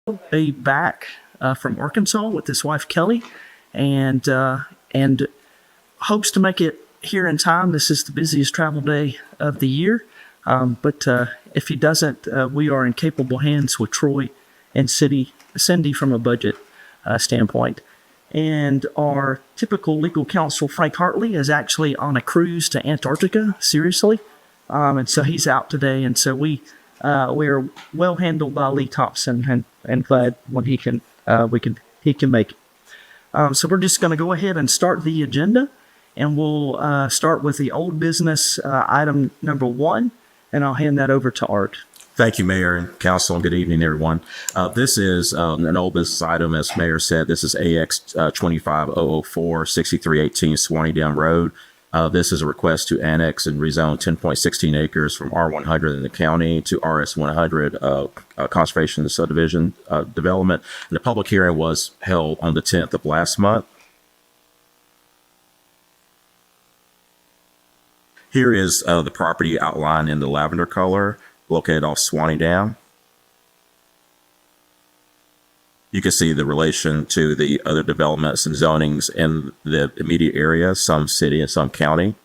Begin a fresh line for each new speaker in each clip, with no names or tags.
back from Arkansas with his wife Kelly, and hopes to make it here in time. This is the busiest travel day of the year, but if he doesn't, we are in capable hands with Troy and Cindy from a budget standpoint. And our typical legal counsel, Frank Hartley, is actually on a cruise to Antarctica, seriously. And so he's out today. And so we're well handled by Lee Thompson, and glad when he can make it. So we're just going to go ahead and start the agenda, and we'll start with the old business item number 1, and I'll hand that over to Art.
Thank you, Mayor and Council, and good evening, everyone. This is an old business item, as Mayor said. This is AX 25004, 6318 Swanee Dam Road. This is a request to annex and rezone 10.16 acres from R100 in the county to RS100 Conservation Subdivision Development. And the public hearing was held on the 10th of last month. Here is the property outlined in the lavender color, located off Swanee Dam. You can see the relation to the other developments and zonings in the immediate area, some city and some county.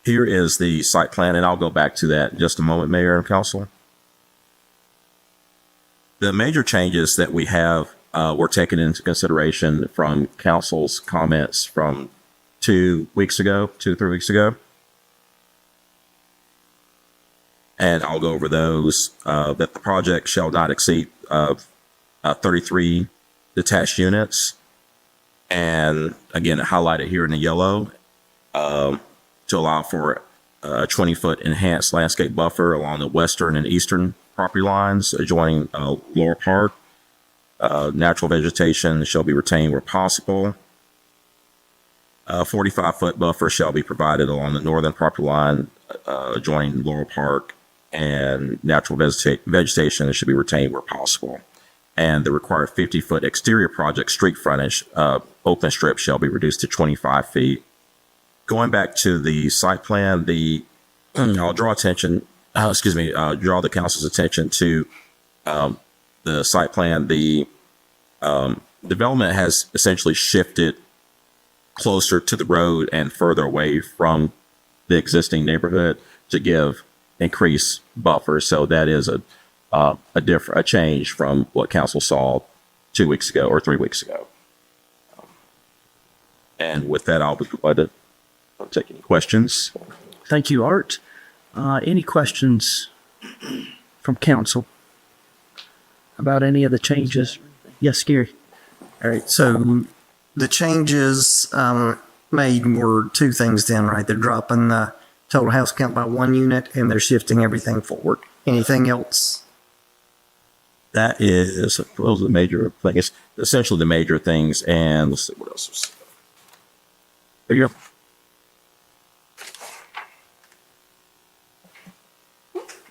Here is the site plan, and I'll go back to that in just a moment, Mayor and Council. The major changes that we have were taken into consideration from Council's comments from 2 or 3 weeks ago. And I'll go over those. That the project shall not exceed 33 detached units. And again, highlighted here in the yellow to allow for a 20-foot enhanced landscape buffer along the western and eastern property lines adjoining Laurel Park. Natural vegetation shall be retained where possible. A 45-foot buffer shall be provided along the northern property line adjoining Laurel Park, and natural vegetation should be retained where possible. And the required 50-foot exterior project street frontage open strip shall be reduced to 25 feet. Going back to the site plan, I'll draw the council's attention to the site plan. The development has essentially shifted closer to the road and further away from the existing neighborhood to give increased buffer. So that is a change from what council saw 2 weeks ago or 3 weeks ago. And with that, I'll be glad to take any questions.
Thank you, Art. Any questions from council about any of the changes? Yes, Gary.
All right, so the changes made were 2 things then, right? They're dropping the total house count by 1 unit, and they're shifting everything forward. Anything else?
That is, those are the major things, essentially the major things. And let's see what else was. There you go.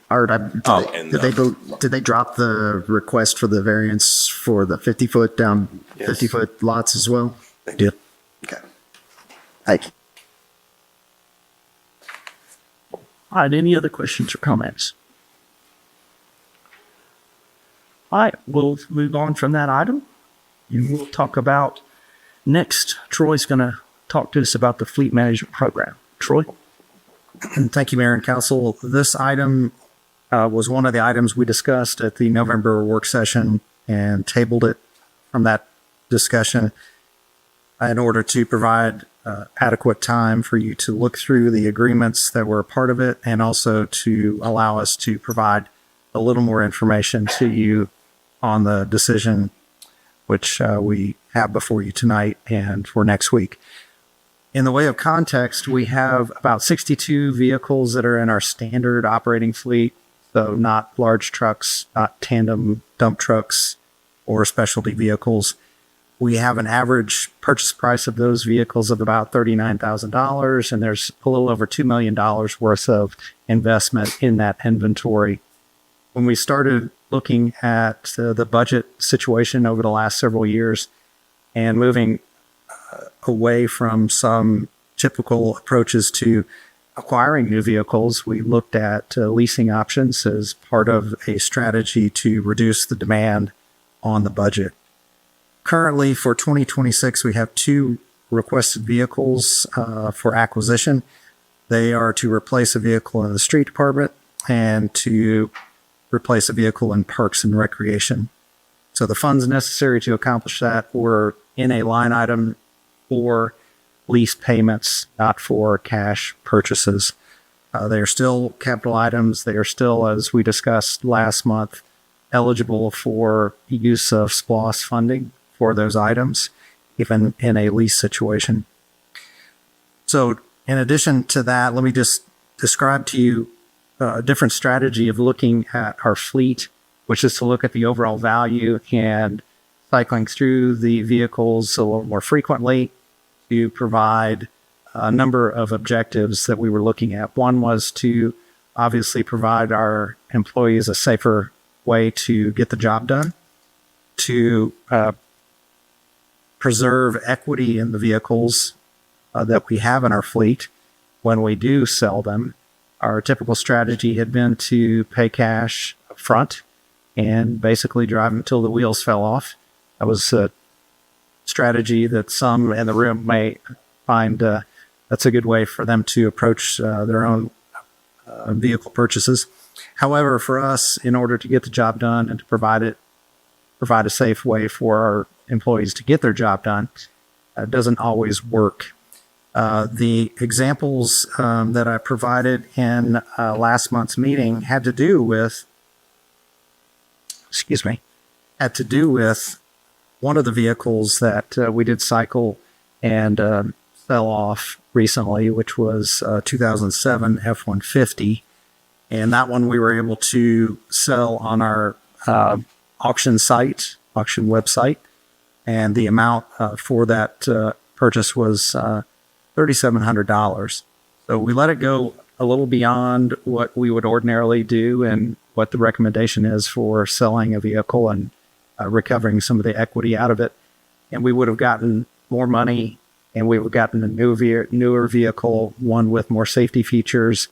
Art, did they drop the request for the variance for the 50-foot down, yes, 50-foot lots as well?
They did.
Okay. Thank you.
All right, any other questions or comments? All right, we'll move on from that item, and we'll talk about next. Troy's going to talk to us about the fleet management program. Troy?
Thank you, Mayor and Council. This item was one of the items we discussed at the November work session and tabled it from that discussion in order to provide adequate time for you to look through the agreements that were a part of it, and also to allow us to provide a little more information to you on the decision which we have before you tonight and for next week. In the way of context, we have about 62 vehicles that are in our standard operating fleet, so not large trucks, not tandem dump trucks or specialty vehicles. We have an average purchase price of those vehicles of about $39,000, and there's a little over $2 million worth of investment in that inventory. When we started looking at the budget situation over the last several years and moving away from some typical approaches to acquiring new vehicles, we looked at leasing options as part of a strategy to reduce the demand on the budget. Currently, for 2026, we have 2 requested vehicles for acquisition. They are to replace a vehicle in the street department and to replace a vehicle in parks and recreation. So the funds necessary to accomplish that were in a line item for lease payments, not for cash purchases. They are still capital items. They are still, as we discussed last month, eligible for use of SPLOST funding for those items, even in a lease situation. So in addition to that, let me just describe to you a different strategy of looking at our fleet, which is to look at the overall value and cycling through the vehicles a little more frequently to provide a number of objectives that we were looking at. One was to obviously provide our employees a safer way to get the job done, to preserve equity in the vehicles that we have in our fleet when we do sell them. Our typical strategy had been to pay cash up front and basically drive until the wheels fell off. That was a strategy that some in the room may find that's a good way for them to approach their own vehicle purchases. However, for us, in order to get the job done and to provide a safe way for our employees to get their job done, doesn't always work. The examples that I provided in last month's meeting had to do with one of the vehicles that we did cycle and sell off recently, which was 2007 F-150. And that one we were able to sell on our auction website. And the amount for that purchase was $3,700. So we let it go a little beyond what we would ordinarily do and what the recommendation is for selling a vehicle and recovering some of the equity out of it. And we would have gotten more money, and we would have gotten a newer vehicle, one with more safety features,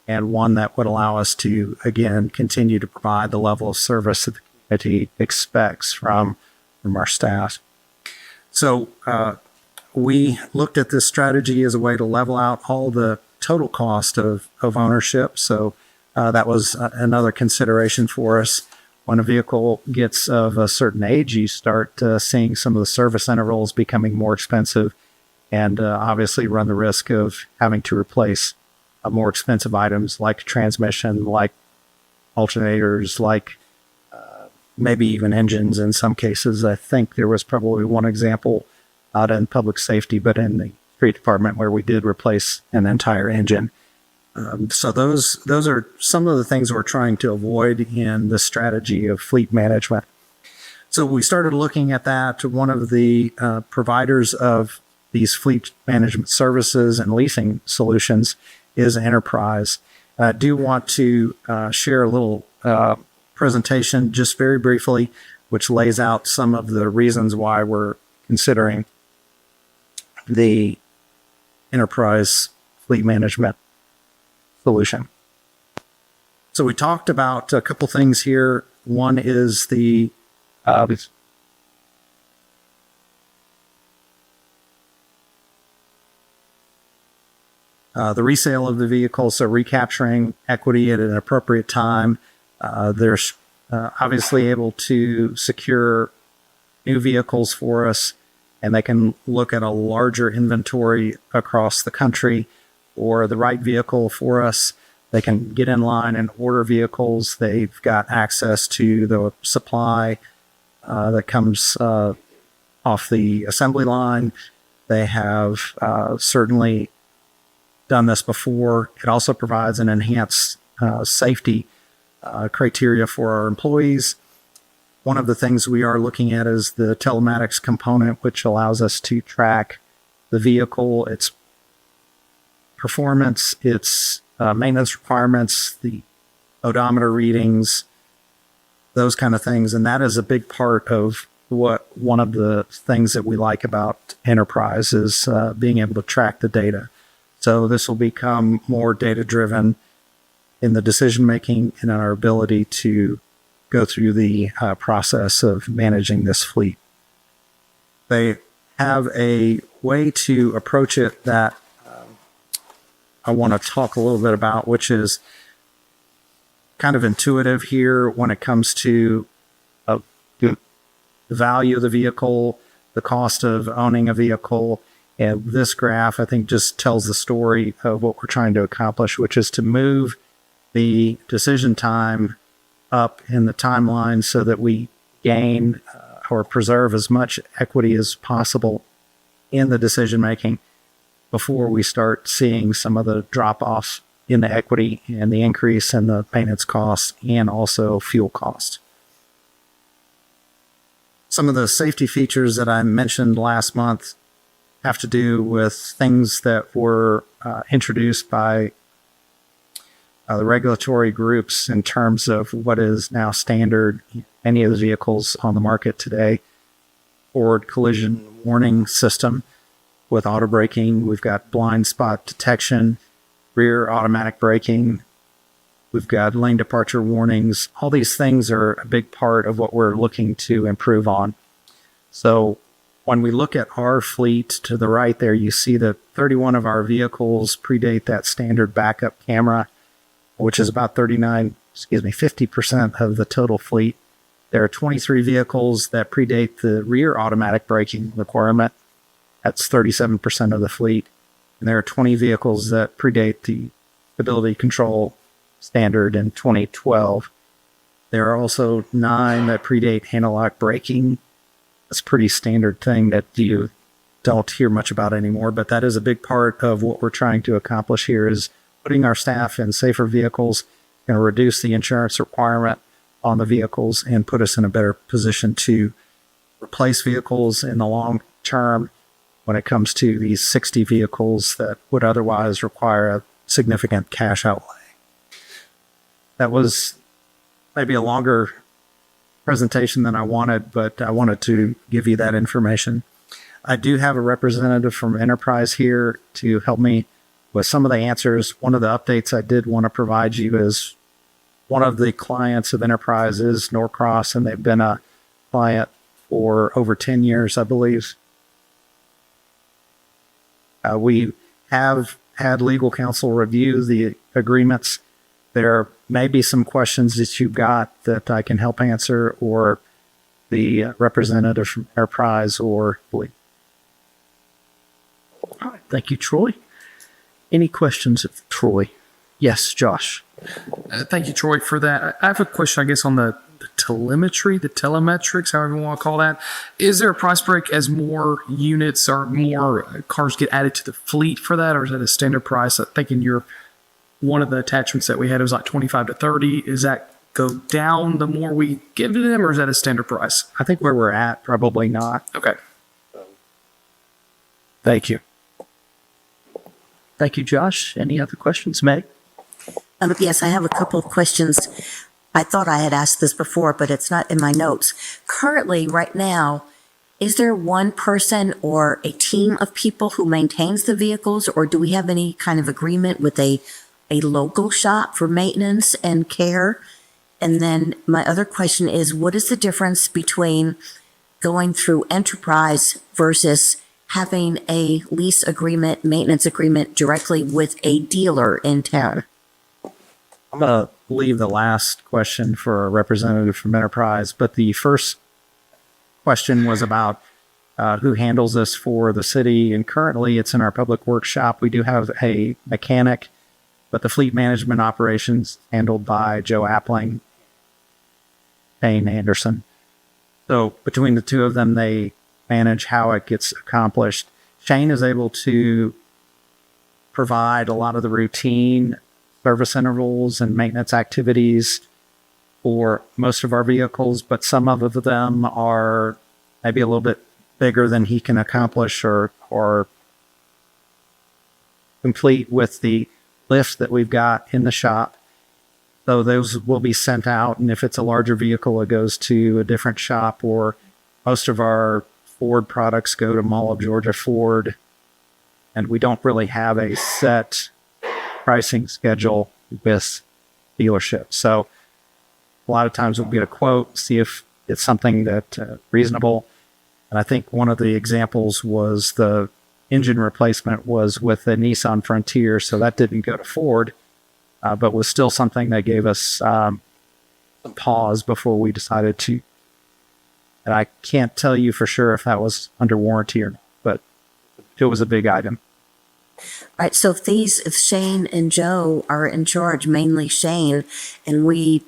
and one that would allow us to, again, continue to provide the level of service that the community expects from our staff. So we looked at this strategy as a way to level out all the total cost of ownership. So that was another consideration for us. When a vehicle gets of a certain age, you start seeing some of the service intervals becoming more expensive, and obviously run the risk of having to replace more expensive items like transmission, like alternators, like maybe even engines in some cases. I think there was probably one example, not in public safety, but in the street department, where we did replace an entire engine. So those are some of the things we're trying to avoid in the strategy of fleet management. So we started looking at that. One of the providers of these fleet management services and leasing solutions is Enterprise. I do want to share a little presentation just very briefly, which lays out some of the reasons why we're considering the Enterprise fleet management solution. So we talked about a couple things here. One is the resale of the vehicle, so recapturing equity at an appropriate time. They're obviously able to secure new vehicles for us, and they can look at a larger inventory across the country or the right vehicle for us. They can get in line and order vehicles. They've got access to the supply that comes off the assembly line. They have certainly done this before. It also provides an enhanced safety criteria for our employees. One of the things we are looking at is the telematics component, which allows us to track the vehicle, its performance, its maintenance requirements, the odometer readings, those kind of things. And that is a big part of one of the things that we like about Enterprise is being able to track the data. So this will become more data-driven in the decision-making and in our ability to go through the process of managing this fleet. They have a way to approach it that I want to talk a little bit about, which is kind of intuitive here when it comes to the value of the vehicle, the cost of owning a vehicle. And this graph, I think, just tells the story of what we're trying to accomplish, which is to move the decision time up in the timeline so that we gain or preserve as much equity as possible in the decision making before we start seeing some of the drop-offs in the equity and the increase in the maintenance costs and also fuel costs. Some of the safety features that I mentioned last month have to do with things that were introduced by the regulatory groups in terms of what is now standard in any of the vehicles on the market today. Forward collision warning system with auto braking. We've got blind spot detection, rear automatic braking. We've got lane departure warnings. All these things are a big part of what we're looking to improve on. So when we look at our fleet to the right there, you see that 31 of our vehicles predate that standard backup camera, which is about 50% of the total fleet. There are 23 vehicles that predate the rear automatic braking requirement. That's 37% of the fleet. And there are 20 vehicles that predate the stability control standard in 2012. There are also 9 that predate anti-lock braking. That's a pretty standard thing that you don't hear much about anymore, but that is a big part of what we're trying to accomplish here is putting our staff in safer vehicles, going to reduce the insurance requirement on the vehicles and put us in a better position to replace vehicles in the long term when it comes to these 60 vehicles that would otherwise require a significant cash outlay. That was maybe a longer presentation than I wanted, but I wanted to give you that information. I do have a representative from Enterprise here to help me with some of the answers. One of the updates I did want to provide you is one of the clients of Enterprise is Norcross, and they've been a client for over 10 years, I believe. We have had legal counsel review the agreements. There may be some questions that you've got that I can help answer, or the representative from Enterprise or Lee.
All right. Thank you, Troy. Any questions of Troy? Yes, Josh.
Thank you, Troy, for that. I have a question, I guess, on the telemetry, the telemetrics, however you want to call that. Is there a price break as more units or more cars get added to the fleet for that, or is that a standard price? I think in one of the attachments that we had, it was like 25 to 30. Is that go down the more we give to them, or is that a standard price?
I think where we're at, probably not.
Okay.
Thank you.
Thank you, Josh. Any other questions, Meg?
Yes, I have a couple of questions. I thought I had asked this before, but it's not in my notes. Currently, right now, is there one person or a team of people who maintains the vehicles, or do we have any kind of agreement with a local shop for maintenance and care? And then my other question is, what is the difference between going through Enterprise versus having a lease agreement, maintenance agreement directly with a dealer in town?
I'm going to leave the last question for a representative from Enterprise, but the first question was about who handles this for the city, and currently it's in our public works shop. We do have a mechanic, but the fleet management operations handled by Joe Appling, Shane Anderson. So between the two of them, they manage how it gets accomplished. Shane is able to provide a lot of the routine service intervals and maintenance activities for most of our vehicles, but some of them are maybe a little bit bigger than he can accomplish or complete with the lift that we've got in the shop. So those will be sent out, and if it's a larger vehicle, it goes to a different shop, or most of our Ford products go to Mall of Georgia Ford and we don't really have a set pricing schedule with dealerships. So a lot of times we'll get a quote, see if it's something that reasonable. And I think one of the examples was the engine replacement was with the Nissan Frontier, so that didn't go to Ford, but was still something that gave us some pause before we decided to. And I can't tell you for sure if that was under warranty or not, but it was a big item.
Right. So if Shane and Joe are in charge, mainly Shane, and we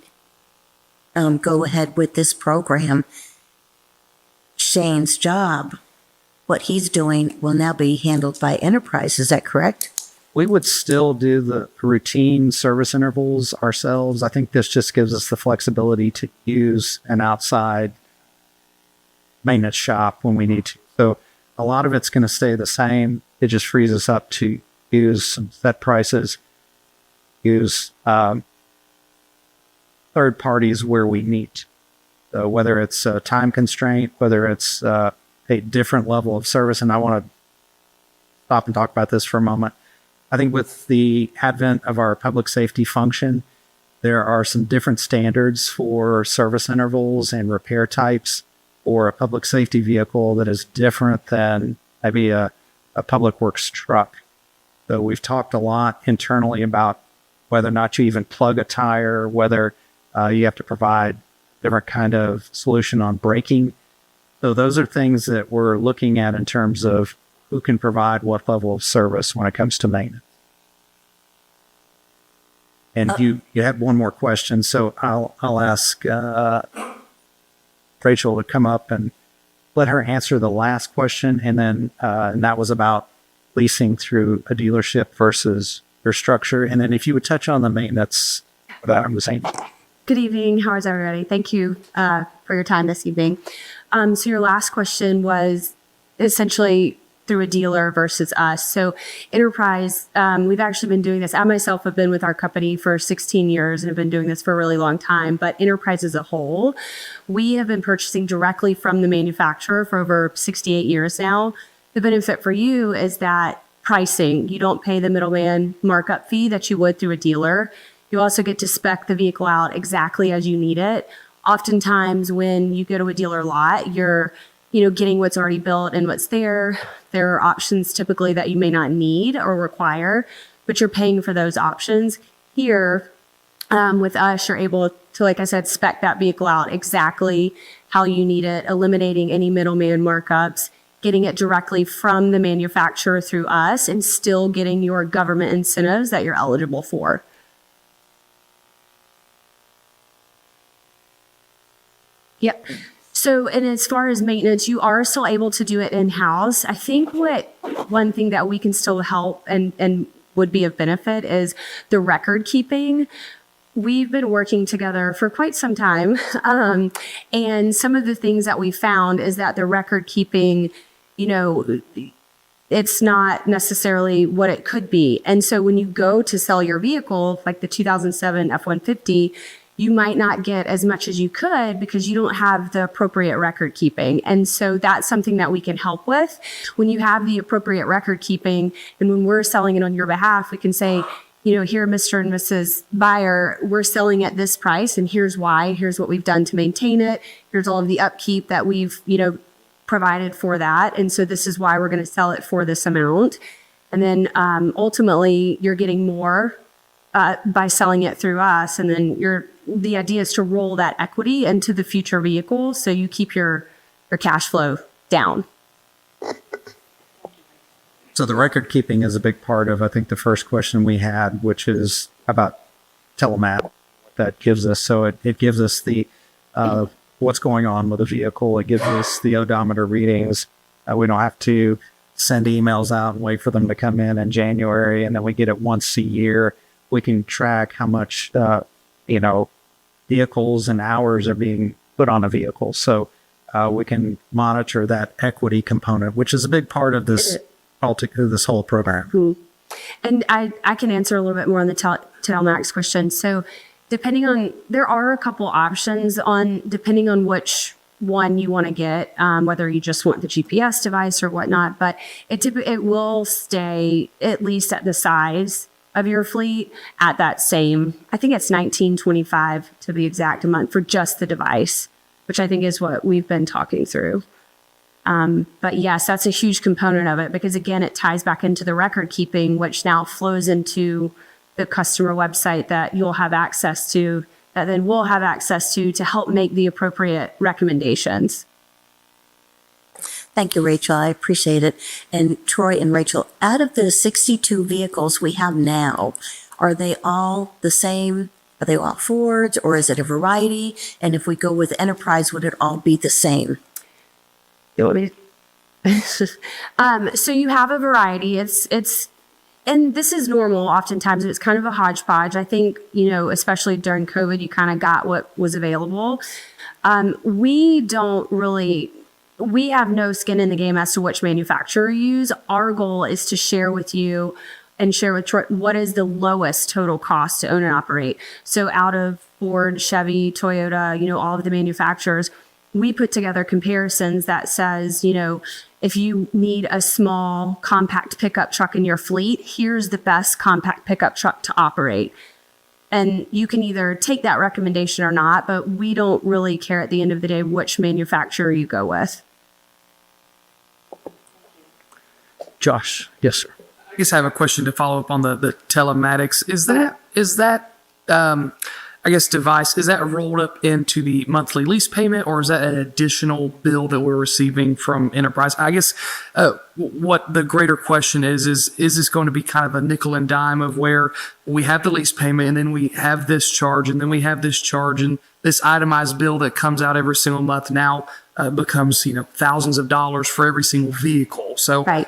go ahead with this program, Shane's job, what he's doing, will now be handled by Enterprise. Is that correct?
We would still do the routine service intervals ourselves. I think this just gives us the flexibility to use an outside maintenance shop when we need to. So a lot of it's going to stay the same. It just frees us up to use some set prices, use third parties where we need to. So whether it's a time constraint, whether it's a different level of service, and I want to stop and talk about this for a moment. I think with the advent of our public safety function, there are some different standards for service intervals and repair types for a public safety vehicle that is different than maybe a public works truck. So we've talked a lot internally about whether or not you even plug a tire, whether you have to provide different kind of solution on braking. So those are things that we're looking at in terms of who can provide what level of service when it comes to maintenance. And you had one more question, so I'll ask Rachel to come up and let her answer the last question, and then and that was about leasing through a dealership versus your structure. And then if you would touch on the maintenance that I was saying.
Good evening. How is everybody? Thank you for your time this evening. So your last question was essentially through a dealer versus us. So Enterprise, we've actually been doing this. I myself have been with our company for 16 years and have been doing this for a really long time. But Enterprise as a whole, we have been purchasing directly from the manufacturer for over 68 years now. The benefit for you is that pricing. You don't pay the middleman markup fee that you would through a dealer. You also get to spec the vehicle out exactly as you need it. Oftentimes when you go to a dealer lot, you're getting what's already built and what's there. There are options typically that you may not need or require, but you're paying for those options. Here, with us, you're able to, like I said, spec that vehicle out exactly how you need it, eliminating any middleman markups, getting it directly from the manufacturer through us, and still getting your government incentives that you're eligible for. Yep. So, and as far as maintenance, you are still able to do it in-house. I think one thing that we can still help and would be of benefit is the record keeping. We've been working together for quite some time. And some of the things that we found is that the record keeping, it's not necessarily what it could be. And so when you go to sell your vehicle, like the 2007 F-150, you might not get as much as you could because you don't have the appropriate record keeping. And so that's something that we can help with. When you have the appropriate record keeping, and when we're selling it on your behalf, we can say, here, Mr. and Mrs. Buyer, we're selling at this price, and here's why. Here's what we've done to maintain it. Here's all of the upkeep that we've, provided for that. And so this is why we're going to sell it for this amount. And then ultimately, you're getting more by selling it through us. And then the idea is to roll that equity into the future vehicle so you keep your cash flow down.
So the record keeping is a big part of, I think, the first question we had, which is about telemap that gives us. So it gives us the what's going on with the vehicle. It gives us the odometer readings. We don't have to send emails out and wait for them to come in January, and then we get it once a year. We can track how much, vehicles and hours are being put on a vehicle. So we can monitor that equity component, which is a big part of this whole program.
Mm-hmm. And I can answer a little bit more on the Telemax question. So there are a couple options depending on which one you want to get, whether you just want the GPS device or whatnot, but it will stay at least at the size of your fleet at that same, I think it's $19.25 to be exact a month for just the device, which I think is what we've been talking through. But yes, that's a huge component of it because again, it ties back into the record keeping, which now flows into the customer website that you'll have access to, that then we'll have access to help make the appropriate recommendations.
Thank you, Rachel. I appreciate it. And Troy and Rachel, out of the 62 vehicles we have now, are they all the same? Are they all Fords or is it a variety? And if we go with Enterprise, would it all be the same?
So you have a variety. And this is normal. Oftentimes it's kind of a hodgepodge. I think, especially during COVID, you kind of got what was available. We have no skin in the game as to which manufacturer you use. Our goal is to share with you and share with Troy what is the lowest total cost to own and operate. So out of Ford, Chevy, Toyota, all of the manufacturers, we put together comparisons that says, if you need a small compact pickup truck in your fleet, here's the best compact pickup truck to operate. And you can either take that recommendation or not, but we don't really care at the end of the day which manufacturer you go with.
Josh, yes, sir.
I guess I have a question to follow up on the telematics. Is that I guess device, is that rolled up into the monthly lease payment or is that an additional bill that we're receiving from Enterprise? I guess what the greater question is this going to be kind of a nickel and dime of where we have the lease payment and then we have this charge and then we have this charge and this itemized bill that comes out every single month now becomes, thousands of dollars for every single vehicle. So
Right.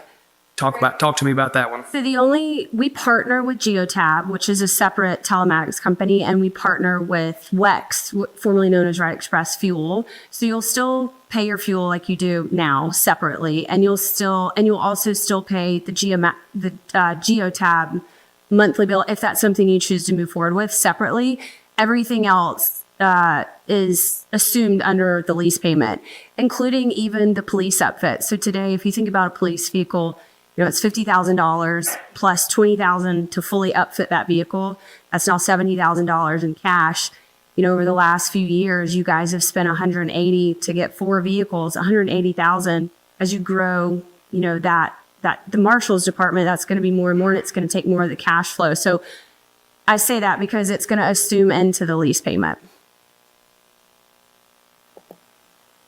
Talk to me about that one.
So we partner with Geotab, which is a separate telematics company, and we partner with WEX, formerly known as Ride Express Fuel. So you'll still pay your fuel like you do now separately, and you'll also still pay the Geotab monthly bill if that's something you choose to move forward with separately. Everything else is assumed under the lease payment, including even the police outfit. So today, if you think about a police vehicle, it's $50,000 plus $20,000 to fully upfit that vehicle. That's now $70,000 in cash. Over the last few years, you guys have spent $180,000 to get 4 vehicles, $180,000. As you grow, that the Marshals Department, that's going to be more and more, and it's going to take more of the cash flow. So I say that because it's going to assume into the lease payment.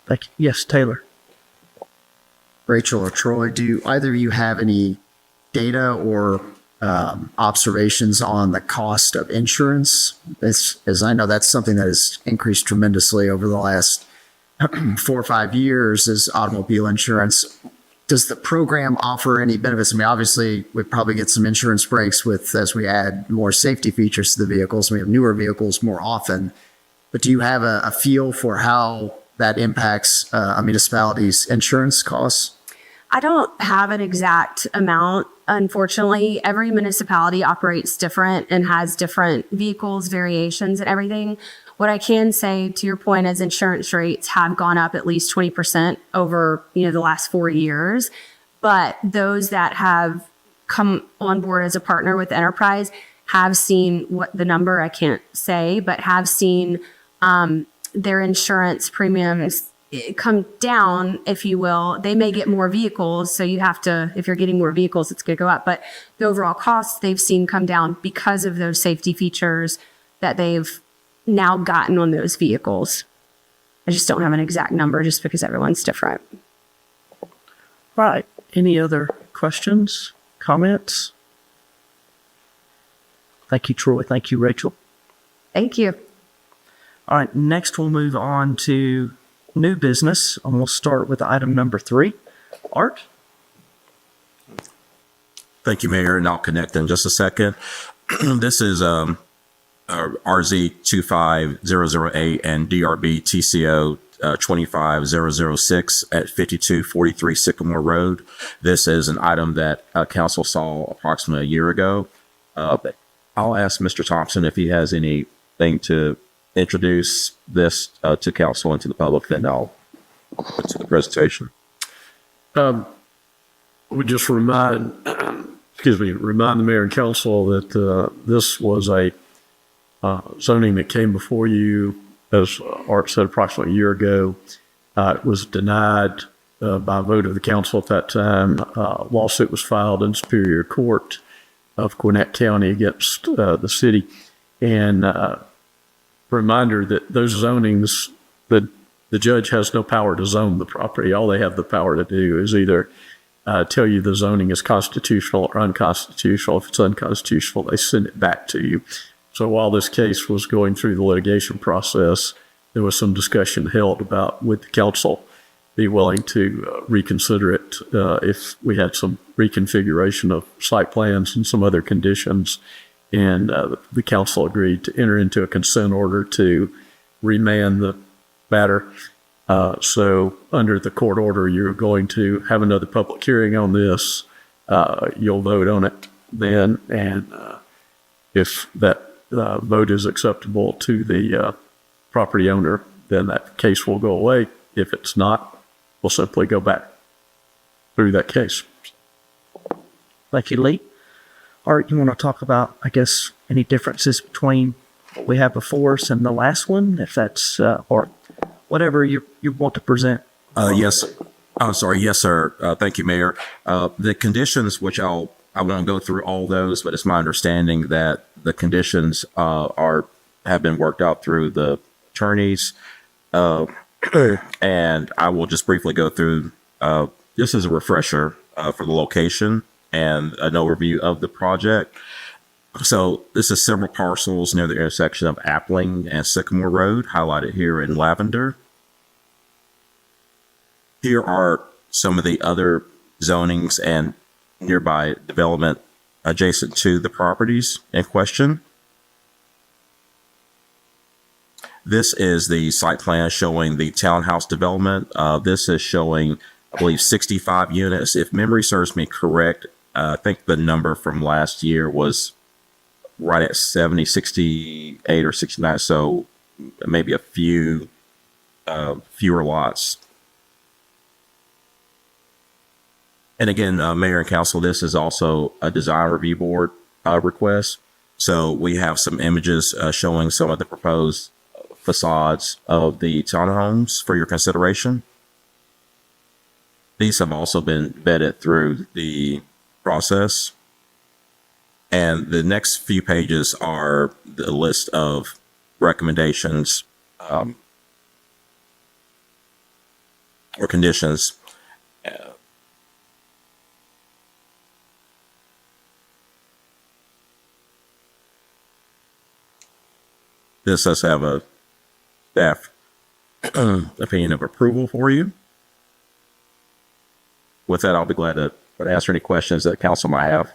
Thank you. Yes, Taylor.
Rachel or Troy, do either of you have any data or observations on the cost of insurance? As I know, that's something that has increased tremendously over the last 4 or 5 years is automobile insurance. Does the program offer any benefits? I mean, obviously, we probably get some insurance breaks as we add more safety features to the vehicles. We have newer vehicles more often. But do you have a feel for how that impacts a municipality's insurance costs?
I don't have an exact amount. Unfortunately, every municipality operates different and has different vehicles, variations, and everything. What I can say to your point is insurance rates have gone up at least 20% over, the last 4 years. But those that have come on board as a partner with Enterprise have seen what the number I can't say, but have seen their insurance premiums come down, if you will. They may get more vehicles, so you have to, if you're getting more vehicles, it's going to go up. But the overall costs they've seen come down because of those safety features that they've now gotten on those vehicles. I just don't have an exact number just because everyone's different.
Right. Any other questions, comments? Thank you, Troy. Thank you, Rachel.
Thank you.
All right. Next, we'll move on to new business, and we'll start with item number 3. Art?
Thank you, Mayor, and I'll connect in just a second. This is RZ 25008 and DRB TCO 25006 at 5243 Sycamore Road. This is an item that council saw approximately a year ago. I'll ask Mr. Thompson if he has anything to introduce this to council and to the public, then I'll to the presentation.
Would just remind, remind the mayor and council that this was a zoning that came before you, as Art said, approximately a year ago. It was denied by a vote of the council at that time. Lawsuit was filed in Superior Court of Gwinnett County against the city. And reminder that those zonings, the judge has no power to zone the property. All they have the power to do is either tell you the zoning is constitutional or unconstitutional. If it's unconstitutional, they send it back to you. So while this case was going through the litigation process, there was some discussion held about would the council be willing to reconsider it if we had some reconfiguration of site plans and some other conditions. And the council agreed to enter into a consent order to remand the matter. So under the court order, you're going to have another public hearing on this. You'll vote on it then. And if that vote is acceptable to the property owner, then that case will go away. If it's not, we'll simply go back through that case.
Thank you, Lee. Art, you want to talk about, I guess, any differences between what we have before us and the last one, if that's, or whatever you want to present?
Yes. I'm sorry. Yes, sir. Thank you, Mayor. The conditions, which I won't go through all those, but it's my understanding that the conditions have been worked out through the attorneys. And I will just briefly go through, just as a refresher for the location and an overview of the project. So this is several parcels near the intersection of Appling and Sycamore Road, highlighted here in lavender. Here are some of the other zonings and nearby development adjacent to the properties in question. This is the site plan showing the townhouse development. This is showing, I believe, 65 units. If memory serves me correct, I think the number from last year was right at 70, 68 or 69. So maybe a few fewer lots. And again, Mayor and Council, this is also a design review board request. So we have some images showing some of the proposed facades of the townhomes for your consideration. These have also been vetted through the process. And the next few pages are the list of recommendations or conditions. This does have a staff opinion of approval for you. With that, I'll be glad to answer any questions that council might have.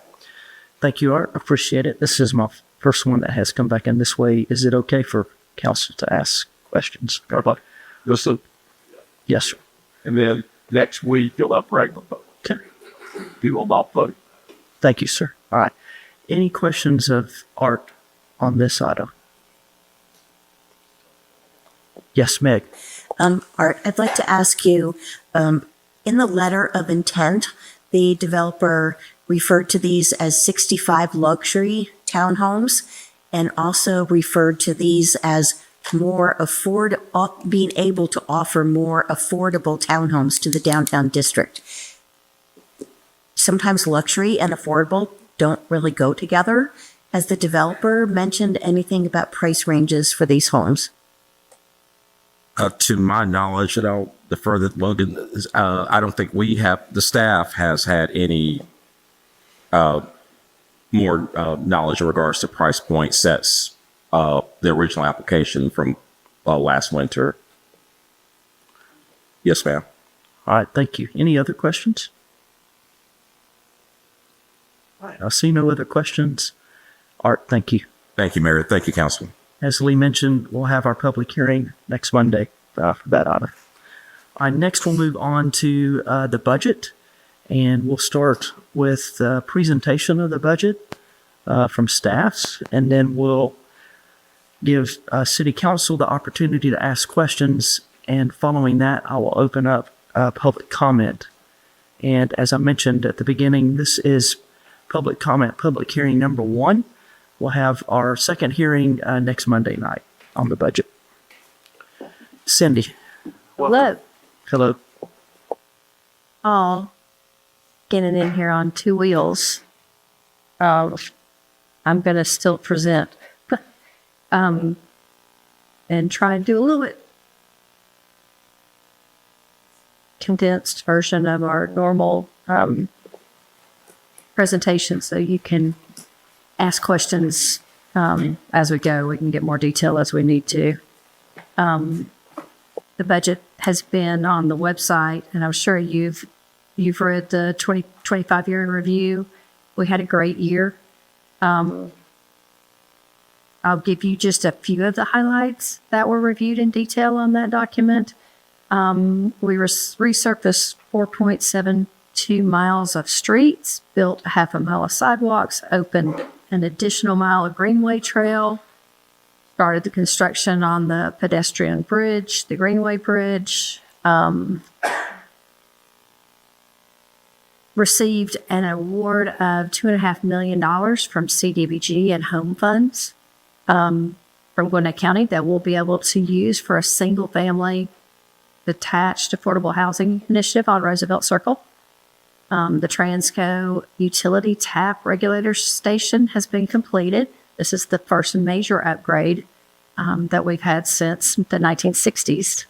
Thank you, Art. Appreciate it. This is my first one that has come back in this way. Is it okay for council to ask questions?
Listen,
Yes, sir.
and then next week you'll have regular vote.
Okay.
You will not vote.
Thank you, sir. All right. Any questions of Art on this item? Yes, Meg.
Art, I'd like to ask you, in the letter of intent, the developer referred to these as 65 luxury townhomes and also referred to these as being able to offer more affordable townhomes to the downtown district. Sometimes luxury and affordable don't really go together. Has the developer mentioned anything about price ranges for these homes?
To my knowledge, and I'll defer that Logan, I don't think the staff has had any more knowledge in regards to price point sets the original application from last winter. Yes, ma'am.
All right. Thank you. Any other questions? All right. I see no other questions. Art, thank you.
Thank you, Mayor. Thank you, Council.
As Lee mentioned, we'll have our public hearing next Monday for that item. All right, next we'll move on to the budget, and we'll start with the presentation of the budget from staffs, and then we'll give City Council the opportunity to ask questions, And following that, I will open up public comment. And as I mentioned at the beginning, this is public comment, public hearing number 1. We'll have our second hearing next Monday night on the budget. Cindy,
Hello.
hello.
All getting in here on 2 wheels. I'm going to still present and try and do a little bit condensed version of our normal presentation so you can ask questions as we go. We can get more detail as we need to. The budget has been on the website, and I'm sure you've read the 2025 year in review. We had a great year. I'll give you just a few of the highlights that were reviewed in detail on that document. We resurfaced 4.72 miles of streets, built a half a mile of sidewalks, opened an additional mile of greenway trail, started the construction on the pedestrian bridge, the Greenway Bridge, received an award of $2.5 million from CDBG and home funds from Gwinnett County that we'll be able to use for a single family detached affordable housing initiative on Roosevelt Circle. The Transco utility tap regulator station has been completed. This is the first major upgrade that we've had since the 1960s.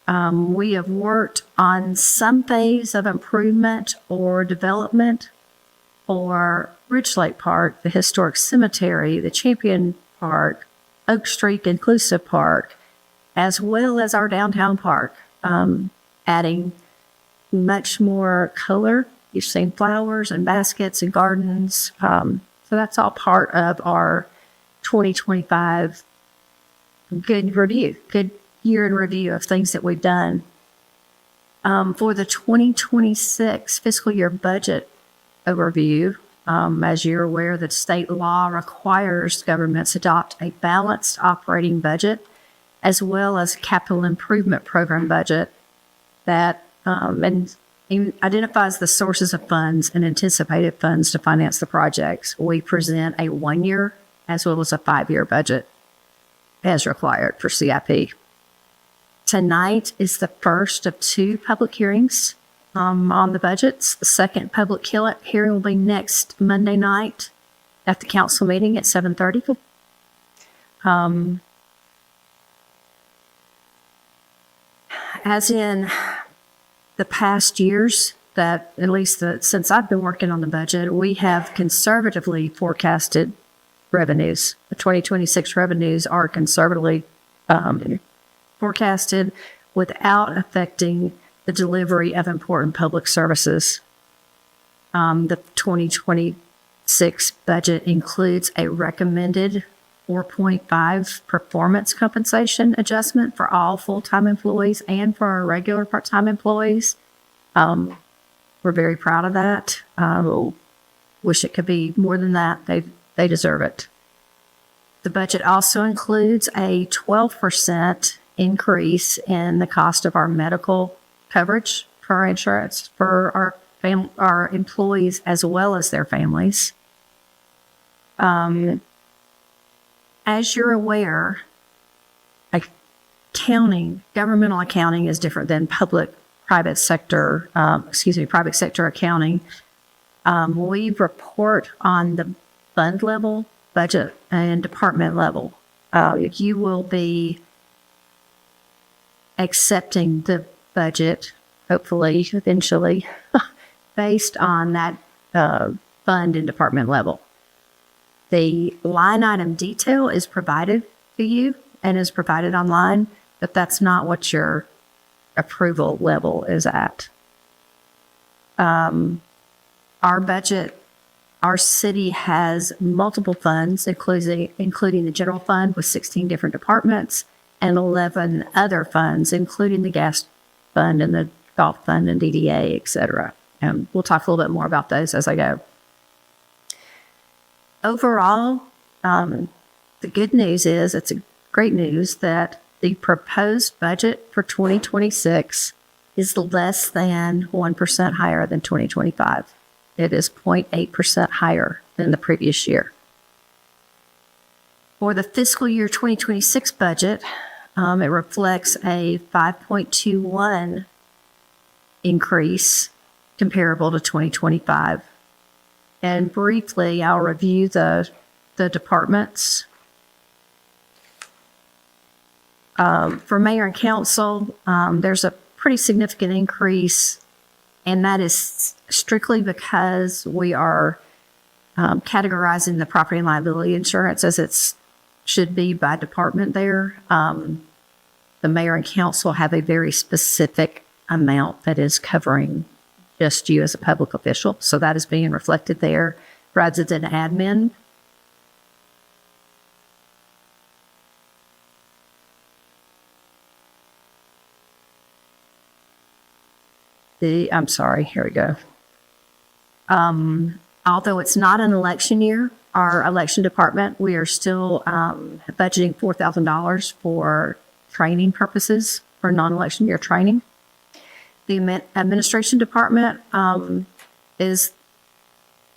We have worked on some phase of improvement or development for Ridge Lake Park, the historic cemetery, the Champion Park, Oak Street Inclusive Park, as well as our downtown park, adding much more color. You've seen flowers and baskets and gardens. So that's all part of our 2025 good year in review of things that we've done. For the 2026 fiscal year budget overview, as you're aware, that state law requires governments adopt a balanced operating budget as well as capital improvement program budget that identifies the sources of funds and anticipated funds to finance the projects. We present a 1-year as well as a 5-year budget as required for CIP. Tonight is the first of 2 public hearings on the budgets. The second public hearing will be next Monday night at the council meeting at 7:30. As in the past years, that at least since I've been working on the budget, we have conservatively forecasted revenues. The 2026 revenues are conservatively forecasted without affecting the delivery of important public services. The 2026 budget includes a recommended 4.5 performance compensation adjustment for all full-time employees and for our regular part-time employees. We're very proud of that. Wish it could be more than that. They deserve it. The budget also includes a 12% increase in the cost of our medical coverage for our insurance for our employees as well as their families. As you're aware, governmental accounting is different than private sector accounting. We report on the fund level, budget, and department level. You will be accepting the budget, hopefully, eventually, based on that fund and department level. The line item detail is provided to you and is provided online, but that's not what your approval level is at. Our budget, our city has multiple funds, including the general fund with 16 different departments and 11 other funds, including the gas fund and the golf fund and DDA, et cetera. And we'll talk a little bit more about those as I go. Overall, the good news is, it's a great news that the proposed budget for 2026 is less than 1% higher than 2025. It is 0.8% higher than the previous year. For the fiscal year 2026 budget, it reflects a 5.21 increase comparable to 2025. And briefly, I'll review the departments. For mayor and council, there's a pretty significant increase, and that is strictly because we are categorizing the property and liability insurance as it should be by department there. The mayor and council have a very specific amount that is covering just you as a public official, so that is being reflected there rather than admin. I'm sorry, here we go. Although it's not an election year, our election department, we are still budgeting $4,000 for training purposes, for non-election year training. The administration department is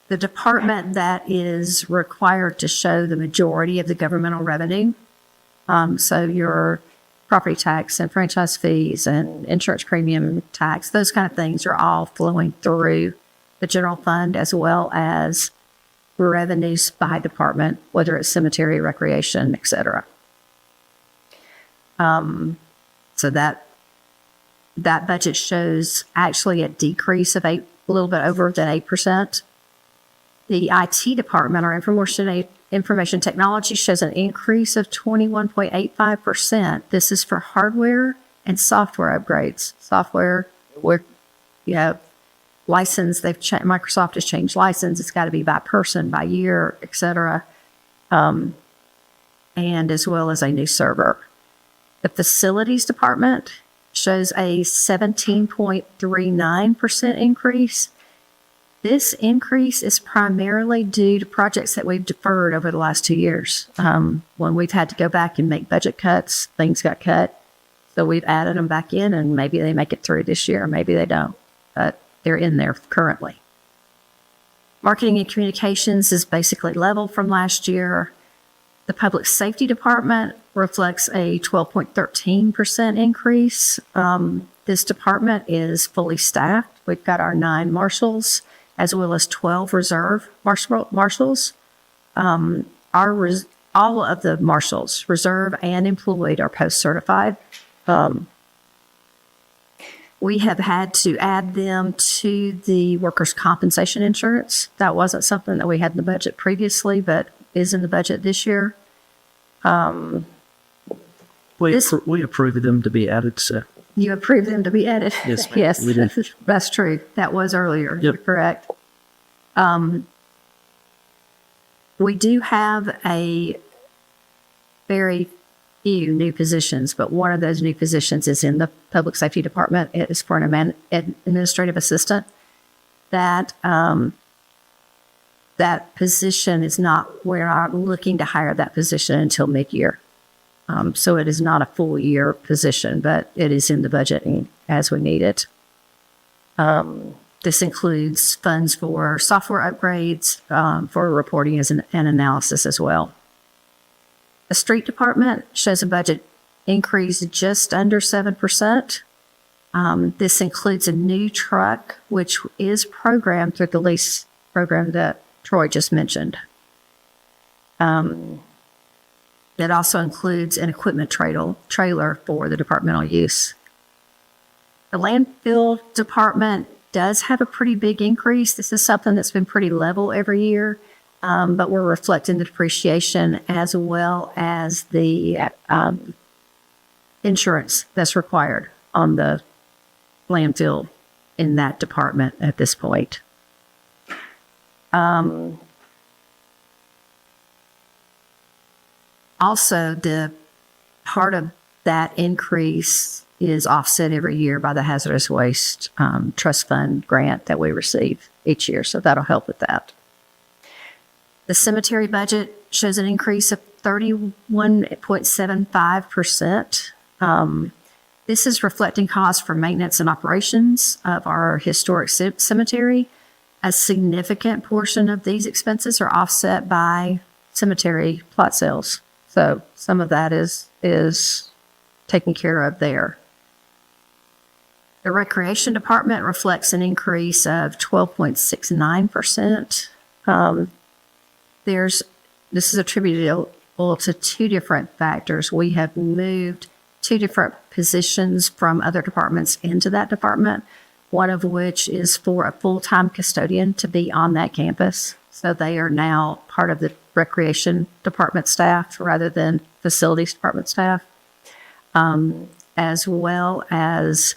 the department that is required to show the majority of the governmental revenue. So your property tax and franchise fees and insurance premium tax, those kind of things are all flowing through the general fund as well as revenues by department, whether it's cemetery, recreation, et cetera. So that budget shows actually a decrease of a little bit over than 8%. The IT department, our information technology, shows an increase of 21.85%. This is for hardware and software upgrades. Software, where you have license, Microsoft has changed license. It's got to be by person, by year, et cetera, and as well as a new server. The facilities department shows a 17.39% increase. This increase is primarily due to projects that we've deferred over the last 2 years. When we've had to go back and make budget cuts, things got cut. So we've added them back in, and maybe they make it through this year, maybe they don't. But they're in there currently. Marketing and communications is basically level from last year. The public safety department reflects a 12.13% increase. This department is fully staffed. We've got our 9 marshals as well as 12 reserve marshals. All of the marshals, reserve and employed, are post-certified. We have had to add them to the workers' compensation insurance. That wasn't something that we had in the budget previously, but is in the budget this year.
We approved them to be added to.
You approved them to be added?
Yes, ma'am.
Yes,
We did.
that's true. That was earlier.
Yep.
You're correct. We do have a very few new positions, but one of those new positions is in the public safety department. It is for an administrative assistant. That position is not, we're not looking to hire that position until mid-year. So it is not a full year position, but it is in the budget as we need it. This includes funds for software upgrades, for reporting and analysis as well. The street department shows a budget increase just under 7%. This includes a new truck, which is programmed through the lease program that Troy just mentioned. That also includes an equipment trailer for the departmental use. The landfill department does have a pretty big increase. This is something that's been pretty level every year, but we're reflecting the depreciation as well as the insurance that's required on the landfill in that department at this point. Also, the part of that increase is offset every year by the hazardous waste trust fund grant that we receive each year. So that'll help with that. The cemetery budget shows an increase of 31.75%. This is reflecting costs for maintenance and operations of our historic cemetery. A significant portion of these expenses are offset by cemetery plot sales. So some of that is taken care of there. The recreation department reflects an increase of 12.69%. This is attributable to two different factors. We have moved two different positions from other departments into that department, one of which is for a full-time custodian to be on that campus. So they are now part of the recreation department staff rather than facilities department staff, as well as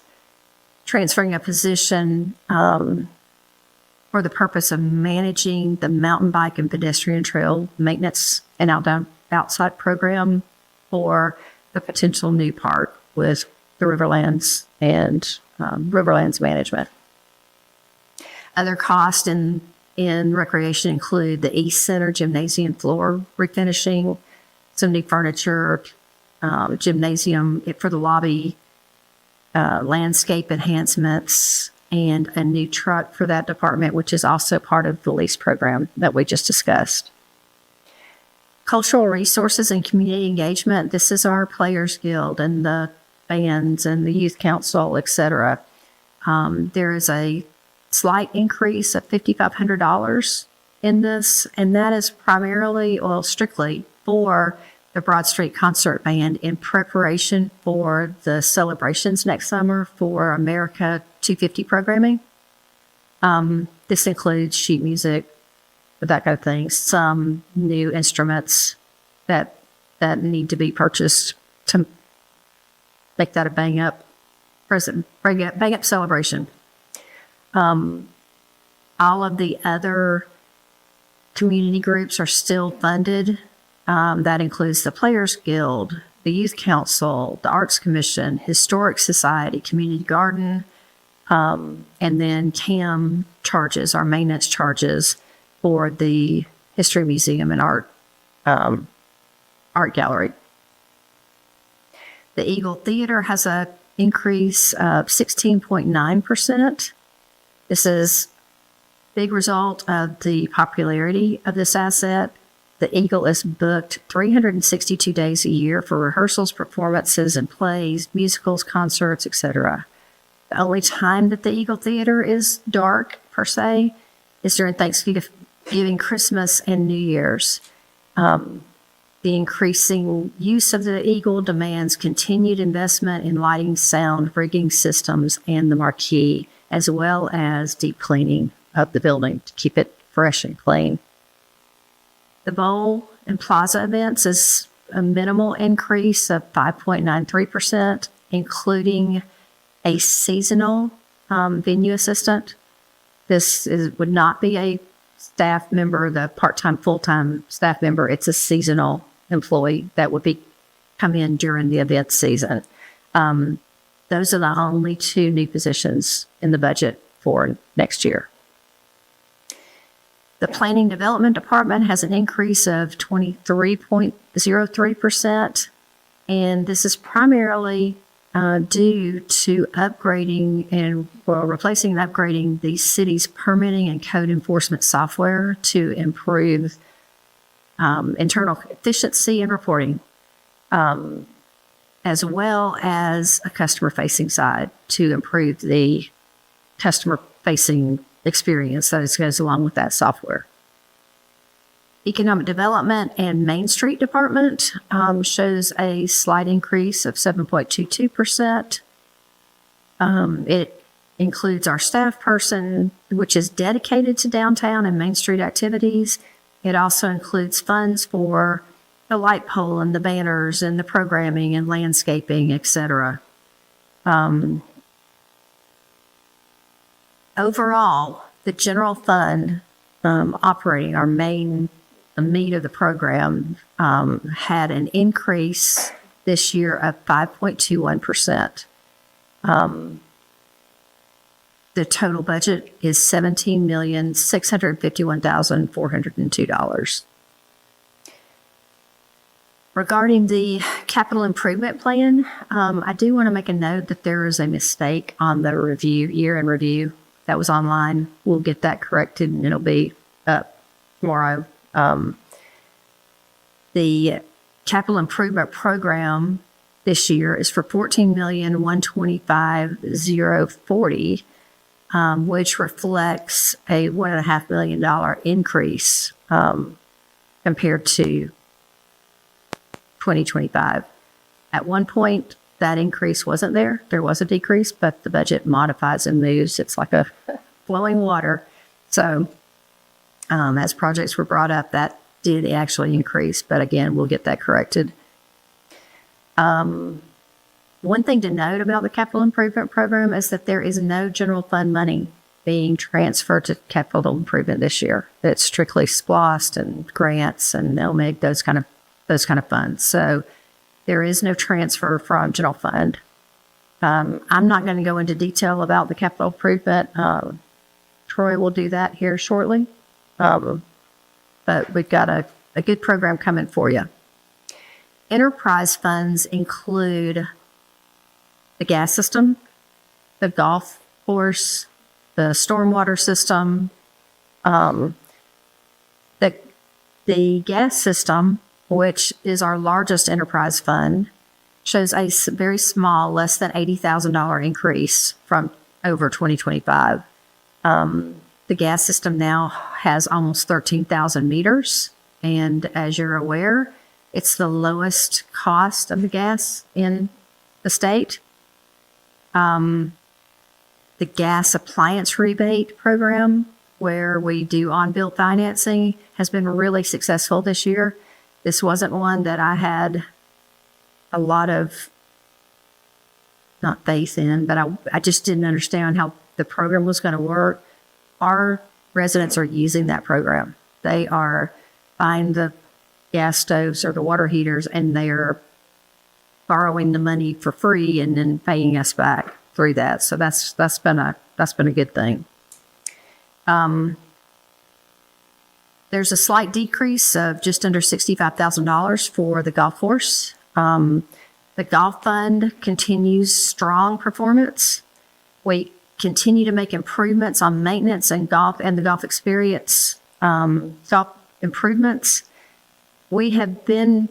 transferring a position for the purpose of managing the mountain bike and pedestrian trail maintenance and outside program for the potential new park with the Riverlands and Riverlands management. Other costs in recreation include the East Center gymnasium floor refinishing, some new furniture, gymnasium for the lobby, landscape enhancements, and a new truck for that department, which is also part of the lease program that we just discussed. Cultural resources and community engagement. This is our Players Guild and the bands and the youth council, etc. There is a slight increase of $5,500 in this, and that is primarily, well, strictly for the Broad Street Concert Band in preparation for the celebrations next summer for America 250 programming. This includes sheet music, that kind of thing, some new instruments that need to be purchased to make that a bang up celebration. All of the other community groups are still funded. That includes the Players Guild, the Youth Council, the Arts Commission, Historic Society, Community Garden, and then CAM charges, our maintenance charges for the History Museum and Art Gallery. The Eagle Theater has an increase of 16.9%. This is a big result of the popularity of this asset. The Eagle is booked 362 days a year for rehearsals, performances, and plays, musicals, concerts, etc. The only time that the Eagle Theater is dark, per se, is during Thanksgiving, Christmas, and New Year's. The increasing use of the Eagle demands continued investment in lighting, sound, rigging systems, and the marquee, as well as deep cleaning of the building to keep it fresh and clean. The Bowl and Plaza events is a minimal increase of 5.93%, including a seasonal venue assistant. This would not be a staff member, the part-time, full-time staff member. It's a seasonal employee that would come in during the event season. Those are the only two new positions in the budget for next year. The Planning Development Department has an increase of 23.03%, and this is primarily due to replacing and upgrading the city's permitting and code enforcement software to improve internal efficiency and reporting, as well as a customer-facing side to improve the customer-facing experience that goes along with that software. Economic Development and Main Street Department shows a slight increase of 7.22%. It includes our staff person, which is dedicated to downtown and Main Street activities. It also includes funds for the light pole and the banners and the programming and landscaping, etc. Overall, the general fund operating, the meat of the program, had an increase this year of 5.21%. The total budget is $17,651,402.
Regarding the capital improvement plan, I do want to make a note that there is a mistake on the review, year-end review that was online. We'll get that corrected and it'll be up tomorrow. The capital improvement program this year is for $14,125,040, which reflects a $1.5 million increase compared to 2025. At one point, that increase wasn't there. There was a decrease, but the budget modifies and moves. It's like a flowing water. So as projects were brought up, that did actually increase. But again, we'll get that corrected. One thing to note about the capital improvement program is that there is no general fund money being transferred to capital improvement this year. It's strictly SPLOST and grants and OMIG, those kind of funds. So there is no transfer from general fund. I'm not going to go into detail about the capital improvement. Troy will do that here shortly. But we've got a good program coming for you. Enterprise funds include the gas system, the golf course, the stormwater system. The gas system, which is our largest enterprise fund, shows a very small, less than $80,000 increase from over 2025. The gas system now has almost 13,000 meters, and as you're aware, it's the lowest cost of the gas in the state. The gas appliance rebate program, where we do on-bill financing, has been really successful this year. This wasn't one that I had a lot of, not faith in, but I just didn't understand how the program was going to work. Our residents are using that program. They are buying the gas stoves or the water heaters, and they are borrowing the money for free and then paying us back through that. So that's been a good thing. There's a slight decrease of just under $65,000 for the golf course. The golf fund continues strong performance. We continue to make improvements on maintenance and the golf experience, golf improvements. We have been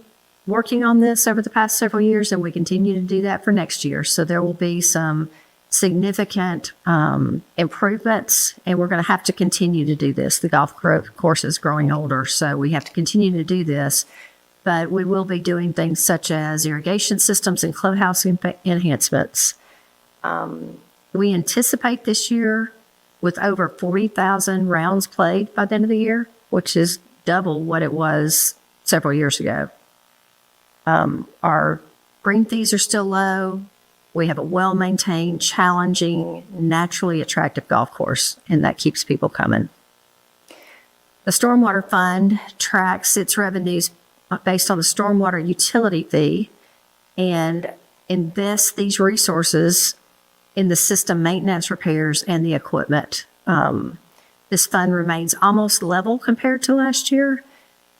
working on this over the past several years, and we continue to do that for next year. So there will be some significant improvements, and we're going to have to continue to do this. The golf course is growing older, so we have to continue to do this. But we will be doing things such as irrigation systems and clubhouse enhancements. We anticipate this year with over 40,000 rounds played by the end of the year, which is double what it was several years ago. Our green fees are still low. We have a well-maintained, challenging, naturally attractive golf course, and that keeps people coming. The Stormwater Fund tracks its revenues based on the stormwater utility fee and invests these resources in the system maintenance, repairs, and the equipment. This fund remains almost level compared to last year.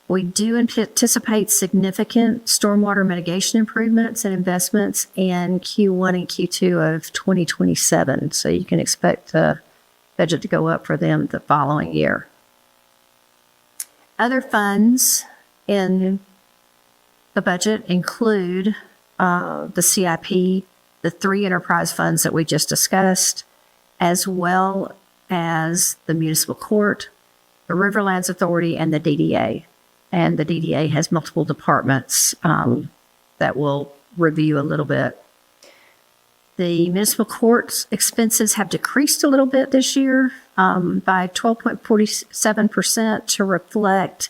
We do anticipate significant stormwater mitigation improvements and investments in Q1 and Q2 of 2027. So you can expect the budget to go up for them the following year. Other funds in the budget include the CIP, the 3 enterprise funds that we just discussed, as well as the municipal court, the Riverlands Authority, and the DDA. And the DDA has multiple departments that we'll review a little bit. The municipal court's expenses have decreased a little bit this year by 12.47% to reflect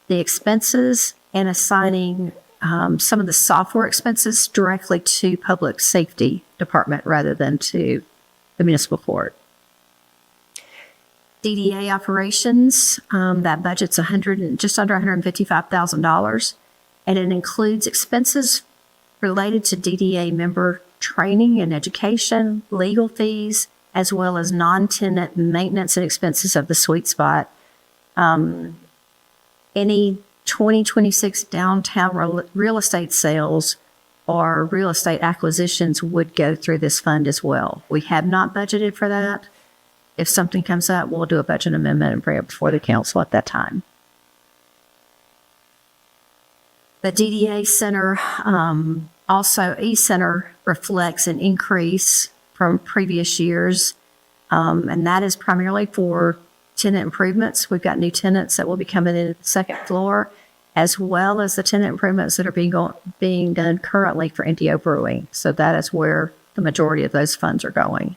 the expenses and assigning some of the software expenses directly to public safety department rather than to the municipal court. DDA operations, that budget's just under $155,000, and it includes expenses related to DDA member training and education, legal fees, as well as non-tenant maintenance and expenses of the sweet spot. Any 2026 downtown real estate sales or real estate acquisitions would go through this fund as well. We have not budgeted for that. If something comes up, we'll do a budget amendment and bring it before the council at that time. The DDA Center, also E-Center reflects an increase from previous years, and that is primarily for tenant improvements. We've got new tenants that will be coming in at the second floor, as well as the tenant improvements that are being done currently for NDO Brewing. So that is where the majority of those funds are going.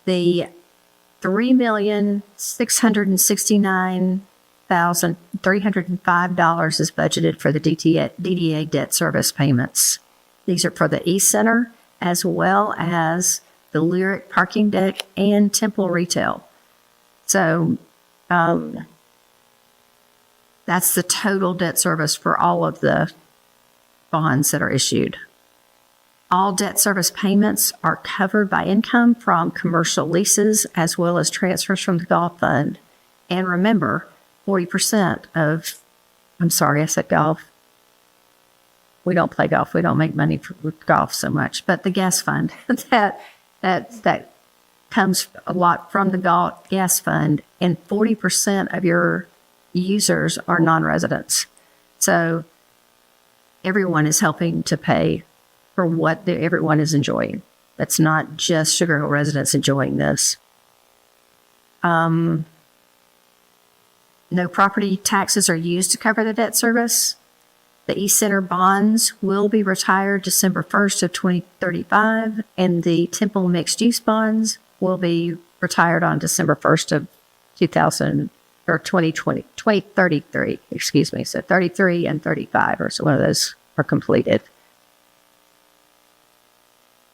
The $3,669,305 is budgeted for the DDA debt service payments. These are for the E-Center, as well as the Lyric Parking Deck and Temple Retail. So that's the total debt service for all of the bonds that are issued. All debt service payments are covered by income from commercial leases as well as transfers from the golf fund. And remember, 40% of, I'm sorry, I said golf. We don't play golf. We don't make money with golf so much. But the gas fund, that comes a lot from the gas fund, and 40% of your users are non-residents. So everyone is helping to pay for what everyone is enjoying. It's not just Sugar Hill residents enjoying this. No property taxes are used to cover the debt service. The E-Center bonds will be retired December 1st of 2035, and the Temple mixed use bonds will be retired on December 1st of 2033, excuse me. So 33 and 35, or so one of those are completed.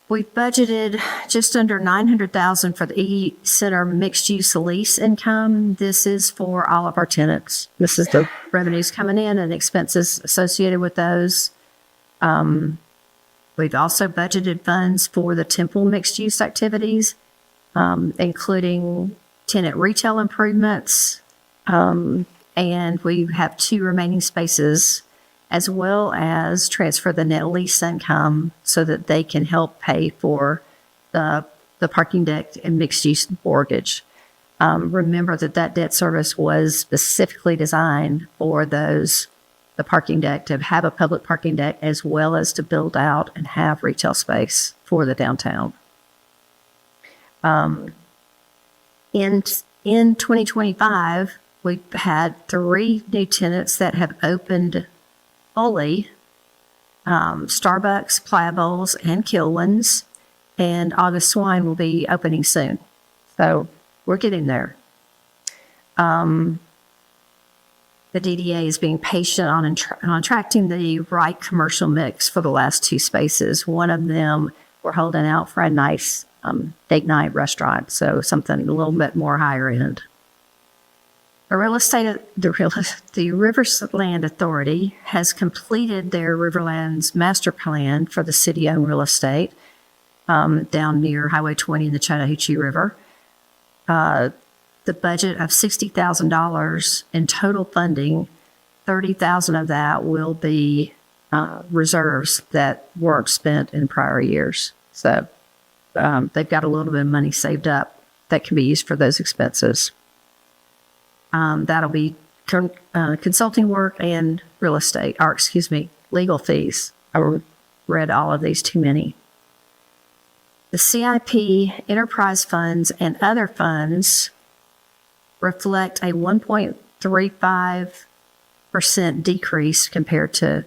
We've budgeted just under $900,000 for the E-Center mixed-use lease income. This is for all of our tenants. This is the revenues coming in and expenses associated with those. We've also budgeted funds for the Temple mixed-use activities, including tenant retail improvements, and we have 2 remaining spaces, as well as transfer the net lease income so that they can help pay for the parking deck and mixed-use mortgage. Remember that debt service was specifically designed for the parking deck, to have a public parking deck, as well as to build out and have retail space for the downtown. In 2025, we've had 3 new tenants that have opened fully, Starbucks, Playa Bowls, and Kilwins, and August Swine will be opening soon. So we're getting there. The DDA is being patient on attracting the right commercial mix for the last 2 spaces. One of them, we're holding out for a nice date night restaurant, so something a little bit more higher end. The Riverland Authority has completed their Riverlands master plan for the city-owned real estate down near Highway 20 in the Chattahoochee River. The budget of $60,000 in total funding, $30,000 of that will be reserves that weren't spent in prior years. So they've got a little bit of money saved up that can be used for those expenses. That'll be consulting work and real estate, or excuse me, legal fees. I read all of these too many. The CIP, enterprise funds, and other funds reflect a 1.35% decrease compared to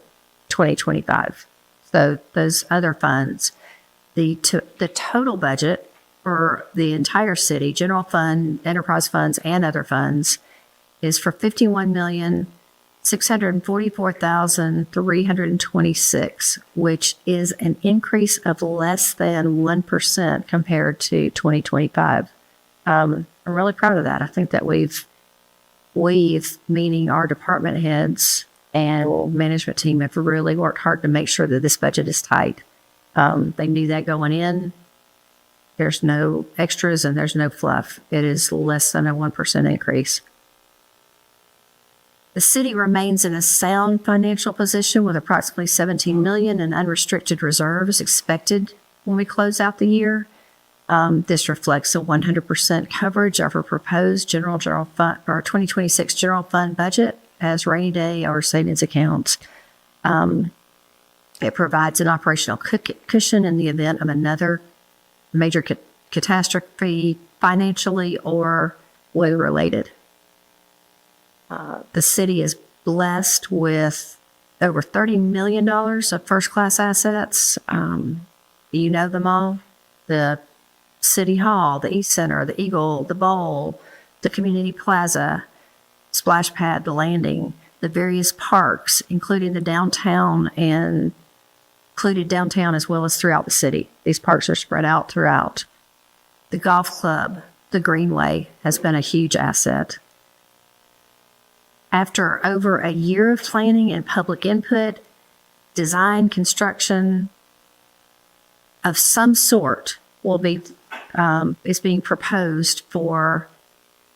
2025. So those other funds, the total budget for the entire city, general fund, enterprise funds, and other funds, is for $51,644,326, which is an increase of less than 1% compared to 2025. I'm really proud of that. I think that we've, meaning our department heads and management team, have really worked hard to make sure that this budget is tight. They knew that going in. There's no extras and there's no fluff. It is less than a 1% increase. The The city remains in a sound financial position with approximately 17 million in unrestricted reserves expected when we close out the year. This reflects a 100% coverage of our proposed general fund or 2026 general fund budget as rainy day or savings accounts. It provides an operational cushion in the event of another major catastrophe, financially or weather related. The city is blessed with over $30 million of first class assets. You know them all. The City Hall, the East Center, the Eagle, the Bowl, the Community Plaza, Splash Pad, the Landing, the various parks, including the downtown and included downtown as well as throughout the city. These parks are spread out throughout. The golf club, the Greenway, has been a huge asset. After over a year of planning and public input, design, construction of some sort is being proposed for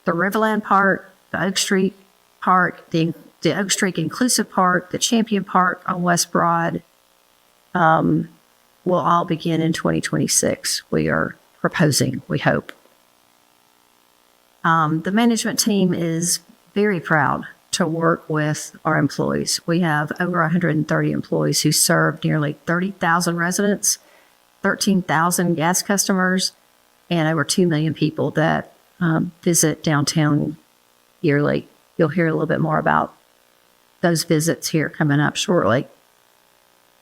the Riverland Park, the Oak Street Park, the Oak Street Inclusive Park, the Champion Park on West Broad, will all begin in 2026. We are proposing, we hope. The management team is very proud to work with our employees. We have over 130 employees who serve nearly 30,000 residents, 13,000 gas customers, and over 2 million people that visit downtown yearly. You'll hear a little bit more about those visits here coming up shortly.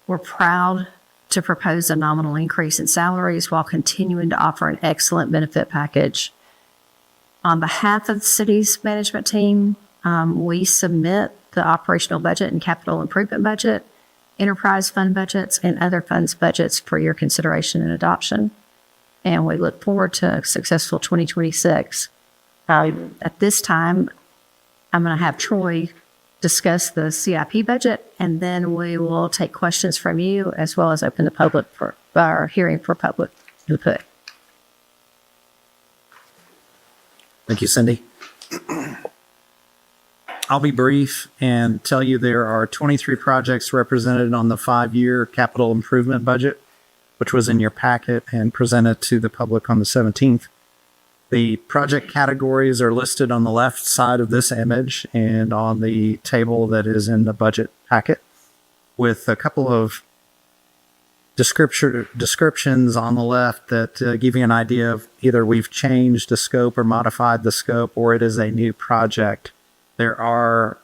We're proud to propose a nominal increase in salaries while continuing to offer an excellent benefit package. On behalf of the city's management team, we submit the operational budget and capital improvement budget, enterprise fund budgets, and other funds budgets for your consideration and adoption. And we look forward to a successful 2026. At this time, I'm going to have Troy discuss the CIP budget, and then we will take questions from you as well as open the public for our hearing for public input.
Thank you, Cindy. I'll be brief and tell you there are 23 projects represented on the 5-year capital improvement budget, which was in your packet and presented to the public on the 17th. The project categories are listed on the left side of this image and on the table that is in the budget packet, with a couple of descriptions on the left that give you an idea of either we've changed the scope or modified the scope, or it is a new project. There are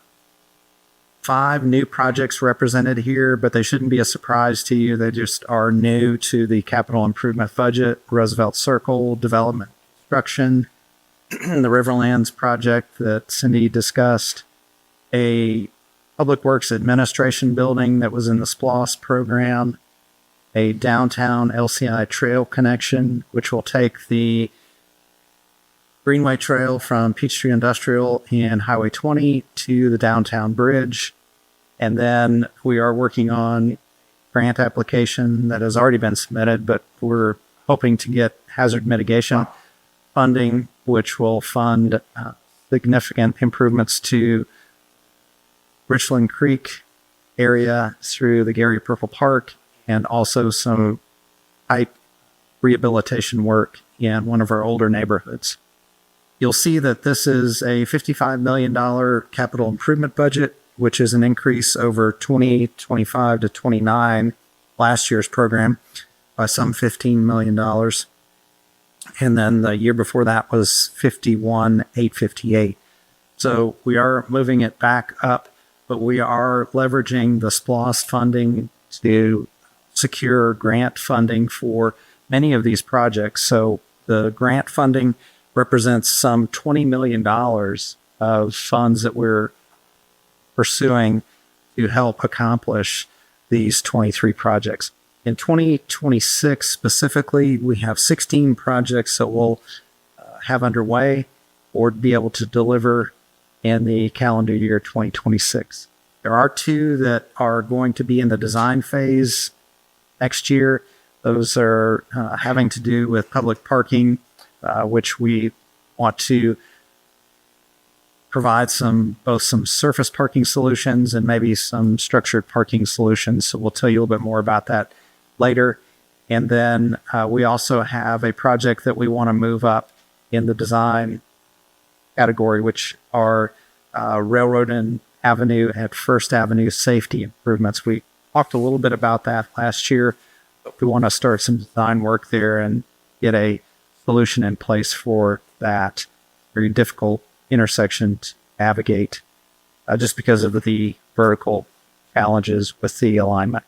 5 new projects represented here, but they shouldn't be a surprise to you. They just are new to the capital improvement budget. Roosevelt Circle Development Construction, the Riverlands project that Cindy discussed, a Public Works Administration building that was in the SPLOST program, a downtown LCI trail connection, which will take the Greenway Trail from Peachtree Industrial and Highway 20 to the downtown bridge. And then we are working on grant application that has already been submitted, but we're hoping to get hazard mitigation funding, which will fund significant improvements to Richland Creek area through the Gary Purple Park, and also some pipe rehabilitation work in one of our older neighborhoods. You'll see that this is a $55 million capital improvement budget, which is an increase over 2025 to 29, last year's program, by some $15 million. And then the year before that was 51,858. So we are moving it back up, but we are leveraging the SPLOST funding to secure grant funding for many of these projects. So the grant funding represents some $20 million of funds that we're pursuing to help accomplish these 23 projects. In 2026 specifically, we have 16 projects that we'll have underway or be able to deliver in the calendar year 2026. There are 2 that are going to be in the design phase next year. Those are having to do with public parking, which we want to provide both some surface parking solutions and maybe some structured parking solutions. So we'll tell you a little bit more about that later. And then we also have a project that we want to move up in the design category, which are Railroad and Avenue and First Avenue safety improvements. We talked a little bit about that last year, but we want to start some design work there and get a solution in place for that very difficult intersection to navigate just because of the vertical challenges with the alignment.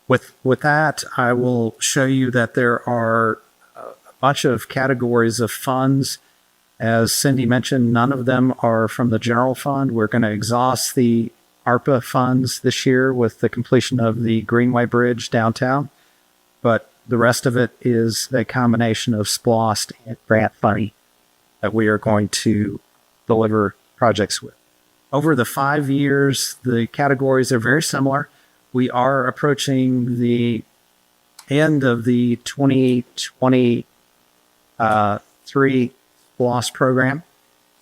With that, I will show you that there are a bunch of categories of funds. As Cindy mentioned, none of them are from the general fund. We're going to exhaust the ARPA funds this year with the completion of the Greenway Bridge downtown. But the rest of it is a combination of SPLOST and grant money that we are going to deliver projects with. Over the 5 years, the categories are very similar. We are approaching the end of the 2023 SPLOST program.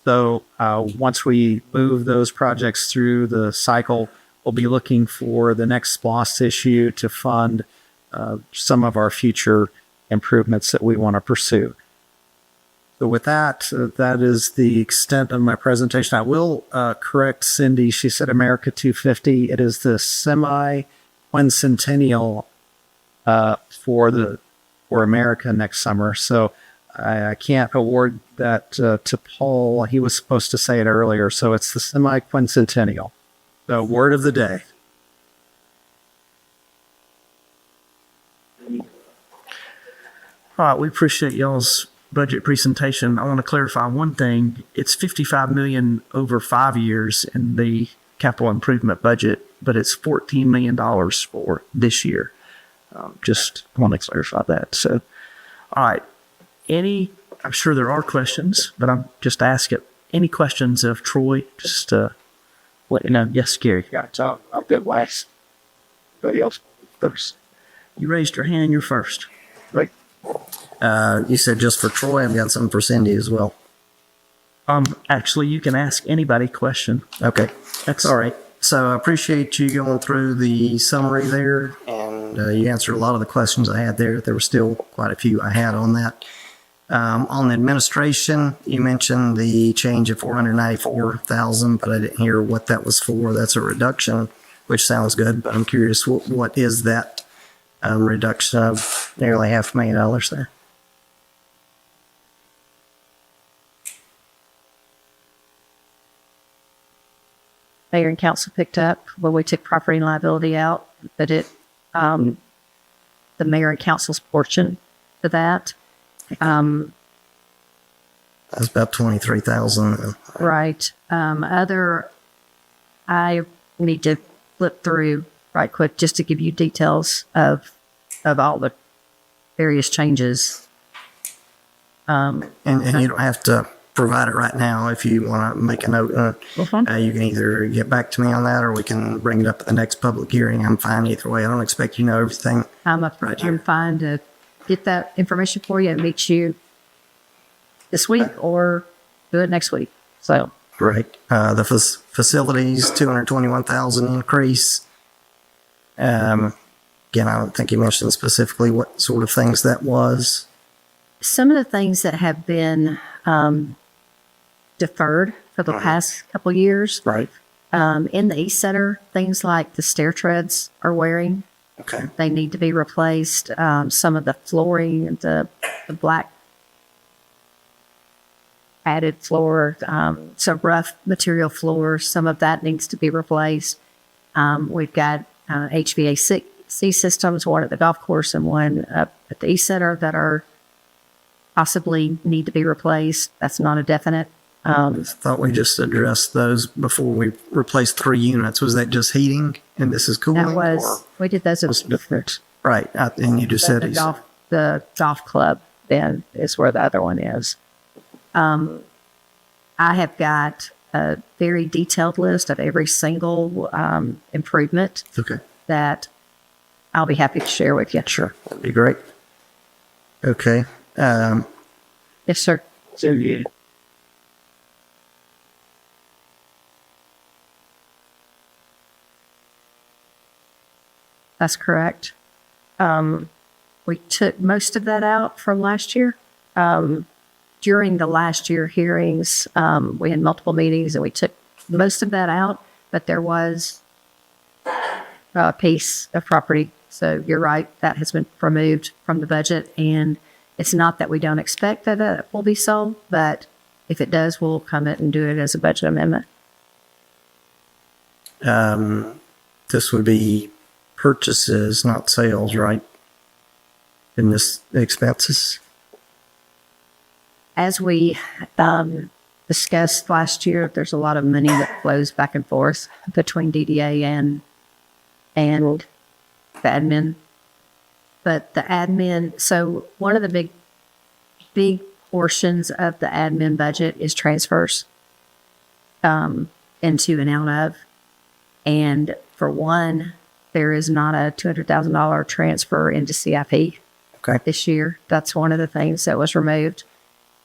So once we move those projects through the cycle, we'll be looking for the next SPLOST issue to fund some of our future improvements that we want to pursue. So with that, that is the extent of my presentation. I will correct Cindy. She said America 250. It is the semi-quincentennial for America next summer. So I can't award that to Paul. He was supposed to say it earlier. So it's the semi-quincentennial. The word of the day.
All right, we appreciate y'all's budget presentation. I want to clarify one thing. It's 55 million over 5 years in the capital improvement budget, but it's $14 million for this year. Just want to clarify that. So, all right. I'm sure there are questions, but I'm just asking. Any questions of Troy? Just let me know. Yes, Gary.
Yeah, so I'm good, Wes. Anybody else first?
You raised your hand. You're first.
Right.
You said just for Troy. I've got something for Cindy as well.
Actually, you can ask anybody a question.
Okay.
That's all right.
So I appreciate you going through the summary there, and you answered a lot of the questions I had there. There were still quite a few I had on that. On the administration, you mentioned the change of $494,000, but I didn't hear what that was for. That's a reduction, which sounds good, but I'm curious, what is that reduction of nearly $500,000 there?
Mayor and council picked up when we took property and liability out, but the mayor and council's portion to that.
That's about $23,000.
Right. I need to flip through right quick just to give you details of all the various changes.
And you don't have to provide it right now. If you want to make a note, you can either get back to me on that or we can bring it up at the next public hearing. I'm fine either way. I don't expect you to know everything.
I'm fine to get that information for you and meet you this week or do it next week. So
great. The facilities, $221,000 increase. Again, I don't think you mentioned specifically what sort of things that was.
Some of the things that have been deferred for the past couple years.
Right.
In the East Center, things like the stair treads are wearing.
Okay.
They need to be replaced. Some of the flooring, the black padded floor, some rough material floors, some of that needs to be replaced. We've got HVAC systems, one at the golf course and one up at the East Center that are possibly need to be replaced. That's not a definite.
I thought we just addressed those before we replaced 3 units. Was that just heating and this is cooling?
We did those.
Right. And you just said
the golf club then is where the other one is. I have got a very detailed list of every single improvement that I'll be happy to share with you.
Sure. That'd be great. Okay.
Yes, sir.
So, yeah.
That's correct. We took most of that out from last year. During the last year hearings, we had multiple meetings and we took most of that out, but there was a piece of property. So you're right, that has been removed from the budget, and it's not that we don't expect that it will be sold, but if it does, we'll come in and do it as a budget amendment.
This would be purchases, not sales, right? In this expenses.
As we discussed last year, there's a lot of money that flows back and forth between DDA and the admin. But the admin, so one of the big portions of the admin budget is transfers into and out of. And for one, there is not a $200,000 transfer into CIP this year. That's one of the things that was removed.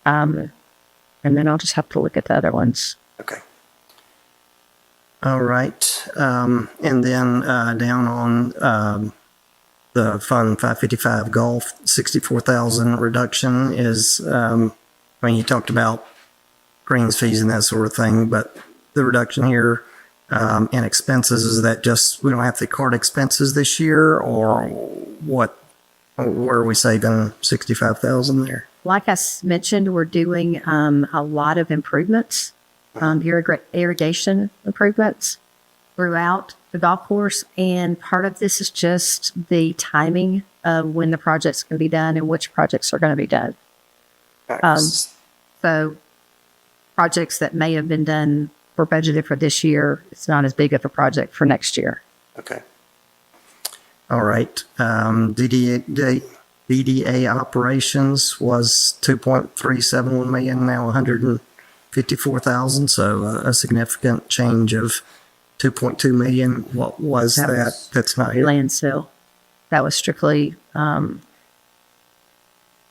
And then I'll just have to look at the other ones.
Okay. All right. And then down on the Fund 555 Golf, 64,000 reduction is, I mean, you talked about greens fees and that sort of thing, but the reduction here in expenses, is that just we don't have the card expenses this year, or what? Where are we saving 65,000 there?
Like I mentioned, we're doing a lot of improvements, irrigation improvements throughout the golf course. And part of this is just the timing of when the projects can be done and which projects are going to be done. So projects that may have been done or budgeted for this year, it's not as big of a project for next year.
Okay. All right. DDA operations was 2.371 million, now 154,000. So a significant change of 2.2 million. What was that? That's not here.
Landfill. That was strictly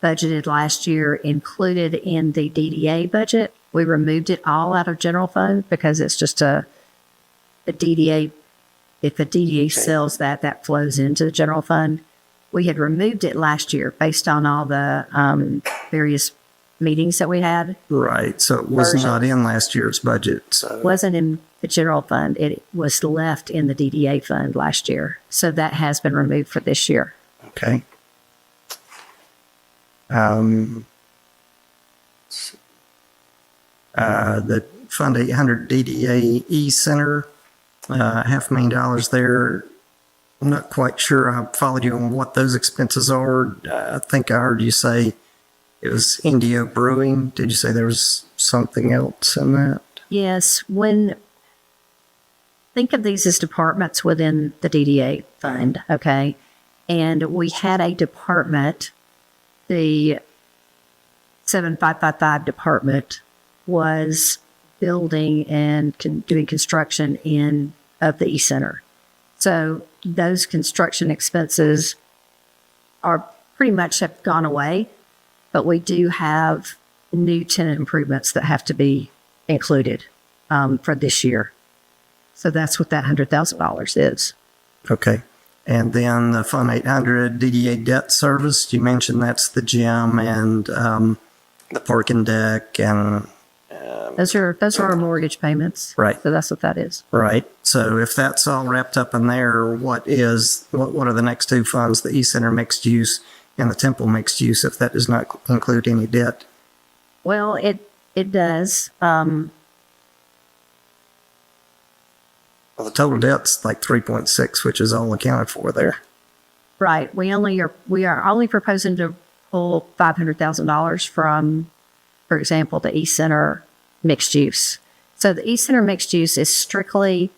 budgeted last year, included in the DDA budget. We removed it all out of general fund because it's just a DDA. If a DDA sells that flows into the general fund. We had removed it last year based on all the various meetings that we had.
Right. So it was not in last year's budget. So
It wasn't in the general fund. It was left in the DDA fund last year. So that has been removed for this year.
okay. The Fund 800 DDA E-Center, $500,000 there. I'm not quite sure I followed you on what those expenses are. I think I heard you say it was Indio Brewing. Did you say there was something else in that?
Yes, think of these as departments within the DDA fund, okay? And we had a department, the 7555 department was building and doing construction of the E-Center. So those construction expenses are pretty much have gone away, but we do have new tenant improvements that have to be included for this year. So that's what that $100,000 is.
Okay. And then the Fund 800 DDA debt service, you mentioned that's the gym and the parking deck and
Those are our mortgage payments.
Right.
So that's what that is.
right. So if that's all wrapped up in there, what are the next two funds, the E-Center mixed use and the Temple mixed use, if that does not include any debt?
Well, it does.
Well, the total debt's like 3.6, which is all accounted for there.
Right. We are only proposing to pull $500,000 from, for example, the E-Center mixed use. So the E-Center mixed use is strictly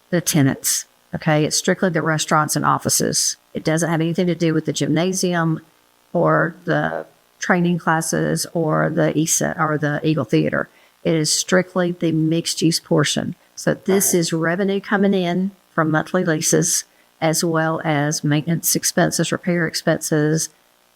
the tenants. Okay. It's strictly the restaurants and offices. It doesn't have anything to do with the gymnasium or the training classes or the Eagle Theater. It is strictly the mixed use portion. So this is revenue coming in from monthly leases, as well as maintenance expenses, repair expenses,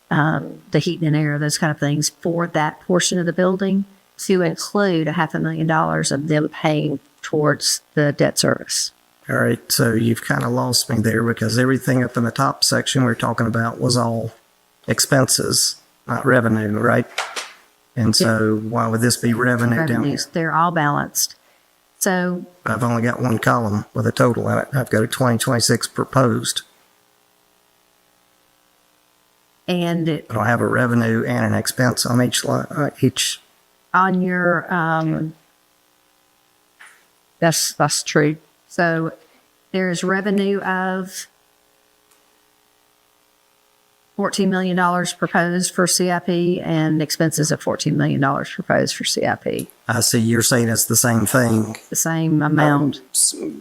the heat and air, those kind of things for that portion of the building, to include $500,000 of them paying towards the debt service.
All right, so you've kind of lost me there because everything up in the top section we were talking about was all expenses, not revenue, right? And so why would this be revenue down here?
Revenues, they're all balanced. So
I've only got one column with a total in it. I've got a 2026 proposed.
and
I don't have a revenue and an expense on each line, each.
on your, that's true. So there's revenue of $14 million proposed for CIP and expenses of $14 million proposed for CIP.
I see you're saying it's the same thing.
The same amount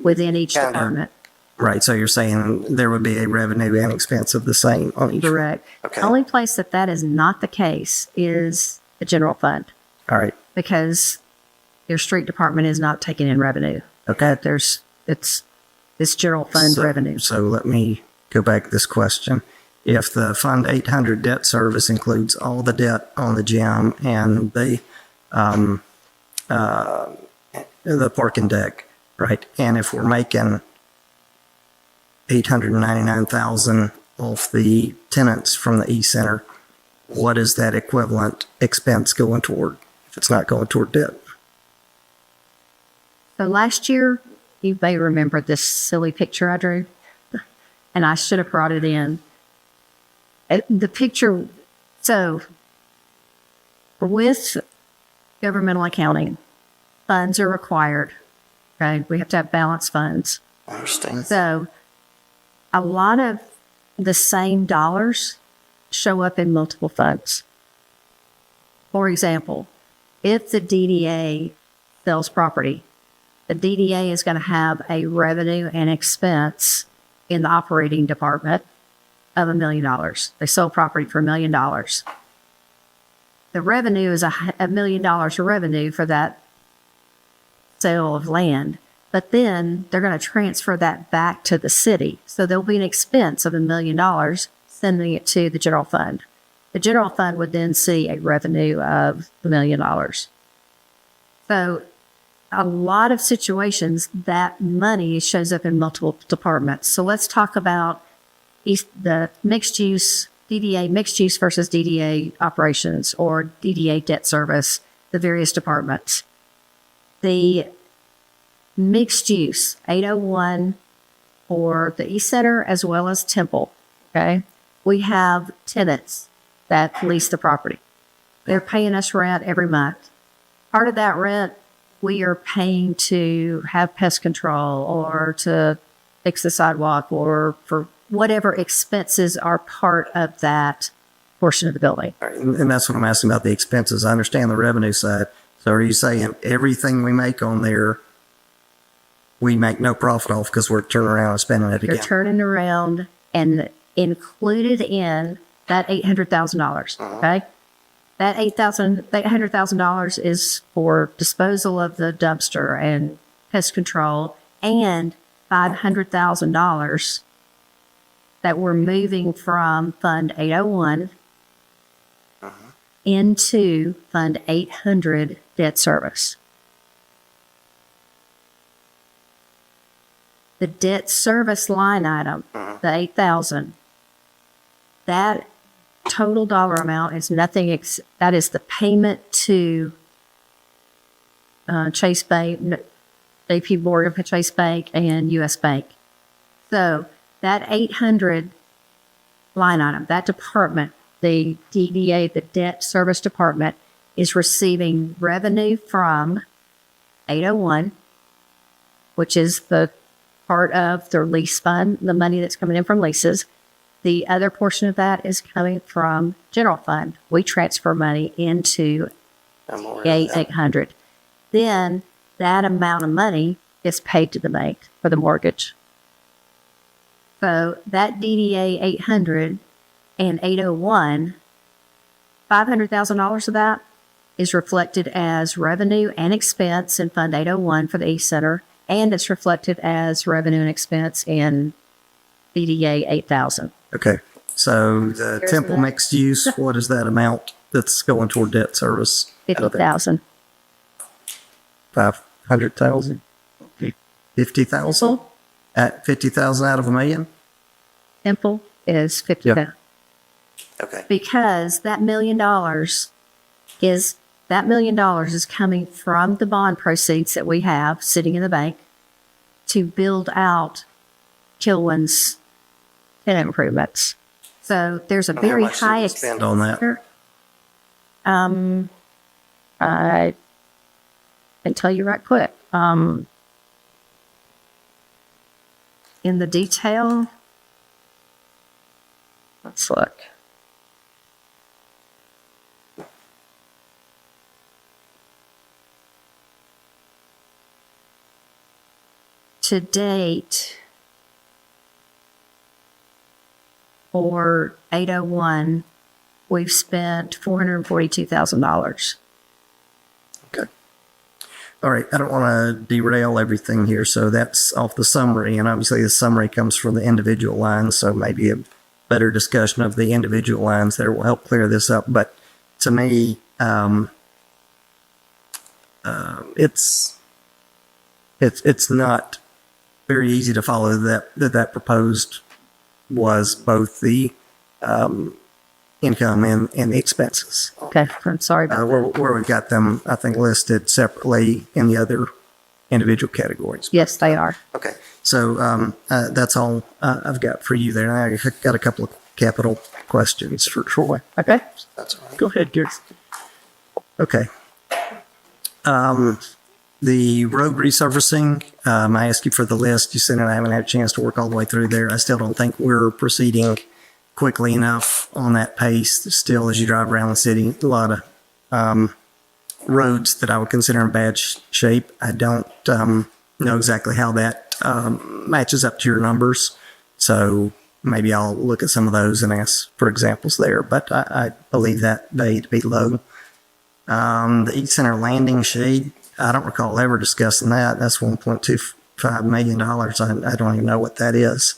within each
Kinda.
department.
Right, so you're saying there would be a revenue and expense of the same on each.
Correct.
Okay.
Only place that is not the case is the general fund,
All right,
because your street department is not taking in revenue.
okay.
It's general fund revenue.
So let me go back to this question. If the Fund 800 debt service includes all the debt on the gym and the parking deck, right? And if we're making 899,000 off the tenants from the E-Center, what is that equivalent expense going toward if it's not going toward debt?
So last year, you may remember this silly picture I drew, and I should have brought it in. The picture, so with governmental accounting, funds are required, okay? We have to have balanced funds.
I understand.
So a lot of the same dollars show up in multiple funds. For example, if the DDA sells property, the DDA is going to have a revenue and expense in the operating department of $1 million. They sold property for $1 million. The revenue is $1 million of revenue for that sale of land, but then they're going to transfer that back to the city. So there'll be an expense of $1 million sending it to the general fund. The general fund would then see a revenue of $1 million. So a lot of situations, that money shows up in multiple departments. So let's talk about the mixed use, DDA mixed use versus DDA operations or DDA debt service, the various departments. The mixed use, 801 for the E-Center as well as Temple, okay? We have tenants that lease the property. They're paying us rent every month. Part of that rent, we are paying to have pest control or to fix the sidewalk or for whatever expenses are part of that portion of the building.
And that's what I'm asking about the expenses. I understand the revenue side. So are you saying everything we make on there, we make no profit off because we're turning around and spending it
You're
again?
turning around and included in that $800,000, okay? That $800,000 is for disposal of the dumpster and pest control, and $500,000 that we're moving from Fund 801 into Fund 800 debt service. The debt service line item, the 8,000, that total dollar amount is nothing, that is the payment to Chase Bank, JP Morgan, Chase Bank, and US Bank. So that 800 line item, that department, the DDA, the debt service department, is receiving revenue from 801, which is the part of their lease fund, the money that's coming in from leases. The other portion of that is coming from general fund. We transfer money into 800. Then that amount of money is paid to the bank for the mortgage. So that DDA 800 and 801, $500,000 of that is reflected as revenue and expense in Fund 801 for the E-Center, and it's reflected as revenue and expense in DDA 8,000.
Okay. So the Temple mixed use, what is that amount that's going toward debt service?
50,000.
500,000? 50,000? At 50,000 out of $1 million?
Simple is 50,000.
Okay.
Because that $1 million is coming from the bond proceeds that we have sitting in the bank to build out Kilwin's tenant improvements. So there's a very
much did
high
we spend on that?
I can tell you right quick. In the detail, let's look. To date, for 801, we've spent $442,000.
Okay. All right. I don't want to derail everything here. So that's off the summary. And obviously the summary comes from the individual lines. So maybe a better discussion of the individual lines there will help clear this up. But to me, it's not very easy to follow that proposed was both the income and the expenses.
Okay, I'm sorry about
Where we've got them, I think, listed separately in the other individual categories.
Yes, they are.
Okay, so that's all I've got for you there. I got a couple of capital questions for Troy.
Okay.
That's all right.
Go ahead, Gary.
Okay. The road resurfacing, I asked you for the list. You said I haven't had a chance to work all the way through there. I still don't think we're proceeding quickly enough on that pace. Still, as you drive around the city, a lot of roads that I would consider in bad shape. I don't know exactly how that matches up to your numbers. So maybe I'll look at some of those and ask for examples there. But I believe that they to be low. The East Center Landing shade, I don't recall ever discussing that. That's $1.25 million. I don't even know what that is.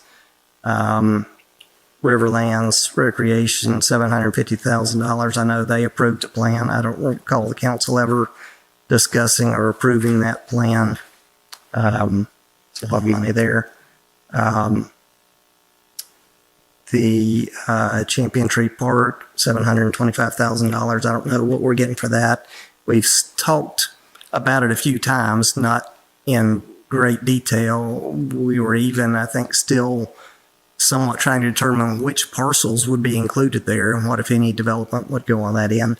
Riverlands Recreation, $750,000. I know they approved a plan. I don't recall the council ever discussing or approving that plan. It's a lot of money there. The Champion Tree Park, $725,000. I don't know what we're getting for that. We've talked about it a few times, not in great detail. We were even, I think, still somewhat trying to determine which parcels would be included there and what, if any, development would go on that end.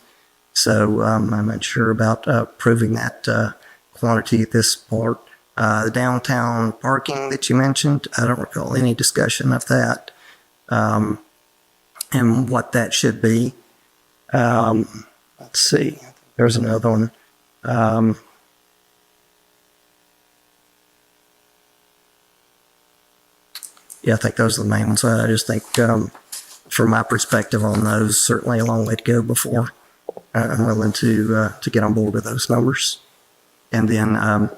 So I'm not sure about approving that quantity at this part. The downtown parking that you mentioned, I don't recall any discussion of that and what that should be. Let's see. There's another one. Yeah, I think those are the main ones. I just think, from my perspective on those, certainly a long way to go before I'm willing to get on board with those numbers. And then,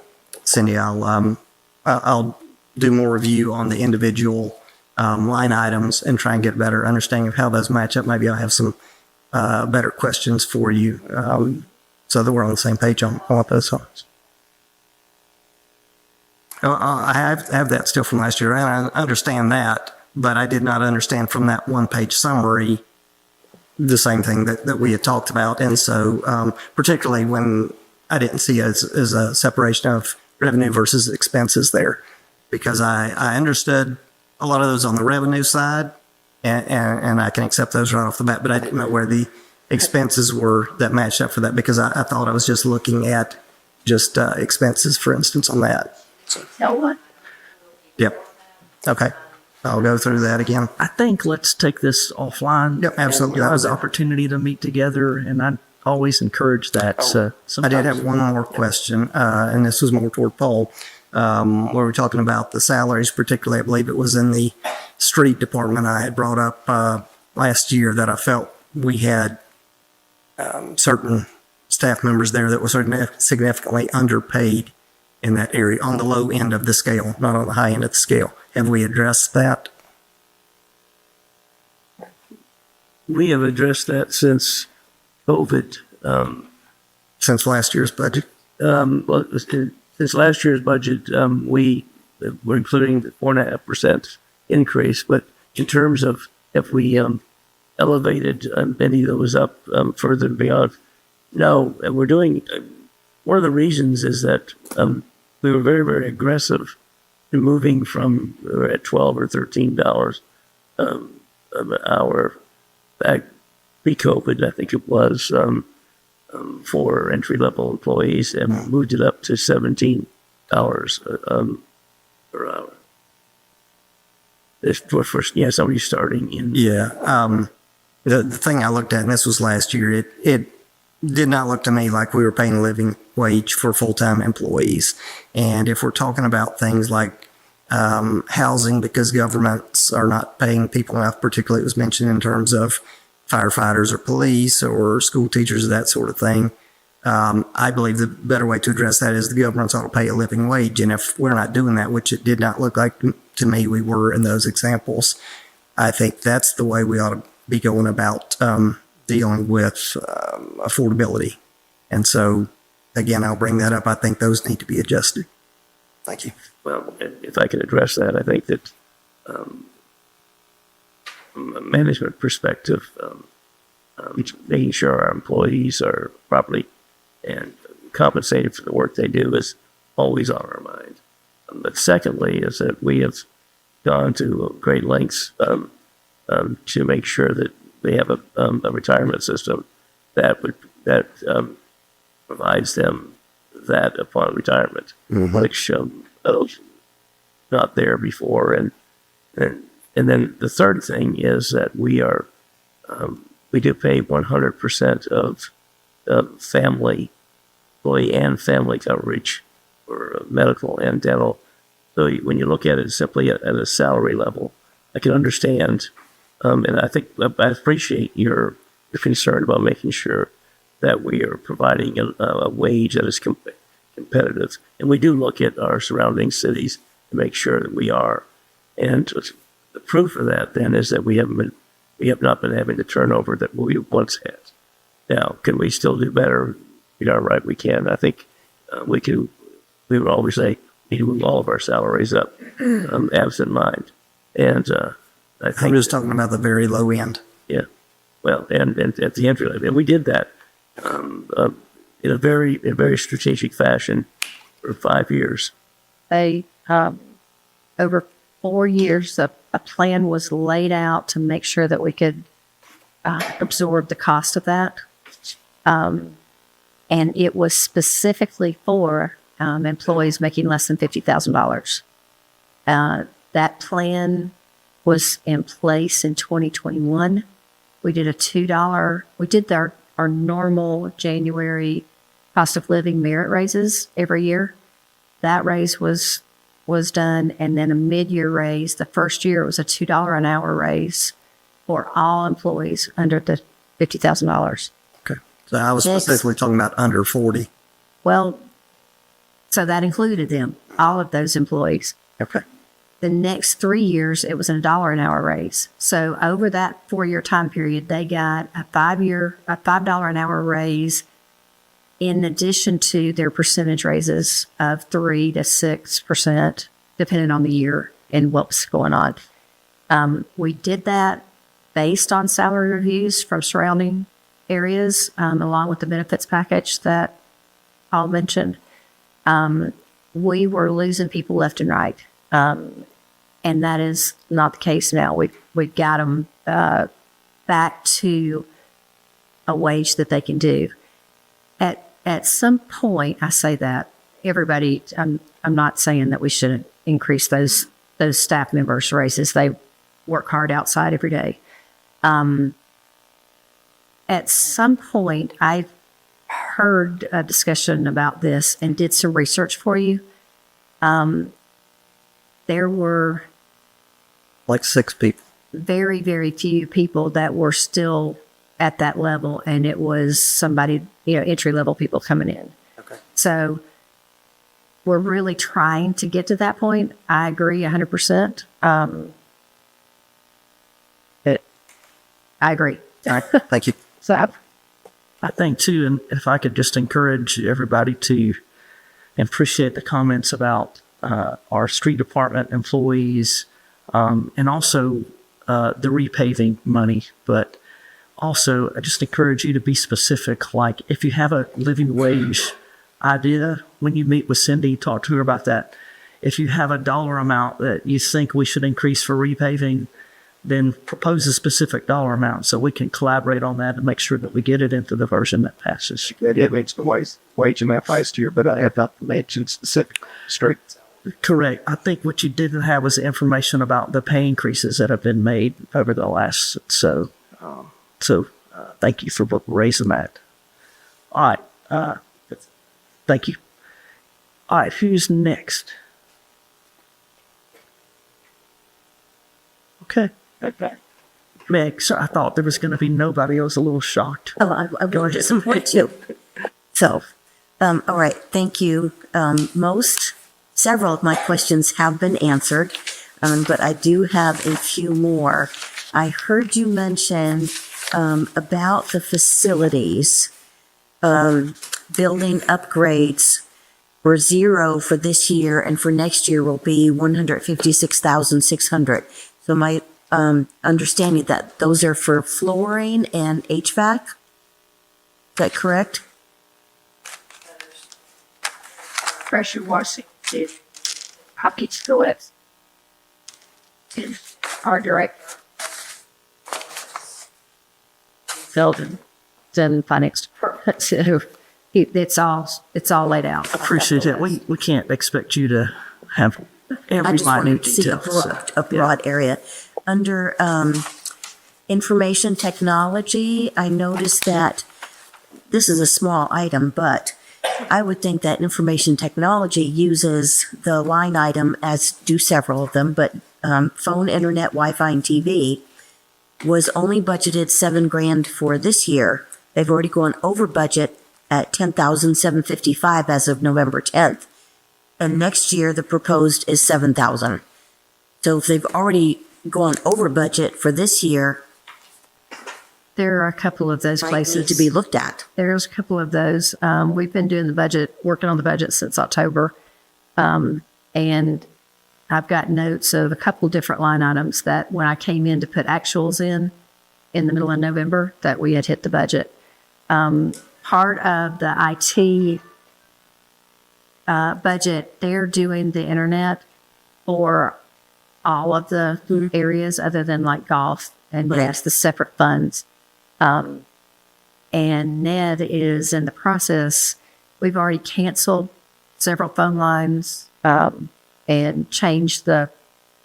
Cindy, I'll do more review on the individual line items and try and get a better understanding of how those match up. Maybe I'll have some better questions for you, so that we're on the same page on what those are. I have that still from last year, and I understand that, but I did not understand from that one-page summary the same thing that we had talked about. And so, particularly when I didn't see as a separation of revenue versus expenses there, because I understood a lot of those on the revenue side, and I can accept those right off the bat, but I didn't know where the expenses were that matched up for that, because I thought I was just looking at just expenses, for instance, on that. Yep. Okay. I'll go through that again.
I think let's take this offline.
Yep, absolutely.
That was an opportunity to meet together, and I always encourage that. So
I did have one more question, and this was more toward Paul. Where we're talking about the salaries, particularly, I believe it was in the street department I had brought up last year that I felt we had certain staff members there that were significantly underpaid in that area, on the low end of the scale, not on the high end of the scale. Have we addressed that?
We have addressed that since COVID.
Since last year's budget?
Since last year's budget, we we're including the 4.5% increase, but in terms of if we elevated any of those up further and beyond, no, and we're doing. One of the reasons is that we were very, very aggressive in moving from we were at $12 or $13 an hour back pre-COVID, I think it was, for entry-level employees, and moved it up to $17 per hour. For somebody starting in.
Yeah. The thing I looked at, and this was last year, it did not look to me like we were paying a living wage for full-time employees. And if we're talking about things like housing, because governments are not paying people enough, particularly it was mentioned in terms of firefighters or police or school teachers, that sort of thing. I believe the better way to address that is the government's ought to pay a living wage. And if we're not doing that, which it did not look like to me we were in those examples, I think that's the way we ought to be going about dealing with affordability. And so, again, I'll bring that up. I think those need to be adjusted. Thank you.
Well, if I can address that, I think that from a management perspective, making sure our employees are properly and compensated for the work they do is always on our mind. But secondly, is that we have gone to great lengths to make sure that they have a retirement system that provides them that upon retirement, which was not there before. And then the third thing is that we do pay 100% of family employee and family coverage for medical and dental. So when you look at it simply at a salary level, I can understand, and I think I appreciate your concern about making sure that we are providing a wage that is competitive. And we do look at our surrounding cities to make sure that we are. And the proof of that then is that we have not been having the turnover that we once had. Now, can we still do better? You know, right, we can. I think we would always say, we need to move all of our salaries up, absent mind. And I think
I'm just talking about the very low end.
yeah. Well, and at the entry level, and we did that in a very strategic fashion for 5 years.
They, over 4 years, a plan was laid out to make sure that we could absorb the cost of that. And it was specifically for employees making less than $50,000. That plan was in place in 2021. We did our normal January cost of living merit raises every year. That raise was done, and then a mid-year raise. The first year it was a $2 an hour raise for all employees under the $50,000.
Okay. So I was specifically talking about under 40.
Well, so that included them, all of those employees.
Okay.
The next 3 years, it was a $1 an hour raise. So over that 4-year time period, they got a $5 an hour raise in addition to their percentage raises of 3 to 6%, depending on the year and what was going on. We did that based on salary reviews from surrounding areas, along with the benefits package that Paul mentioned. We were losing people left and right. And that is not the case now. We've got them back to a wage that they can do. At some point, I say that everybody. I'm not saying that we shouldn't increase those staff members' raises. They work hard outside every day. At some point, I heard a discussion about this and did some research for you. There were
Like 6 people.
very, very few people that were still at that level, and it was somebody, entry level people coming in.
Okay.
So we're really trying to get to that point. I agree 100%. I agree.
All right. Thank you.
So
I think too, and if I could just encourage everybody to appreciate the comments about our street department employees, and also the repaving money. But also, I just encourage you to be specific. Like if you have a living wage idea, when you meet with Cindy, talk to her about that. If you have a dollar amount that you think we should increase for repaving, then propose a specific dollar amount so we can collaborate on that and make sure that we get it into the version that passes.
It makes the wage amount last year, but I have not mentioned specific straight.
Correct. I think what you didn't have was the information about the pay increases that have been made over the last. So thank you for raising that. All right. Thank you. All right. Who's next? Okay. Meg, so I thought there was going to be nobody. I was a little shocked.
Oh, I wanted some more too. So, all right, thank you. Several of my questions have been answered, but I do have a few more. I heard you mention about the facilities, building upgrades were 0 for this year, and for next year will be 156,600. So my understanding that those are for flooring and HVAC. Is that correct?
Pressure washing, pocket Phillips, and our director.
Sheldon, in finance department. So it's all laid out.
Appreciate it. We can't expect you to have
I
every
just wanted
minute
to see
detail.
a broad area. Under information technology, I noticed that this is a small item, but I would think that information technology uses the line item, as do several of them, but phone, internet, Wi-Fi, and TV was only budgeted $7,000 for this year. They've already gone over budget at $10,755 as of November 10th. And next year, the proposed is $7,000. So if they've already gone over budget for this year,
There are a couple of those
might
places
need to be looked at.
There's a couple of those. We've been doing the budget, working on the budget since October. And I've got notes of a couple different line items that when I came in to put actuals in the middle of November, that we had hit the budget. Part of the IT budget, they're doing the internet for all of the areas other than like golf and
Right.
yes, the separate funds. And Ned is in the process. We've already canceled several phone lines and changed the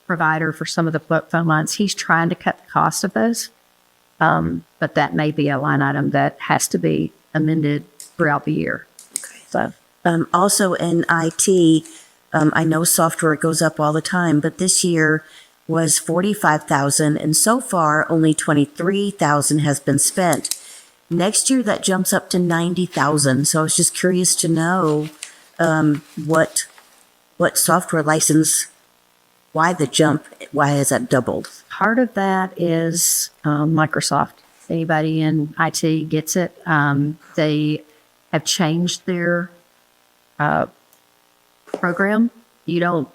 provider for some of the phone lines. He's trying to cut the cost of those. But that may be a line item that has to be amended throughout the year. So
Also in IT, I know software goes up all the time, but this year was 45,000, and so far only 23,000 has been spent. Next year that jumps up to 90,000. So I was just curious to know what software license, why the jump, why has that doubled?
part of that is Microsoft. Anybody in IT gets it. They have changed their program. You don't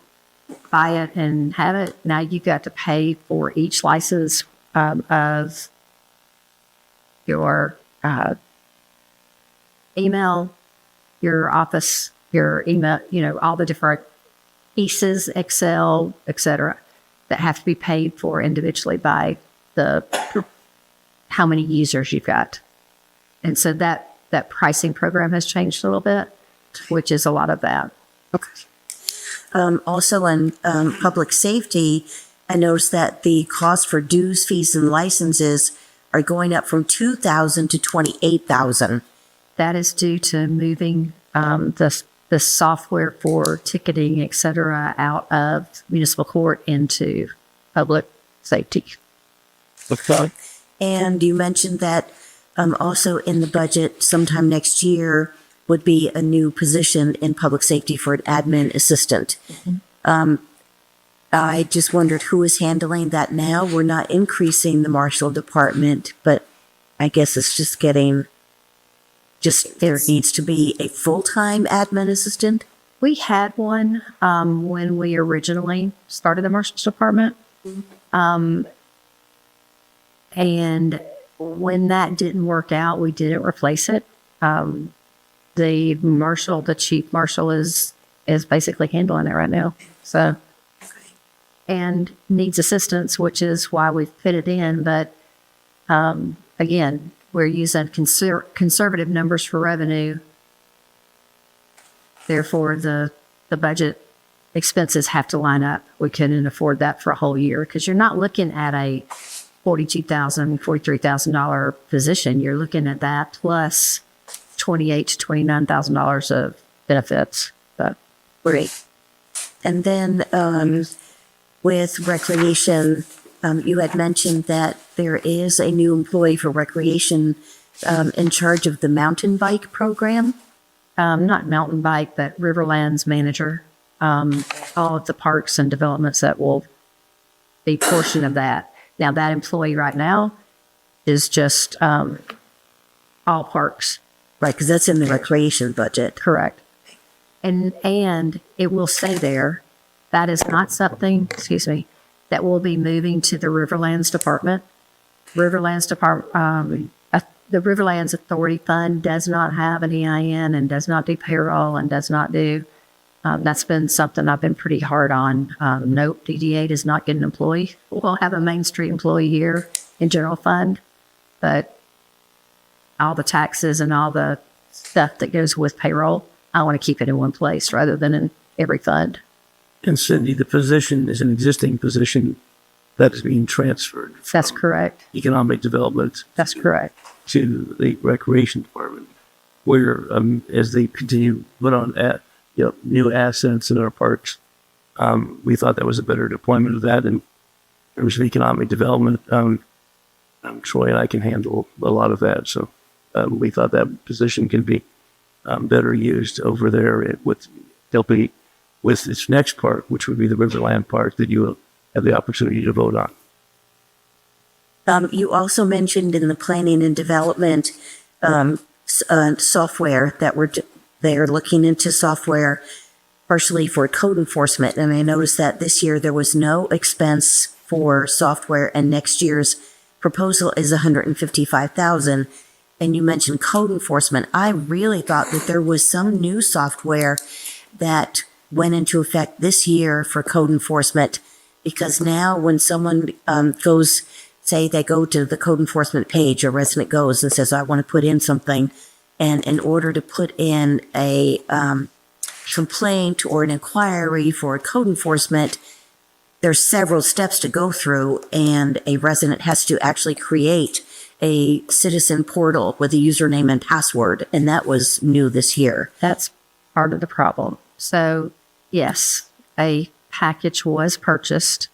buy it and have it. Now you've got to pay for each license of your email, your Office, your email, all the different pieces, Excel, etc., that have to be paid for individually by how many users you've got. And so that pricing program has changed a little bit, which is a lot of that.
Okay. Also in public safety, I noticed that the cost for dues, fees, and licenses are going up from $2,000 to $28,000.
That is due to moving the software for ticketing, et cetera, out of municipal court into public safety.
Okay.
And you mentioned that also in the budget sometime next year would be a new position in public safety for an admin assistant. I just wondered who is handling that now. We're not increasing the marshal department, but I guess it's just there needs to be a full-time admin assistant.
We had one when we originally started the Marshals Department. And when that didn't work out, we didn't replace it. The chief marshal is basically handling it right now. So, and needs assistance, which is why we've put it in. But again, we're using conservative numbers for revenue. Therefore, the budget expenses have to line up. We couldn't afford that for a whole year because you're not looking at a $42,000, $43,000 position. You're looking at that plus $28,000 to $29,000 of benefits. But
Great. And then with recreation, you had mentioned that there is a new employee for recreation in charge of the mountain bike program.
not mountain bike, but Riverlands manager. All of the parks and developments that will be portion of that. Now that employee right now is just all parks.
Right, because that's in the recreation budget.
Correct. And it will stay there. That is not something, that will be moving to the Riverlands Department. The Riverlands Authority Fund does not have an EIN and does not do payroll and does not do, that's been something I've been pretty hard on. Nope, DDA does not get an employee. We'll have a Main Street employee here in general fund, but all the taxes and all the stuff that goes with payroll, I want to keep it in one place rather than in every fund.
And Cindy, the position is an existing position that is being transferred.
That's correct.
Economic development.
That's correct.
To the recreation department, where as they continue to put on new assets in our parks, we thought that was a better deployment of that in terms of economic development. Troy and I can handle a lot of that, so we thought that position can be better used over there with its next park, which would be the Riverland Park that you will have the opportunity to vote on.
You also mentioned in the planning and development software that they're looking into software partially for code enforcement. And I noticed that this year there was no expense for software, and next year's proposal is $155,000. And you mentioned code enforcement. I really thought that there was some new software that went into effect this year for code enforcement, because now when someone goes, say they go to the code enforcement page, a resident goes and says, I want to put in something. And in order to put in a complaint or an inquiry for code enforcement, there's several steps to go through, and a resident has to actually create a citizen portal with a username and password. And that was new this year.
That's part of the problem. So yes, a package was purchased,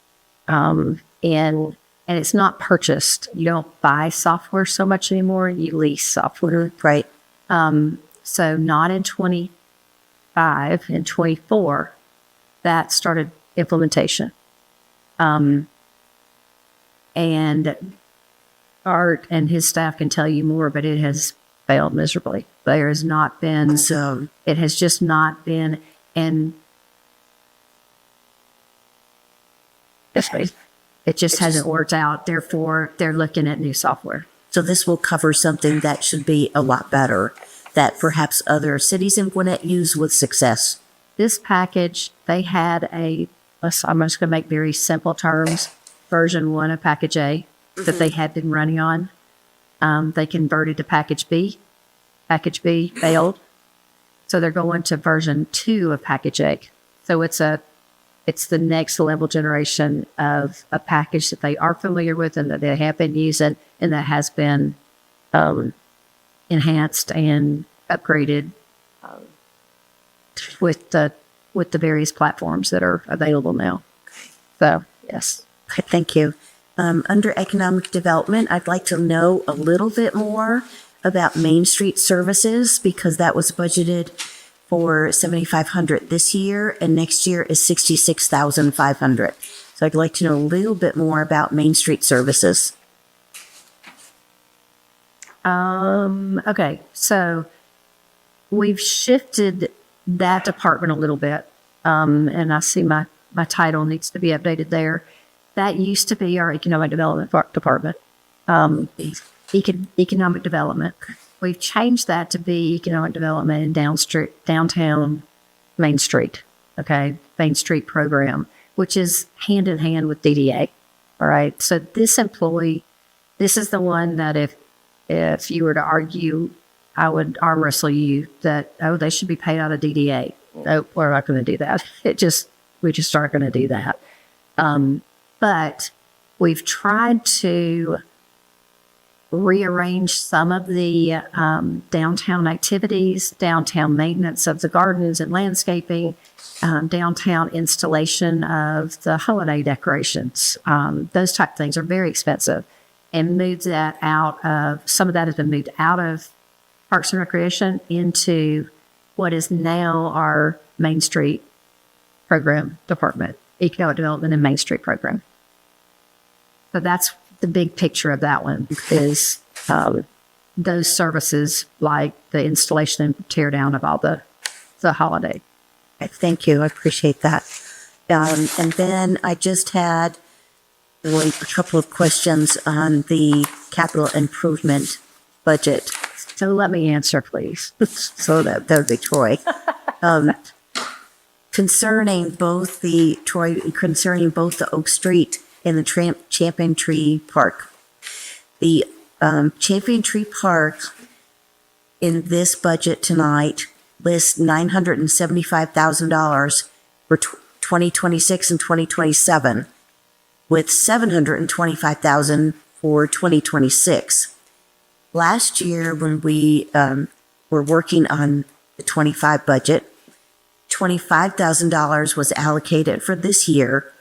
and it's not purchased. You don't buy software so much anymore. You lease software.
Right.
So not in 25, in 24, that started implementation. And Art and his staff can tell you more, but it has failed miserably. There has not been, it has just not been, and it just hasn't worked out. Therefore, they're looking at new software.
So this will cover something that should be a lot better, that perhaps other cities in Gwinnett use with success.
This package, they had I'm just going to make very simple terms, version 1 of package A that they had been running on. They converted to package B. Package B failed. So they're going to version 2 of package A. So it's the next level generation of a package that they are familiar with and that they have been using and that has been enhanced and upgraded with the various platforms that are available now. So, yes.
Okay, thank you. Under economic development, I'd like to know a little bit more about Main Street services, because that was budgeted for $7,500 this year, and next year is $66,500. So I'd like to know a little bit more about Main Street services.
Okay, so we've shifted that department a little bit. And I see my title needs to be updated there. That used to be our economic development department, economic development. We've changed that to be economic development in downtown Main Street. Okay. Main Street program, which is hand in hand with DDA. All right. So this employee, this is the one that if you were to argue, I would arm wrestle you that, oh, they should be paid out of DDA. No, we're not going to do that. We just aren't going to do that. But we've tried to rearrange some of the downtown activities, downtown maintenance of the gardens and landscaping, downtown installation of the holiday decorations. Those type of things are very expensive, and moved that out of, some of that has been moved out of Parks and Recreation into what is now our Main Street program department, economic development and Main Street program. So that's the big picture of that one, is those services like the installation and tear down of all the holiday.
Thank you. I appreciate that. And then I just had really a couple of questions on the capital improvement budget.
So let me answer, please.
So that would be Troy. Concerning both the Oak Street and the Champion Tree Park. The Champion Tree Park in this budget tonight lists $975,000 for 2026 and 2027, with $725,000 for 2026. Last year, when we were working on the 25 budget, $25,000 was allocated for this year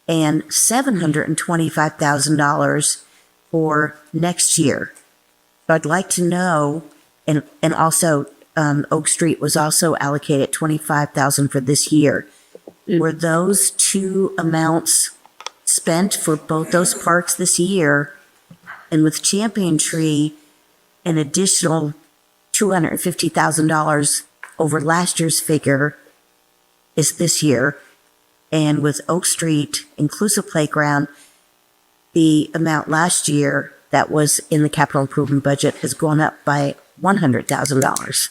and $725,000 for next year. So I'd like to know, and also Oak Street was also allocated $25,000 for this year. Were those two amounts spent for both those parks this year? And with Champion Tree, an additional $250,000 over last year's figure is this year. And with Oak Street Inclusive Playground, the amount last year that was in the capital improvement budget has gone up by $100,000.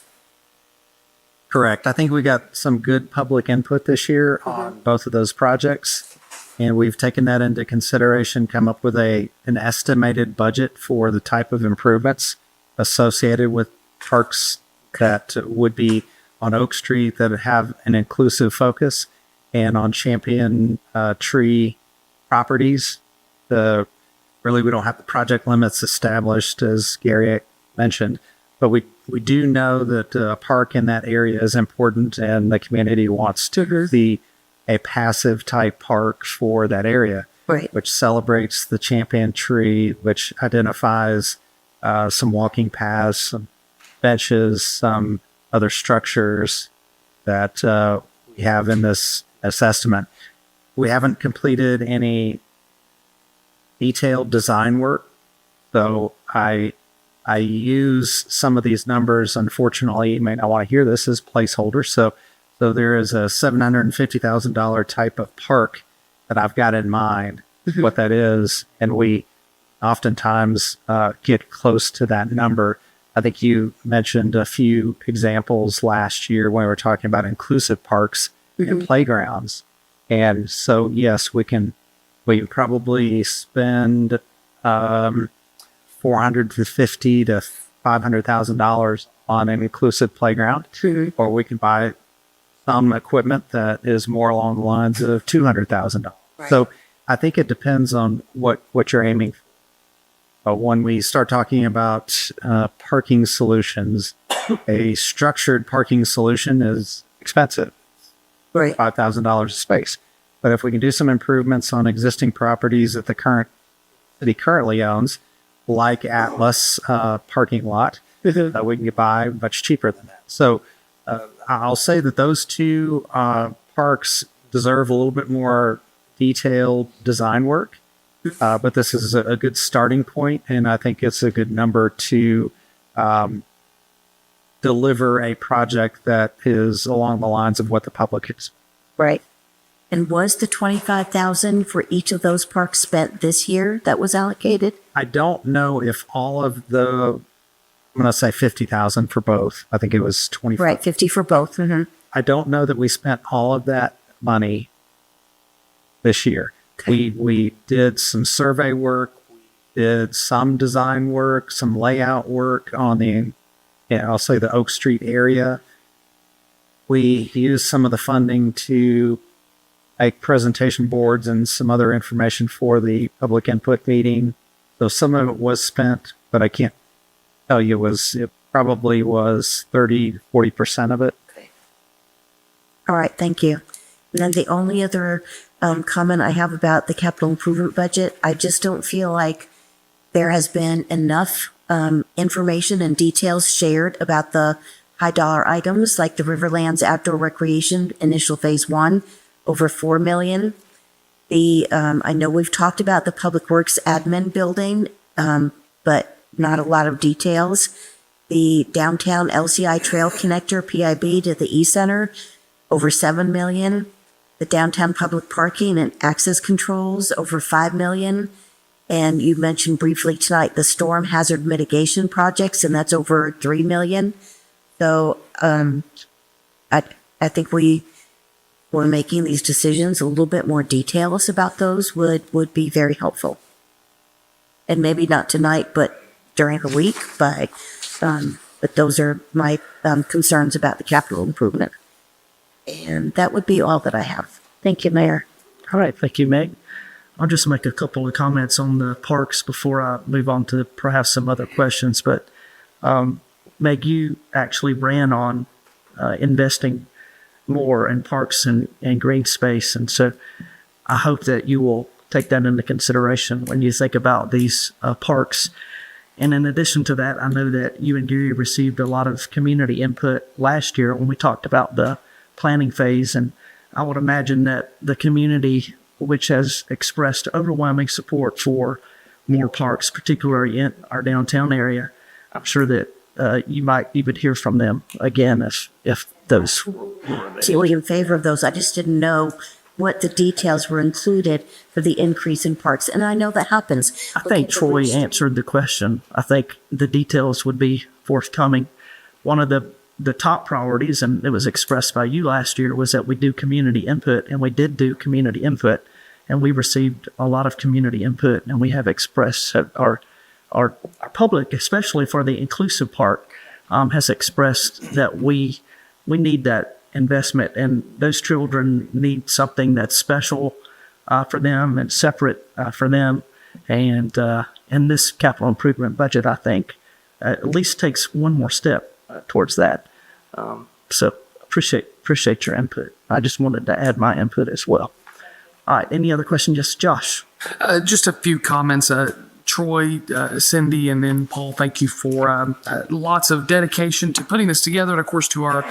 Correct. I think we got some good public input this year on both of those projects, and we've taken that into consideration, come up with an estimated budget for the type of improvements associated with parks that would be on Oak Street that have an inclusive focus, and on Champion Tree properties. Really, we don't have the project limits established, as Gary mentioned, but we do know that a park in that area is important, and the community wants to see a passive type park for that area,
Right.
which celebrates the Champion Tree, which identifies some walking paths, some benches, some other structures that we have in this estimate. We haven't completed any detailed design work, so I use some of these numbers. Unfortunately, you may not want to hear this as placeholders. So there is a $750,000 type of park that I've got in mind, what that is, and we oftentimes get close to that number. I think you mentioned a few examples last year when we were talking about inclusive parks and playgrounds. And so, yes, we probably spend $450,000 to $500,000 on an inclusive playground, or we can buy some equipment that is more along the lines of $200,000.
Right.
So I think it depends on what you're aiming for. But when we start talking about parking solutions, a structured parking solution is expensive,
Right.
$5,000 a space. But if we can do some improvements on existing properties that the city currently owns, like Atlas parking lot, we can buy much cheaper than that. So I'll say that those two parks deserve a little bit more detailed design work. But this is a good starting point, and I think it's a good number to deliver a project that is along the lines of what the public is.
Right. And was the 25,000 for each of those parks spent this year that was allocated?
I don't know if all of the, I'm going to say 50,000 for both. I think it was 25.
Right, 50 for both.
I don't know that we spent all of that money this year. We did some survey work, we did some design work, some layout work on the, I'll say the Oak Street area. We used some of the funding to make presentation boards and some other information for the public input meeting. So some of it was spent, but I can't tell you it probably was 30, 40% of it.
All right, thank you. And then the only other comment I have about the capital improvement budget, I just don't feel like there has been enough information and details shared about the high dollar items like the Riverlands Outdoor Recreation Initial Phase 1, over $4 million. I know we've talked about the Public Works Admin Building, but not a lot of details. The Downtown LCI Trail Connector, PIB, to the E-Center, over $7 million. The Downtown Public Parking and Access Controls, over $5 million. And you mentioned briefly tonight the storm hazard mitigation projects, and that's over $3 million. So I think we're making these decisions, a little bit more details about those would be very helpful. And maybe not tonight, but during the week. But those are my concerns about the capital improvement. And that would be all that I have. Thank you, Mayor.
All right, thank you, Meg. I'll just make a couple of comments on the parks before I move on to perhaps some other questions. But Meg, you actually ran on investing more in parks and green space. And so I hope that you will take that into consideration when you think about these parks. And in addition to that, I know that you and Gary received a lot of community input last year when we talked about the planning phase. And I would imagine that the community, which has expressed overwhelming support for more parks, particularly in our downtown area, I'm sure that you might even hear from them again if those.
Totally in favor of those. I just didn't know what the details were included for the increase in parks. And I know that happens.
I think Troy answered the question. I think the details would be forthcoming. One of the top priorities, and it was expressed by you last year, was that we do community input, and we did do community input, and we received a lot of community input, and we have expressed our public, especially for the inclusive part, has expressed that we need that investment, and those children need something that's special for them and separate for them, and this capital improvement budget, I think, at least takes one more step towards that. So appreciate your input. I just wanted to add my input as well. All right. Any other questions? Just Josh.
Just a few comments. Troy, Cindy, and then Paul, thank you for lots of dedication to putting this together, and of course to our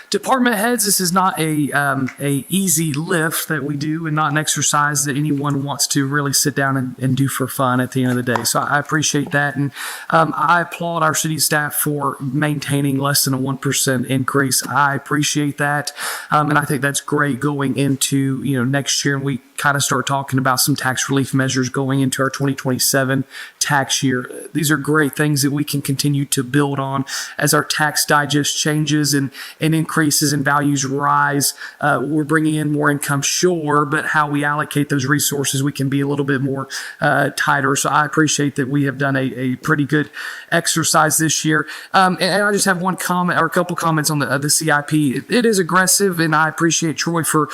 department heads. This is not a easy lift that we do, and not an exercise that anyone wants to really sit down and do for fun at the end of the day. So I appreciate that, and I applaud our city staff for maintaining less than a 1% increase. I appreciate that, and I think that's great going into next year, and we kind of start talking about some tax relief measures going into our 2027 tax year. These are great things that we can continue to build on as our tax digest changes and increases and values rise. We're bringing in more income, sure, but how we allocate those resources, we can be a little bit more tighter. So I appreciate that we have done a pretty good exercise this year. And I just have one comment or a couple comments on the CIP. It is aggressive, and I appreciate Troy for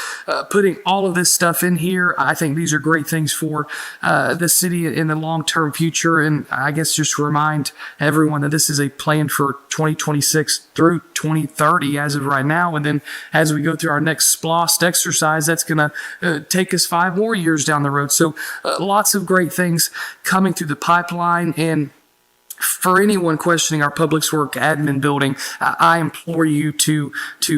putting all of this stuff in here. I think these are great things for the city in the long-term future. And I guess just to remind everyone that this is a plan for 2026 through 2030 as of right now. And then as we go through our next SPLOST exercise, that's going to take us 5 more years down the road. So lots of great things coming through the pipeline. And for anyone questioning our Public Works Admin Building, I implore you to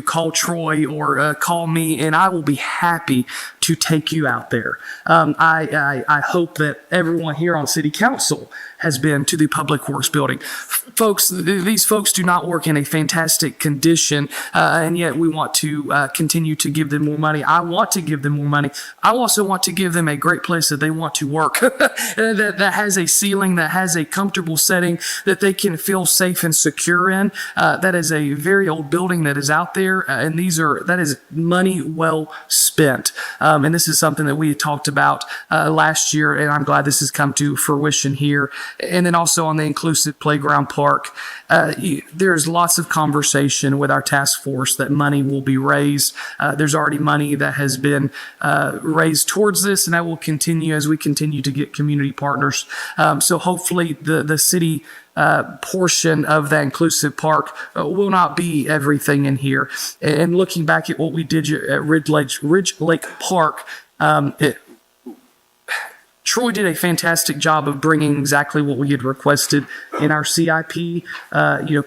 call Troy or call me, and I will be happy to take you out there. I hope that everyone here on City Council has been to the Public Works building. Folks, these folks do not work in a fantastic condition, and yet we want to continue to give them more money. I want to give them more money. I also want to give them a great place that they want to work, that has a ceiling, that has a comfortable setting, that they can feel safe and secure in. That is a very old building that is out there, and that is money well spent. And this is something that we had talked about last year, and I'm glad this has come to fruition here. And then also on the inclusive playground park, there's lots of conversation with our task force that money will be raised. There's already money that has been raised towards this, and that will continue as we continue to get community partners. So hopefully the city portion of that inclusive park will not be everything in here. And looking back at what we did at Ridge Lake Park, Troy did a fantastic job of bringing exactly what we had requested in our CIP,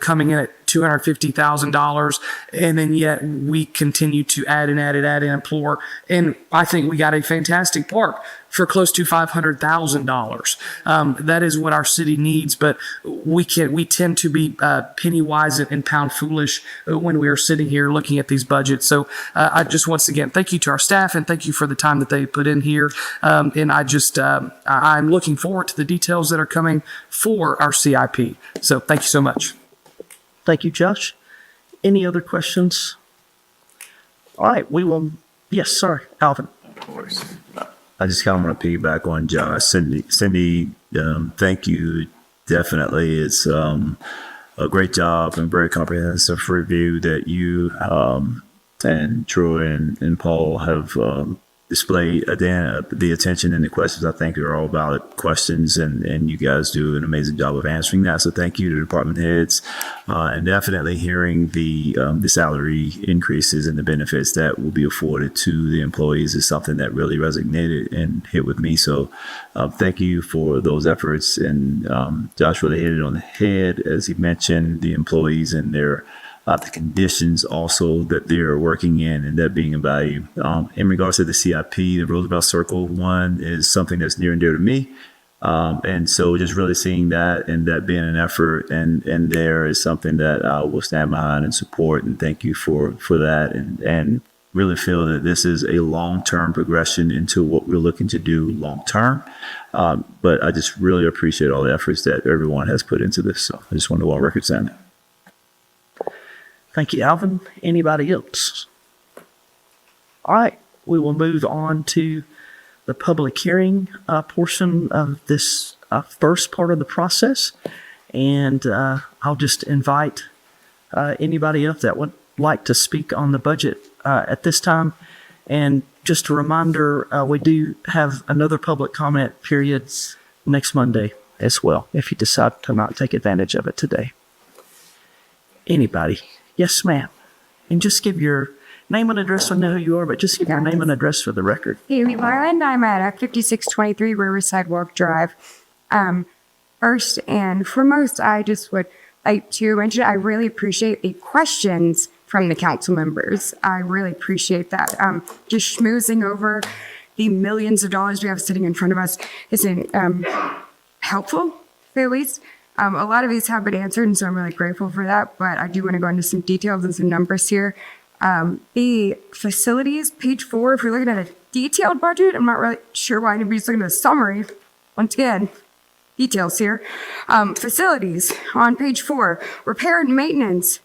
coming in at $250,000, and then yet we continue to add and implore. And I think we got a fantastic park for close to $500,000. That is what our city needs, but we tend to be penny wise and pound foolish when we are sitting here looking at these budgets. So I just once again thank you to our staff and thank you for the time that they put in here. And I'm looking forward to the details that are coming for our CIP. So thank you so much.
Thank you, Josh. Any other questions? All right, yes, sorry, Alvin.
Of course. I just kind of want to piggyback on Josh. Cindy, thank you. Definitely. It's a great job and very comprehensive review that you and Troy and Paul have displayed. The attention and the questions, I think, are all valid questions, and you guys do an amazing job of answering that. So thank you to department heads, and definitely hearing the salary increases and the benefits that will be afforded to the employees is something that really resonated and hit with me. So thank you for those efforts. And Josh really hit it on the head as he mentioned the employees and their the conditions also that they're working in and that being a value. In regards to the CIP, the Roosevelt Circle one is something that's near and dear to me. And so just really seeing that and that being an effort and there is something that I will stand behind and support, and thank you for that, and really feel that this is a long-term progression into what we're looking to do long-term. But I just really appreciate all the efforts that everyone has put into this. So I just wanted to on record saying that.
Thank you, Alvin. Anybody else? All right, we will move on to the public hearing portion of this first part of the process. And I'll just invite anybody else that would like to speak on the budget at this time. And just a reminder, we do have another public comment period next Monday as well, if you decide to not take advantage of it today. Anybody? Yes, ma'am. And just give your name and address. I know who you are, but just give your name and address for the record.
Haley Marland. I'm at 5623 Riverside Walk Drive. First and foremost, I just would like to mention I really appreciate the questions from the council members. I really appreciate that. Just schmoozing over the millions of dollars we have sitting in front of us isn't helpful, at least. A lot of these have been answered, and so I'm really grateful for that. But I do want to go into some details and some numbers here. The facilities, page 4, if you're looking at a detailed budget, I'm not really sure why anybody's looking at a summary. Once again, details here. Facilities on page 4, repair and maintenance.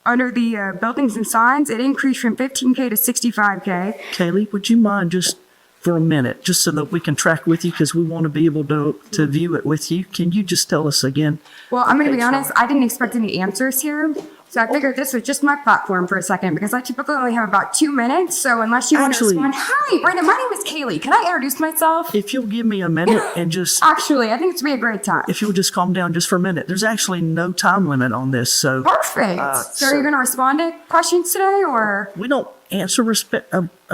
Under the buildings and signs, it increased from $15K to $65K.
Kaylee, would you mind just for a minute, just so that we can track with you, because we want to be able to view it with you? Can you just tell us again?
Well, I'm going to be honest, I didn't expect any answers here. So I figured this was just my platform for a second, because I typically only have about 2 minutes. So unless you want to respond, hi, Brenda, my name is Kaylee. Can I introduce myself?
If you'll give me a minute and just...
Actually, I think it's going to be a great time.
If you'll just calm down just for a minute. There's actually no time limit on this, so...
Perfect. So are you going to respond to questions today, or...?
We don't answer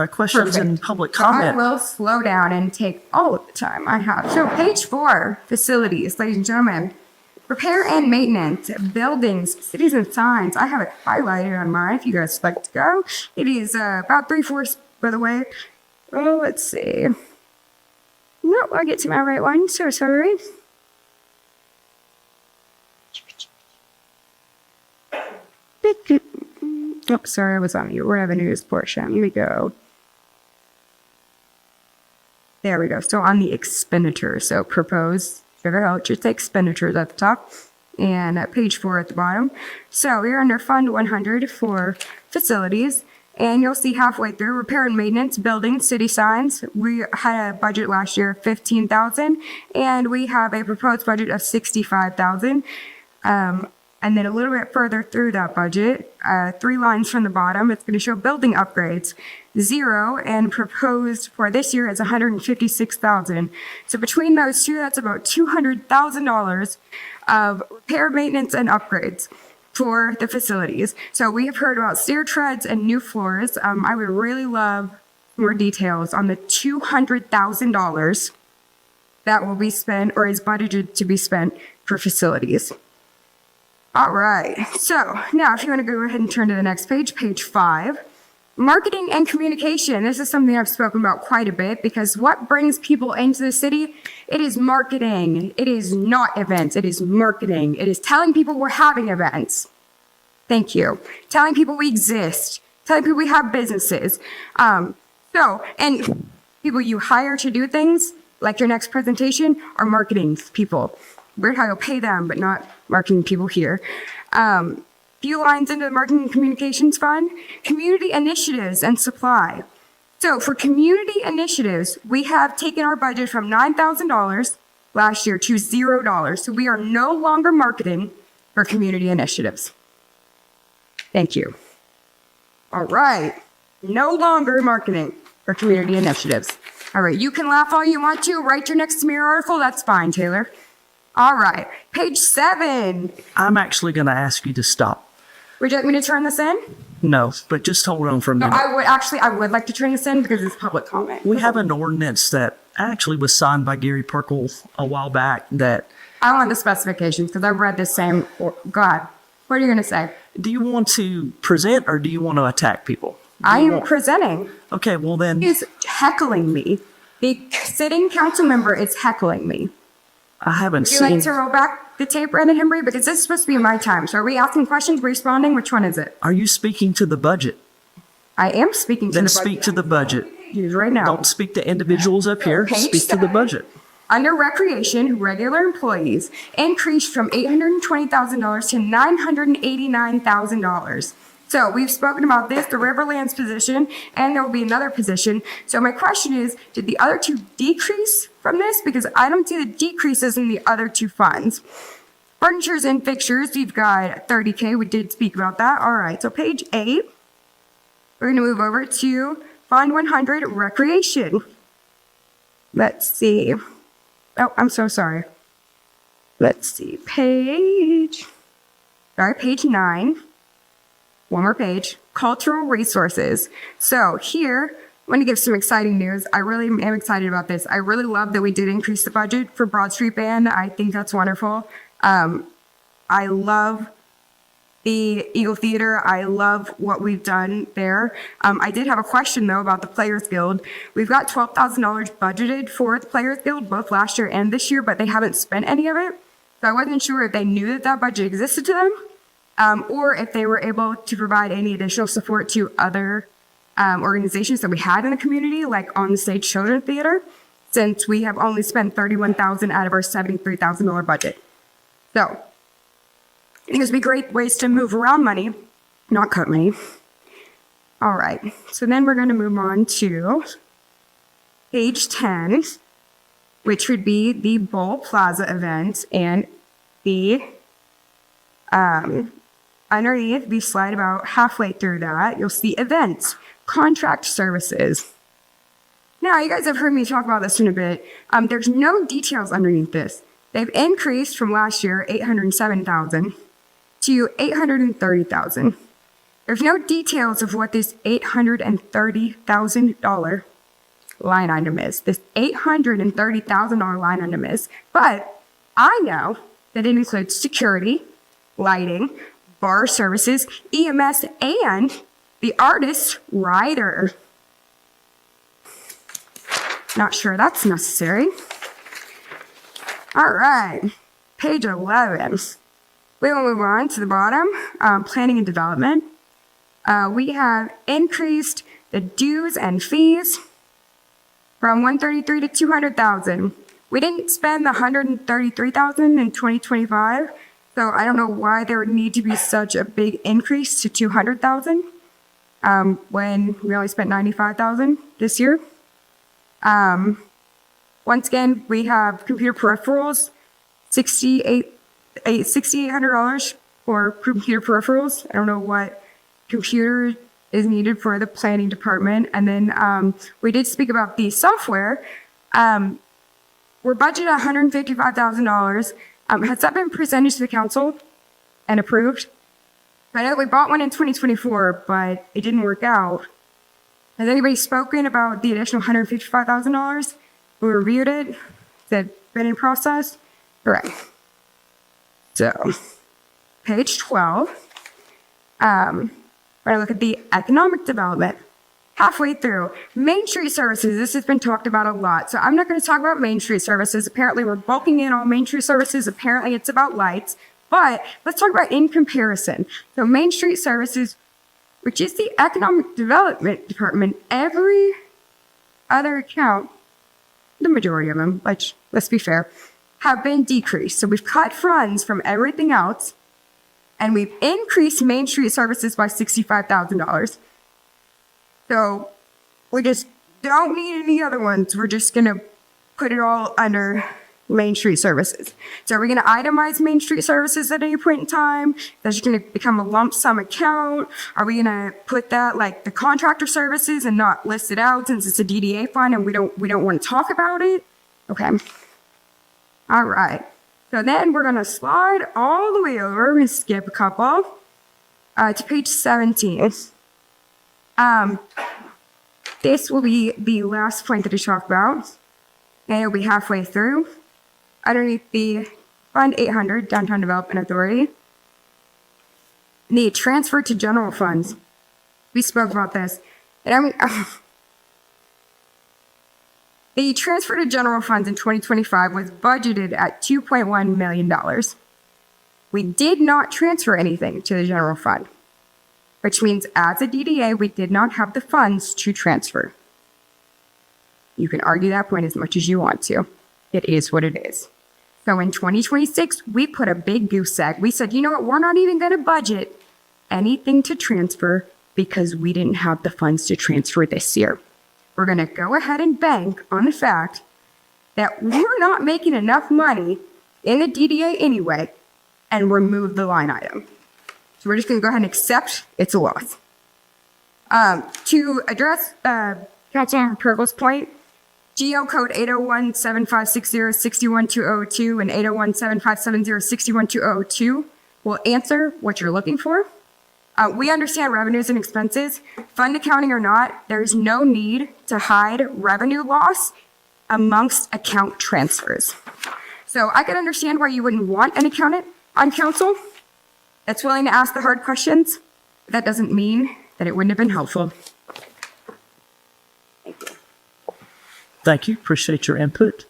questions in public comment.
I will slow down and take all of the time I have. So page 4, facilities, ladies and gentlemen. Repair and maintenance, buildings, cities and signs. I have it highlighted on mine if you guys would like to go. It is about 3/4 by the way. Oh, let's see. Nope, I'll get to my right one. So sorry. Oh, sorry, I was on mute. Revenues portion. Here we go. There we go. So on the expenditures, so proposed, figure out just the expenditures at the top and at page 4 at the bottom. So we're under Fund 100 for facilities, and you'll see halfway through repair and maintenance, building, city signs. We had a budget last year of 15,000, and we have a proposed budget of 65,000. And then a little bit further through that budget, 3 lines from the bottom, it's going to show building upgrades, 0, and proposed for this year is 156,000. So between those two, that's about $200,000 of repair, maintenance, and upgrades for the facilities. So we have heard about stair treads and new floors. I would really love more details on the $200,000 that will be spent or is budgeted to be spent for facilities. All right, so now if you want to go ahead and turn to the next page, page 5. Marketing and communication. This is something I've spoken about quite a bit because what brings people into the city? It is marketing. It is not events. It is marketing. It is telling people we're having events. Thank you. Telling people we exist. Telling people we have businesses. And people you hire to do things, like your next presentation, are marketing people. Weird how you'll pay them, but not marketing people here. Few lines into the Marketing and Communications Fund, community initiatives and supply. So for community initiatives, we have taken our budget from $9,000 last year to $0. So we are no longer marketing for community initiatives. Thank you. All right. No longer marketing for community initiatives. All right. You can laugh all you want to. Write your next Mirror article. That's fine, Taylor. All right. Page 7.
I'm actually going to ask you to stop.
Would you like me to turn this in?
No, but just hold on for a minute.
I would like to turn this in because it's public comment.
We have an ordinance that actually was signed by Gary Perkle a while back that...
I want the specifications because I've read this same... God, what are you going to say?
Do you want to present or do you want to attack people?
I am presenting.
Okay, well then...
He's heckling me. The sitting council member is heckling me.
I haven't
Would you like to roll back the tape, Brandon Henry? Because this is supposed to be my time. So are we asking questions, responding? Which one is it?
Are you speaking to the budget?
I am speaking to the budget.
Then speak to the budget.
Right now.
Don't speak to individuals up here.
Page
Speak to the budget.
Under recreation, regular employees increased from $820,000 to $989,000. So we've spoken about this, the Riverlands position, and there will be another position. So my question is, did the other two decrease from this? Because I don't see the decreases in the other two funds. Furnitures and fixtures, you've got $30K. We did speak about that. All right, so page 8. We're going to move over to Fund 100, Recreation. Let's see. Oh, I'm so sorry. Let's see. Page 9. One more page. Cultural resources. So here, I'm going to give some exciting news. I really am excited about this. I really love that we did increase the budget for Broad Street Band. I think that's wonderful. I love the Eagle Theater. I love what we've done there. I did have a question, though, about the Players Guild. We've got $12,000 budgeted for the Players Guild, both last year and this year, but they haven't spent any of it. So I wasn't sure if they knew that that budget existed to them, or if they were able to provide any additional support to other organizations that we had in the community, like On the Stage Children's Theater, since we have only spent $31,000 out of our $73,000 budget. So I think this would be great ways to move around money, not cut money. All right, so then we're going to move on to page 10, which would be the Bowl Plaza event, and the underneath, we slide about halfway through that, you'll see events, contract services. Now, you guys have heard me talk about this in a bit. There's no details underneath this. They've increased from last year, $807,000 to $830,000. There's no details of what this $830,000 line item is. This $830,000 line item is. But I know that it includes security, lighting, bar services, EMS, and the artist rider. Not sure that's necessary. All right, page 11. We will move on to the bottom, planning and development. We have increased the dues and fees from 133 to 200,000. We didn't spend the 133,000 in 2025, so I don't know why there would need to be such a big increase to 200,000 when we only spent 95,000 this year. Once again, we have computer peripherals, $6,800 for computer peripherals. I don't know what computer is needed for the planning department. And then we did speak about the software. We're budgeted $155,000. Has that been presented to the council and approved? I know we bought one in 2024, but it didn't work out. Has anybody spoken about the additional $155,000? We reviewed it. Is that been in process? Correct. So, page 12. When I look at the economic development, halfway through, Main Street services, this has been talked about a lot. So I'm not going to talk about Main Street services. Apparently we're bulking in on Main Street services. Apparently it's about lights. But let's talk about in comparison. So Main Street services, which is the economic development department, every other account, the majority of them, let's be fair, have been decreased. So we've cut funds from everything else, and we've increased Main Street services by $65,000. So we just don't need any other ones. We're just going to put it all under Main Street services. So are we going to itemize Main Street services at any point in time? That's just going to become a lump sum account. Are we going to put that like the contractor services and not list it out since it's a DDA fund and we don't want to talk about it? Okay. All right. So then we're going to slide all the way over and skip a couple to page 17. This will be the last point that I talk about, and it'll be halfway through. Underneath the Fund 800, Downtown Development Authority, the transfer to general funds. We spoke about this. And I mean, the transfer to general funds in 2025 was budgeted at $2.1 million. We did not transfer anything to the general fund, which means as a DDA, we did not have the funds to transfer. You can argue that point as much as you want to. It is what it is. So in 2026, we put a big goose egg. We said, you know what, we're not even going to budget anything to transfer because we didn't have the funds to transfer this year. We're going to go ahead and bank on the fact that we're not making enough money in the DDA anyway and remove the line item. So we're just going to go ahead and accept it's a loss. To address Councilmember Purgle's point, GO code 801-7560-61202 and 801-7570-61202 will answer what you're looking for. We understand revenues and expenses. Fund accounting or not, there's no need to hide revenue loss amongst account transfers. So I can understand why you wouldn't want an accountant on council that's willing to ask the hard questions. But that doesn't mean that it wouldn't have been helpful.
Thank you. Appreciate your input.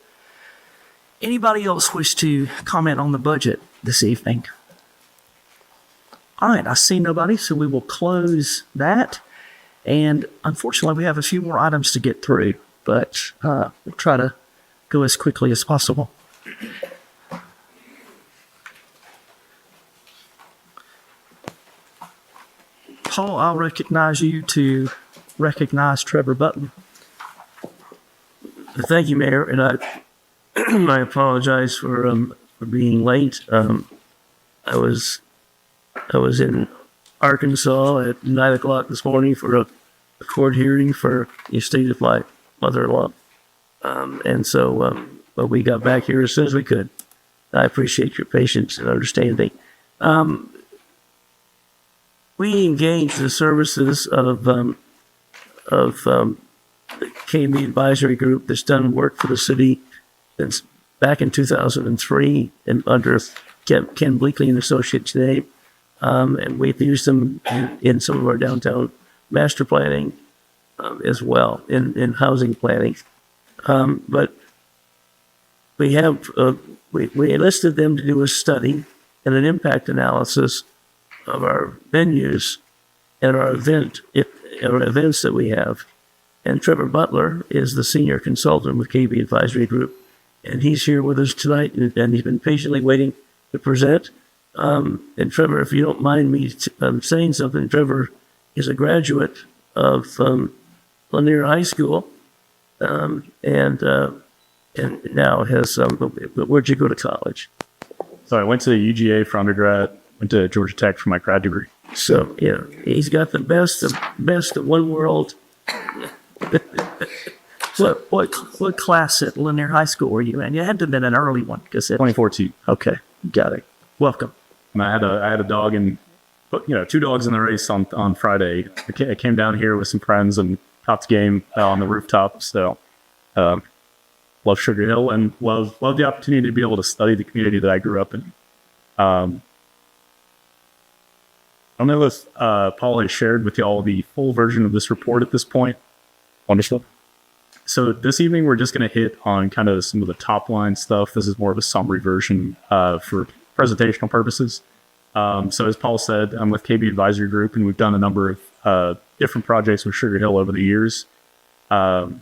Anybody else wish to comment on the budget this evening? All right, I see nobody, so we will close that. And unfortunately, we have a few more items to get through, but we'll try to go as quickly as possible. Paul, I'll recognize you to recognize Trevor Button.
Thank you, Mayor, and I apologize for being late. I was in Arkansas at 9:00 this morning for a court hearing for the estate of my mother-in-law, and so but we got back here as soon as we could. I appreciate your patience and understanding. We engaged the services of KMB Advisory Group that's done work for the city since back in 2003 and under Ken Bleakley and Associates today. And we've used them in some of our downtown master planning as well, in housing planning. But we have we enlisted them to do a study and an impact analysis of our venues and our events that we have. And Trevor Butler is the senior consultant with KB Advisory Group, and he's here with us tonight, and he's been patiently waiting to present. And Trevor, if you don't mind me saying something, Trevor is a graduate of Lanier High School, and now has. Where'd you go to college?
So I went to UGA for undergrad, went to Georgia Tech for my grad degree.
So he's got the best of one world.
What class at Lanier High School were you in? You had to have been an early one, because
2014.
Okay, got it. Welcome.
And I had a dog and, 2 dogs in the race on Friday. I came down here with some friends and caught the game on the rooftop. So, love Sugar Hill and love the opportunity to be able to study the community that I grew up in. I don't know if Paul has shared with you all the full version of this report at this point.
Wonderful.
So this evening, we're just going to hit on kind of some of the top line stuff. This is more of a summary version for presentational purposes. So as Paul said, I'm with KB Advisory Group, and we've done a number of different projects with Sugar Hill over the years. 2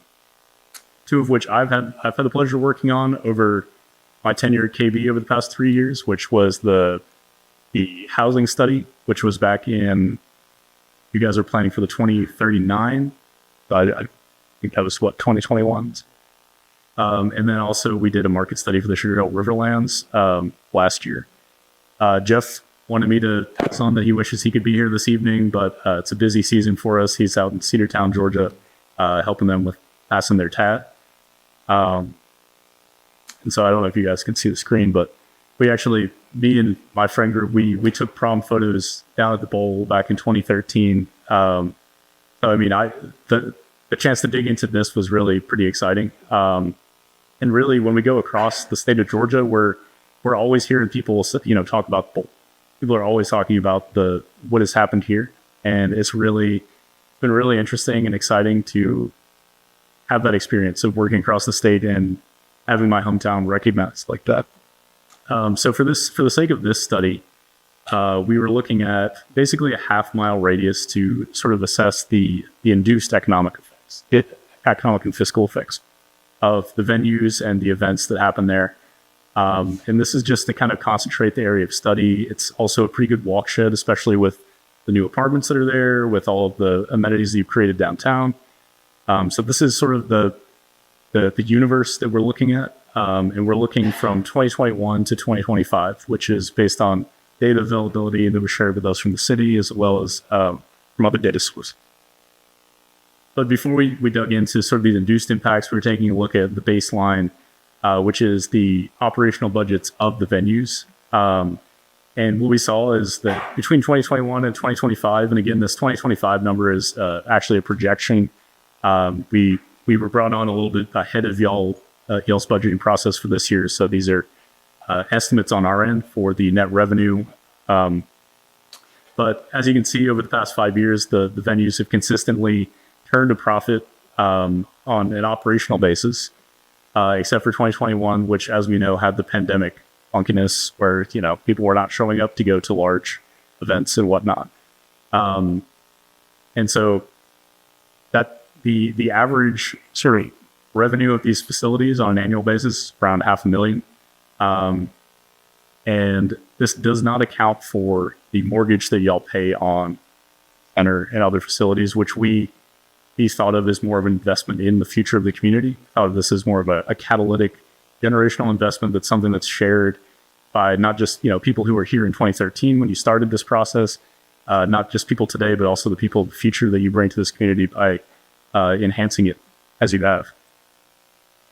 of which I've had the pleasure of working on over my tenure at KB over the past 3 years, which was the housing study, which was back in, you guys are planning for the 2039. I think that was 2021. And then also we did a market study for the Sugar Hill Riverlands last year. Jeff wanted me to pass on that he wishes he could be here this evening, but it's a busy season for us. He's out in Cedartown, Georgia, helping them with passing their TAT. And so I don't know if you guys can see the screen, but we actually, me and my friend group, we took prom photos down at the bowl back in 2013. So I mean, the chance to dig into this was really pretty exciting. And really, when we go across the state of Georgia, we're always hearing people, talk about the bowl. People are always talking about what has happened here, and it's been really interesting and exciting to have that experience of working across the state and having my hometown recognized like that. So for the sake of this study, we were looking at basically a half-mile radius to sort of assess the induced economic and fiscal effects of the venues and the events that happen there. And this is just to kind of concentrate the area of study. It's also a pretty good walkshed, especially with the new apartments that are there, with all of the amenities that you've created downtown. So this is sort of the universe that we're looking at. And we're looking from 2021 to 2025, which is based on data availability that was shared with us from the city, as well as from other data sources. But before we dug into sort of these induced impacts, we were taking a look at the baseline, which is the operational budgets of the venues. And what we saw is that between 2021 and 2025, and again, this 2025 number is actually a projection. We were brought on a little bit ahead of y'all's budgeting process for this year. So these are estimates on our end for the net revenue. But as you can see, over the past 5 years, the venues have consistently turned a profit on an operational basis, except for 2021, which, as we know, had the pandemic funkiness where, people were not showing up to go to large events and whatnot. And so that the average sort of revenue of these facilities on an annual basis around $500,000. And this does not account for the mortgage that y'all pay on center and other facilities, which we thought of as more of an investment in the future of the community. Thought of this as more of a catalytic generational investment. That's something that's shared by not just people who were here in 2013 when you started this process, not just people today, but also the people of the future that you bring to this community by enhancing it as you have.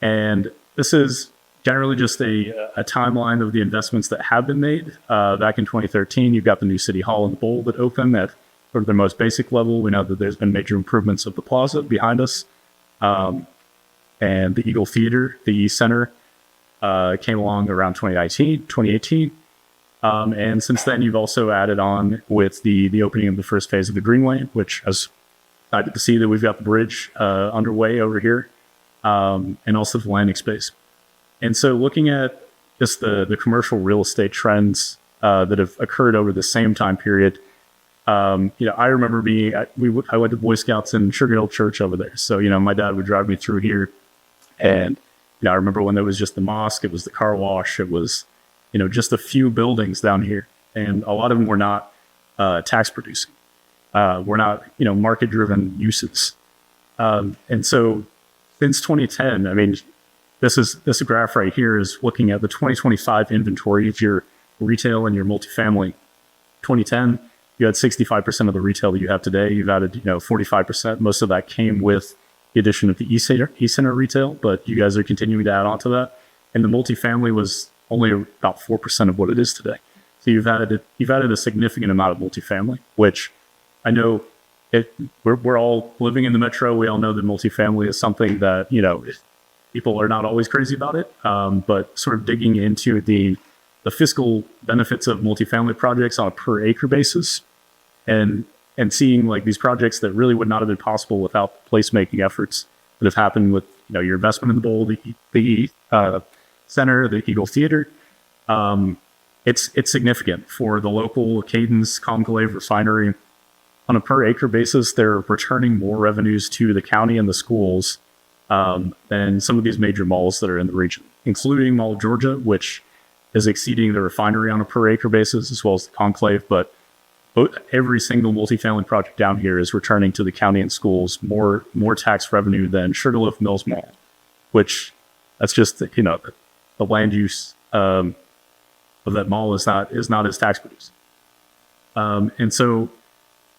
And this is generally just a timeline of the investments that have been made. Back in 2013, you've got the new City Hall and the Bowl that opened at sort of their most basic level. We know that there's been major improvements of the plaza behind us. And the Eagle Theater, the East Center, came along around 2018. And since then, you've also added on with the opening of the first phase of the Greenway, which I was excited to see that we've got the bridge underway over here. and also the landing space. And so looking at just the commercial real estate trends that have occurred over the same time period, I remember I went to Boy Scouts in Sugar Hill Church over there. So, my dad would drive me through here. And, I remember when there was just the mosque, it was the car wash, it was, just a few buildings down here. And a lot of them were not tax producing. Were not, market driven uses. And so since 2010, I mean, this graph right here is looking at the 2025 inventory of your retail and your multifamily. 2010, you had 65% of the retail that you have today. You've added, 45%. Most of that came with the addition of the e-center retail, but you guys are continuing to add on to that. And the multifamily was only about 4% of what it is today. So you've added a significant amount of multifamily, which I know we're all living in the metro. We all know that multifamily is something that, people are not always crazy about it. But sort of digging into the fiscal benefits of multifamily projects on a per acre basis and seeing like these projects that really would not have been possible without placemaking efforts that have happened with, your investment in the Bowl, the Center, the Eagle Theater. It's significant for the local Cadence Conclave Refinery. On a per acre basis, they're returning more revenues to the county and the schools than some of these major malls that are in the region, including Mall of Georgia, which is exceeding the refinery on a per acre basis, as well as the Conclave. But every single multifamily project down here is returning to the county and schools more tax revenue than Sugarloaf Mills Mall, which that's just the land use of that mall is not as tax producing. And so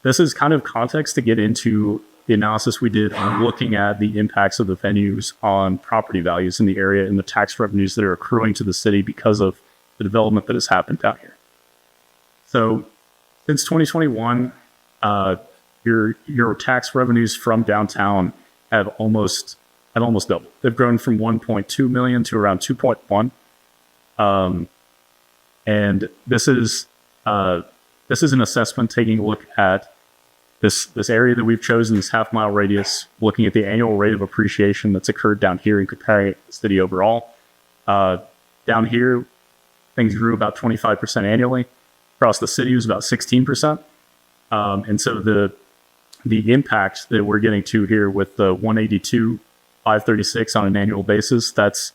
this is kind of context to get into the analysis we did on looking at the impacts of the venues on property values in the area and the tax revenues that are accruing to the city because of the development that has happened down here. So since 2021, your tax revenues from downtown have almost doubled. They've grown from 1.2 million to around 2.1. And this is an assessment taking a look at this area that we've chosen, this half-mile radius, looking at the annual rate of appreciation that's occurred down here and comparing it to the city overall. Down here, things grew about 25% annually. Across the city, it was about 16%. And so the impact that we're getting to here with the 182,536 on an annual basis, that's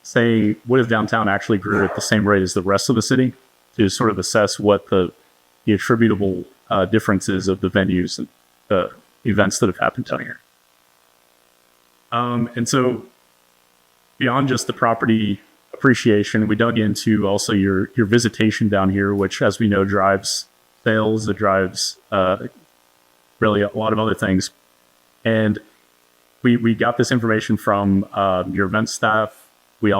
saying what if downtown actually grew at the same rate as the rest of the city, to sort of assess what the attributable differences of the venues and the events that have happened down here. And so beyond just the property appreciation, we dug into also your visitation down here, which, as we know, drives sales, it drives really a lot of other things. And we got this information from your event staff. We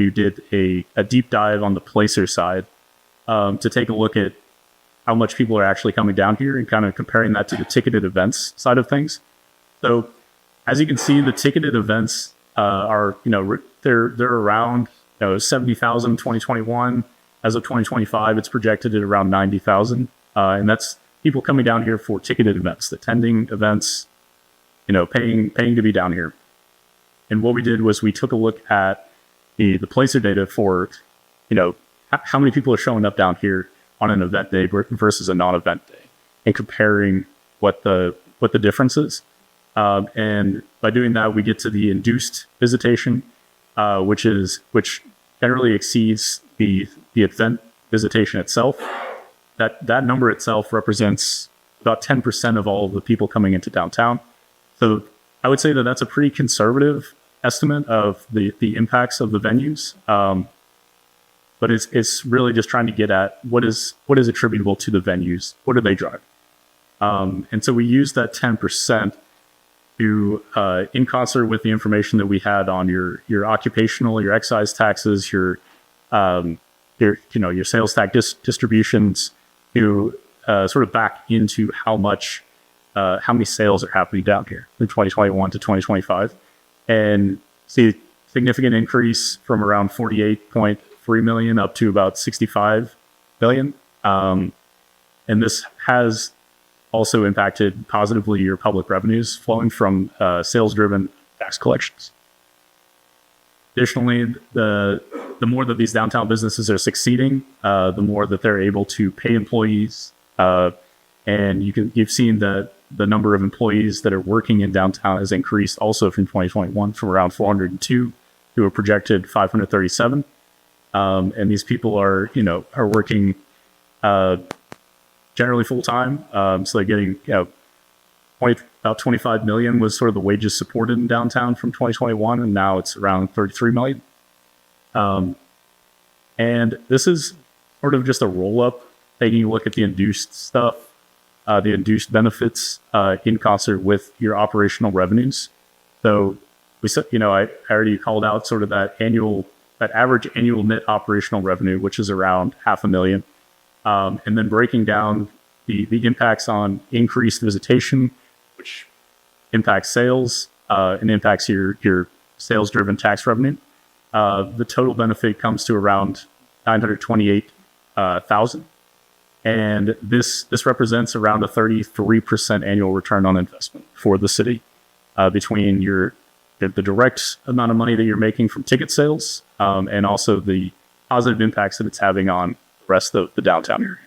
did a deep dive on the Placer side to take a look at how much people are actually coming down here and kind of comparing that to the ticketed events side of things. So as you can see, the ticketed events are, they're around 70,000 in 2021. As of 2025, it's projected at around 90,000. And that's people coming down here for ticketed events, attending events, paying to be down here. And what we did was we took a look at the Placer data for, how many people are showing up down here on an event day versus a non-event day, and comparing what the difference is. And by doing that, we get to the induced visitation, which generally exceeds the event visitation itself. That number itself represents about 10% of all of the people coming into downtown. So I would say that that's a pretty conservative estimate of the impacts of the venues. But it's really just trying to get at what is attributable to the venues. What do they drive? And so we use that 10% to, in concert with the information that we had on your occupational, your excise taxes, your sales tax distributions, to sort of back into how many sales are happening down here from 2021 to 2025, and see a significant increase from around 48.3 million up to about 65 million. And this has also impacted positively your public revenues flowing from sales-driven tax collections. Additionally, the more that these downtown businesses are succeeding, the more that they're able to pay employees. And you've seen that the number of employees that are working in downtown has increased also from 2021 from around 402 to a projected 537. And these people are working generally full time. So they're getting about 25 million was sort of the wages supported in downtown from 2021, and now it's around 33 million. And this is sort of just a roll up, taking a look at the induced stuff, the induced benefits in concert with your operational revenues. So we said, I already called out sort of that average annual net operational revenue, which is around $500,000, and then breaking down the impacts on increased visitation, which impacts sales and impacts your sales-driven tax revenue. The total benefit comes to around $928,000, and this represents around a 33% annual return on investment for the city between the direct amount of money that you're making from ticket sales and also the positive impacts that it's having on the rest of the downtown area.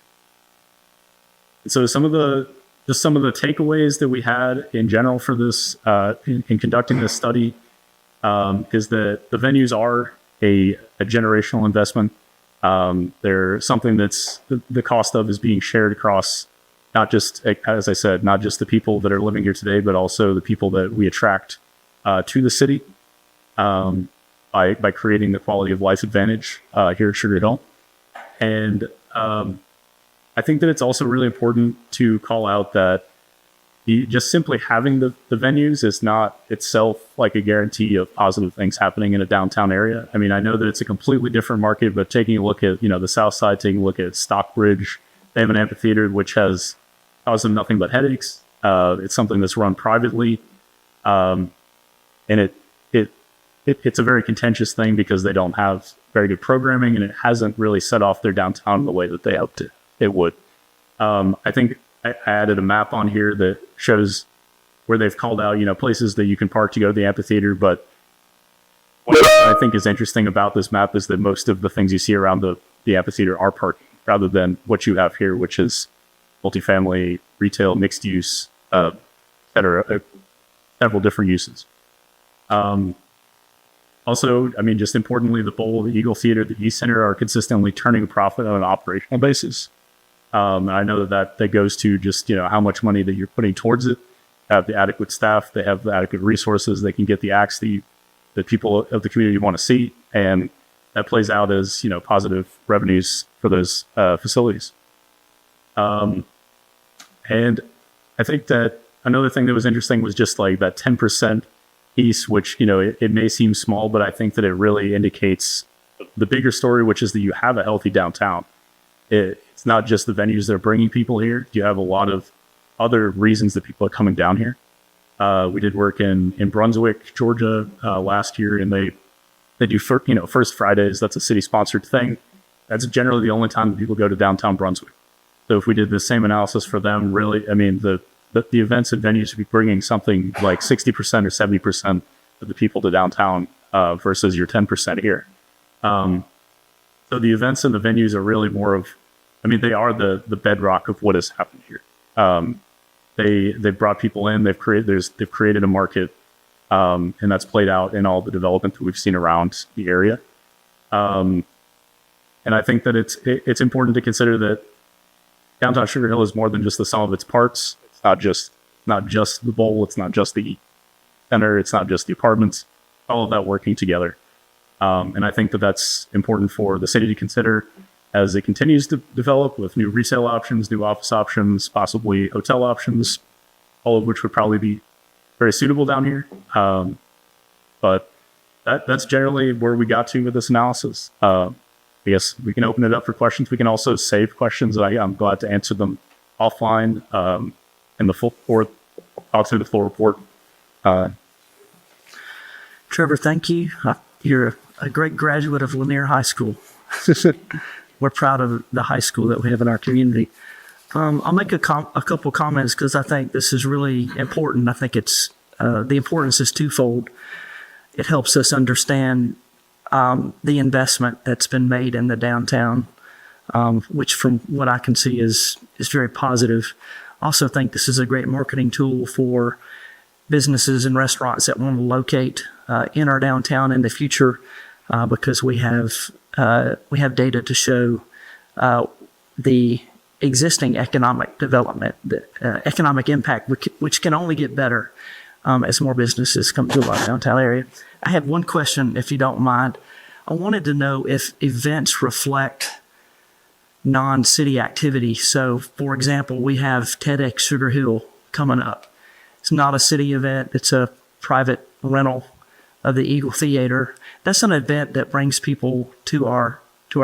And so some of the takeaways that we had in general for this in conducting this study is that the venues are a generational investment. They're something that's the cost of is being shared across not just, as I said, not just the people that are living here today, but also the people that we attract to the city by creating the quality of life advantage here at Sugar Hill. And I think that it's also really important to call out that just simply having the venues is not itself like a guarantee of positive things happening in a downtown area. I mean, I know that it's a completely different market, but taking a look at, the South Side, taking a look at Stockbridge, they have an amphitheater which has caused them nothing but headaches. It's something that's run privately. And it's a very contentious thing because they don't have very good programming, and it hasn't really set off their downtown the way that they hoped it would. I think I added a map on here that shows where they've called out, places that you can park to go to the amphitheater. But what I think is interesting about this map is that most of the things you see around the amphitheater are parking, rather than what you have here, which is multifamily, retail, mixed use, several different uses. Also, just importantly, the Bowl, the Eagle Theater, the East Center are consistently turning a profit on an operational basis. And I know that goes to just, how much money that you're putting towards it, have the adequate staff, they have the adequate resources, they can get the acts that people of the community want to see. And that plays out as, positive revenues for those facilities. And I think that another thing that was interesting was just like that 10% piece, which, it may seem small, but I think that it really indicates the bigger story, which is that you have a healthy downtown. It's not just the venues that are bringing people here. You have a lot of other reasons that people are coming down here. We did work in Brunswick, Georgia last year, and they do First Fridays. That's a city-sponsored thing. That's generally the only time that people go to downtown Brunswick. So if we did the same analysis for them, really, the events and venues would be bringing something like 60% or 70% of the people to downtown versus your 10% here. So the events and the venues are really more of, they are the bedrock of what has happened here. They've brought people in, they've created a market, and that's played out in all the development that we've seen around the area. And I think that it's important to consider that downtown Sugar Hill is more than just the sum of its parts. It's not just the Bowl, it's not just the center, it's not just the apartments, all of that working together. And I think that that's important for the city to consider as it continues to develop with new resale options, new office options, possibly hotel options, all of which would probably be very suitable down here. But that's generally where we got to with this analysis. I guess we can open it up for questions. We can also save questions. I'm glad to answer them offline in the full or talk through the full report.
Trevor, thank you. You're a great graduate of Lanier High School. We're proud of the high school that we have in our community. I'll make a couple comments because I think this is really important. I think it's the importance is twofold. It helps us understand the investment that's been made in the downtown, which from what I can see is very positive. Also think this is a great marketing tool for businesses and restaurants that want to locate in our downtown in the future, because we have data to show the existing economic development, the economic impact, which can only get better as more businesses come to our downtown area. I have one question, if you don't mind. I wanted to know if events reflect non-city activity. So, for example, we have TEDx Sugar Hill coming up. It's not a city event. It's a private rental of the Eagle Theater. That's an event that brings people to our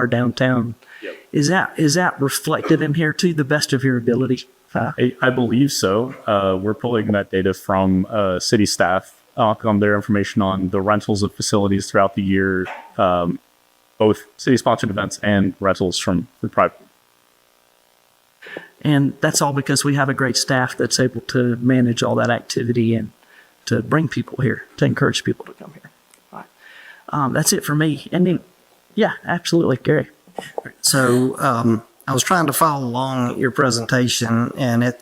downtown.
Yep.
Is that reflected in here to the best of your ability?
I believe so. We're pulling that data from city staff on their information on the rentals of facilities throughout the year, both city-sponsored events and rentals from the private.
And that's all because we have a great staff that's able to manage all that activity and to bring people here, to encourage people to come here. All right. That's it for me. And then, yeah, absolutely, Gary.
So I was trying to follow along your presentation, and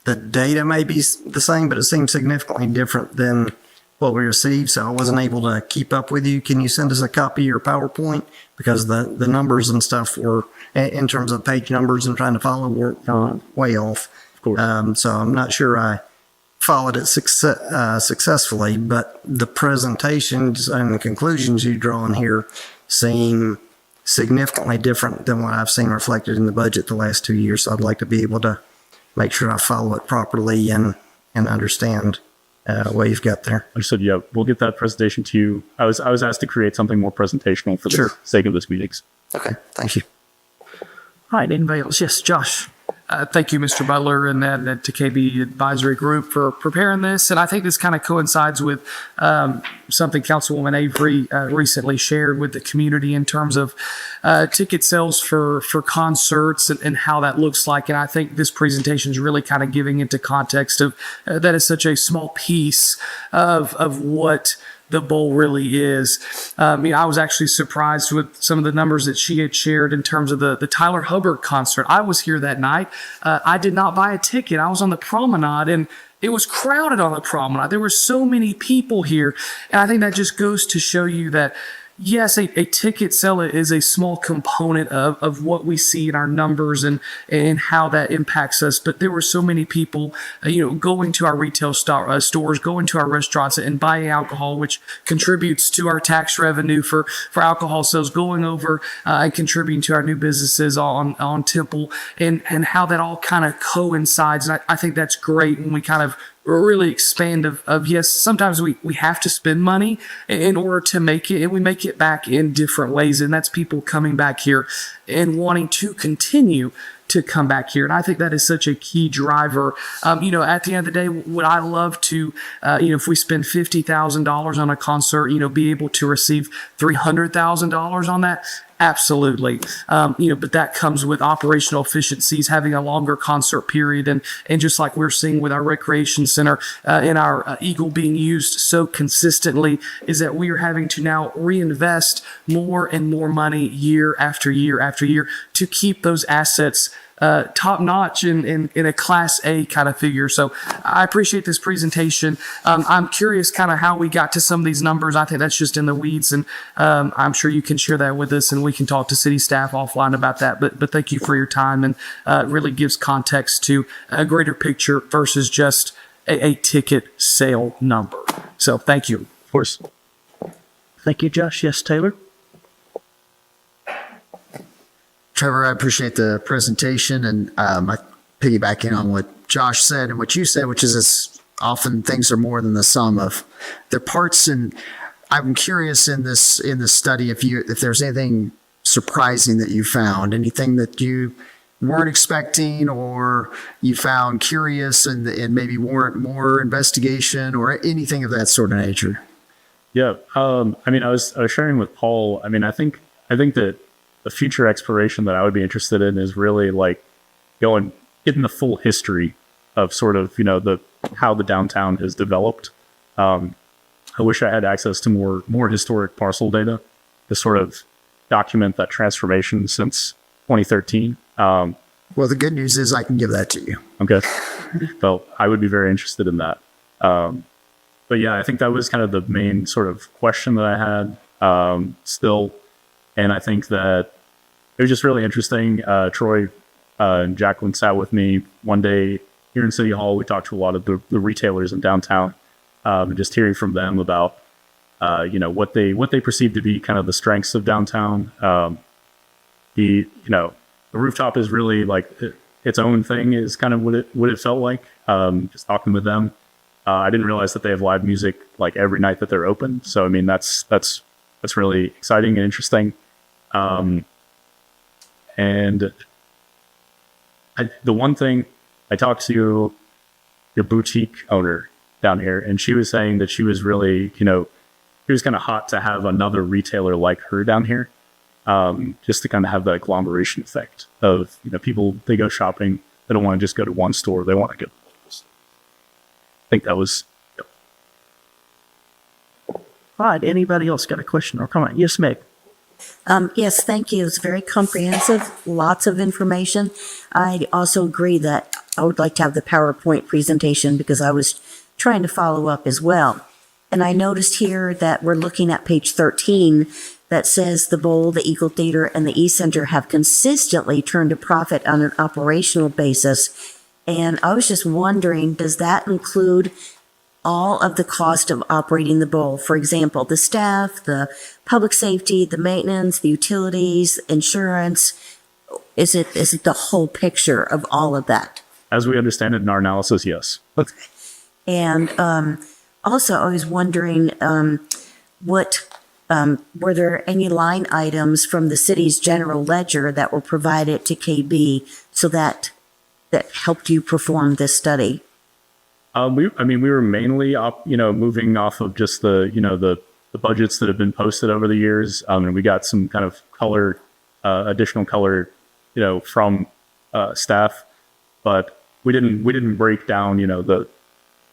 the data may be the same, but it seems significantly different than what we received. So I wasn't able to keep up with you. Can you send us a copy of your PowerPoint? Because the numbers and stuff were, in terms of page numbers and trying to follow, were way off.
Of course.
So I'm not sure I followed it successfully, but the presentations and the conclusions you draw in here seem significantly different than what I've seen reflected in the budget the last 2 years. So I'd like to be able to make sure I follow it properly and understand what you've got there.
I said, yeah, we'll get that presentation to you. I was asked to create something more presentational for the sake of this meetings.
Okay, thank you.
All right, anybody else? Yes, Josh.
Thank you, Mr. Butler, and that TKB Advisory Group for preparing this. And I think this kind of coincides with something Councilwoman Avery recently shared with the community in terms of ticket sales for concerts and how that looks like. And I think this presentation is really kind of giving into context of that is such a small piece of what the bowl really is. I was actually surprised with some of the numbers that she had shared in terms of the Tyler Hubbard concert. I was here that night. I did not buy a ticket. I was on the promenade, and it was crowded on the promenade. There were so many people here. And I think that just goes to show you that, yes, a ticket sale is a small component of what we see in our numbers and how that impacts us. But there were so many people, going to our retail stores, going to our restaurants and buying alcohol, which contributes to our tax revenue for alcohol sales, going over and contributing to our new businesses on Temple, and how that all kind of coincides. And I think that's great when we kind of really expand of yes, sometimes we have to spend money in order to make it, and we make it back in different ways. And that's people coming back here and wanting to continue to come back here. And I think that is such a key driver. At the end of the day, would I love to, if we spend $50,000 on a concert, be able to receive $300,000 on that? Absolutely. But that comes with operational efficiencies, having a longer concert period. And just like we're seeing with our recreation center and our Eagle being used so consistently, is that we are having to now reinvest more and more money year after year after year to keep those assets top notch in a class A kind of figure. So I appreciate this presentation. I'm curious kind of how we got to some of these numbers. I think that's just in the weeds, and I'm sure you can share that with us, and we can talk to city staff offline about that. But thank you for your time, and it really gives context to a greater picture versus just a ticket sale number. So thank you.
Of course.
Thank you, Josh. Yes, Taylor.
Trevor, I appreciate the presentation, and I piggyback in on what Josh said and what you said, which is often things are more than the sum of their parts. And I'm curious in this study if there's anything surprising that you found, anything that you weren't expecting or you found curious and maybe warrant more investigation or anything of that sort of nature.
Yeah, I was sharing with Paul. I think that the future exploration that I would be interested in is really like getting the full history of sort of, how the downtown has developed I wish I had access to more historic parcel data to sort of document that transformation since 2013.
Well, the good news is I can give that to you.
Okay. So I would be very interested in that. But yeah, I think that was kind of the main sort of question that I had still. And I think that it was just really interesting. Troy and Jacqueline sat with me one day here in City Hall. We talked to a lot of the retailers in downtown, and just hearing from them about, what they perceive to be kind of the strengths of downtown. The rooftop is really like its own thing is kind of what it felt like. Just talking with them. I didn't realize that they have live music like every night that they're open. So, I mean, that's really exciting and interesting. And the one thing I talked to your boutique owner down here, and she was saying that she was really, she was kind of hot to have another retailer like her down here. Just to kind of have that agglomeration effect of, people, they go shopping, they don't want to just go to one store, they want to go. I think that was. Yep.
All right. Anybody else got a question or comment? Yes, Meg.
Yes, thank you. It's very comprehensive, lots of information. I also agree that I would like to have the PowerPoint presentation because I was trying to follow up as well. And I noticed here that we're looking at page 13 that says the Bowl, the Eagle Theater, and the East Center have consistently turned a profit on an operational basis. And I was just wondering, does that include all of the cost of operating the Bowl? For example, the staff, the public safety, the maintenance, the utilities, insurance. Is it the whole picture of all of that?
As we understand it in our analysis, yes.
Okay. And also, I was wondering, were there any line items from the city's general ledger that were provided to KB so that helped you perform this study?
We were mainly moving off of just the budgets that have been posted over the years. And we got some kind of additional color, from staff, but we didn't break down,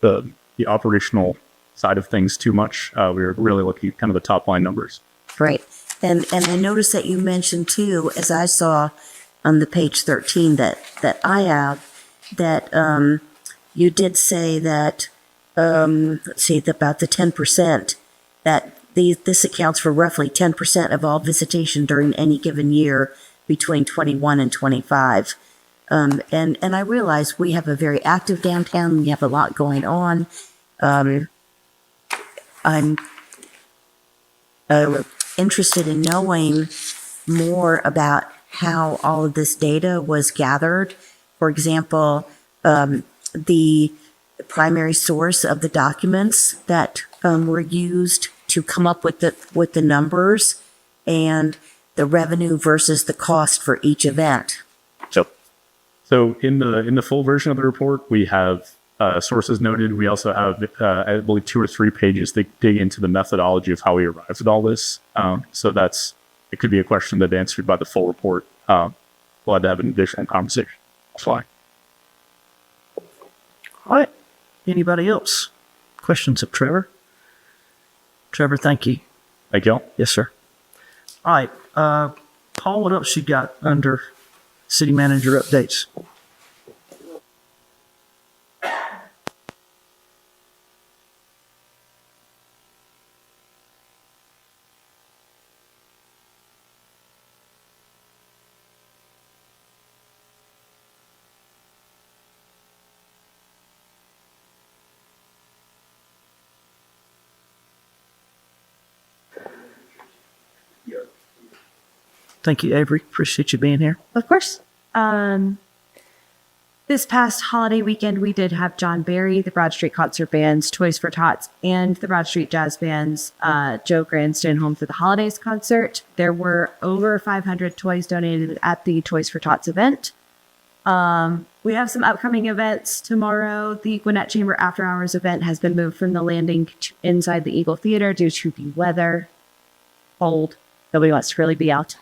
the operational side of things too much. We were really looking at kind of the top line numbers.
Right. And I noticed that you mentioned too, as I saw on the page 13 that I have, that you did say that, about the 10%, that this accounts for roughly 10% of all visitation during any given year between 21 and 25. And I realize we have a very active downtown. We have a lot going on. I'm interested in knowing more about how all of this data was gathered. For example, the primary source of the documents that were used to come up with the numbers and the revenue versus the cost for each event.
So in the full version of the report, we have sources noted. We also have, I believe, 2 or 3 pages that dig into the methodology of how we arrived at all this. So it could be a question that's answered by the full report. We'll have to have an additional conversation. That's fine.
All right. Anybody else? Questions of Trevor? Trevor, thank you.
Thank y'all.
Yes, sir. All right. Paul, what else you got under city manager updates? Thank you, Avery. Appreciate you being here.
Of course. This past holiday weekend, we did have John Barry, the Broad Street Concert Band's Toys for Tots, and the Broad Street Jazz Band's Joe Grandstand Home for the Holidays concert. There were over 500 toys donated at the Toys for Tots event. We have some upcoming events tomorrow. The Gwinnett Chamber After Hours event has been moved from the landing to inside the Eagle Theater due to the weather. Cold. Nobody wants to really be out.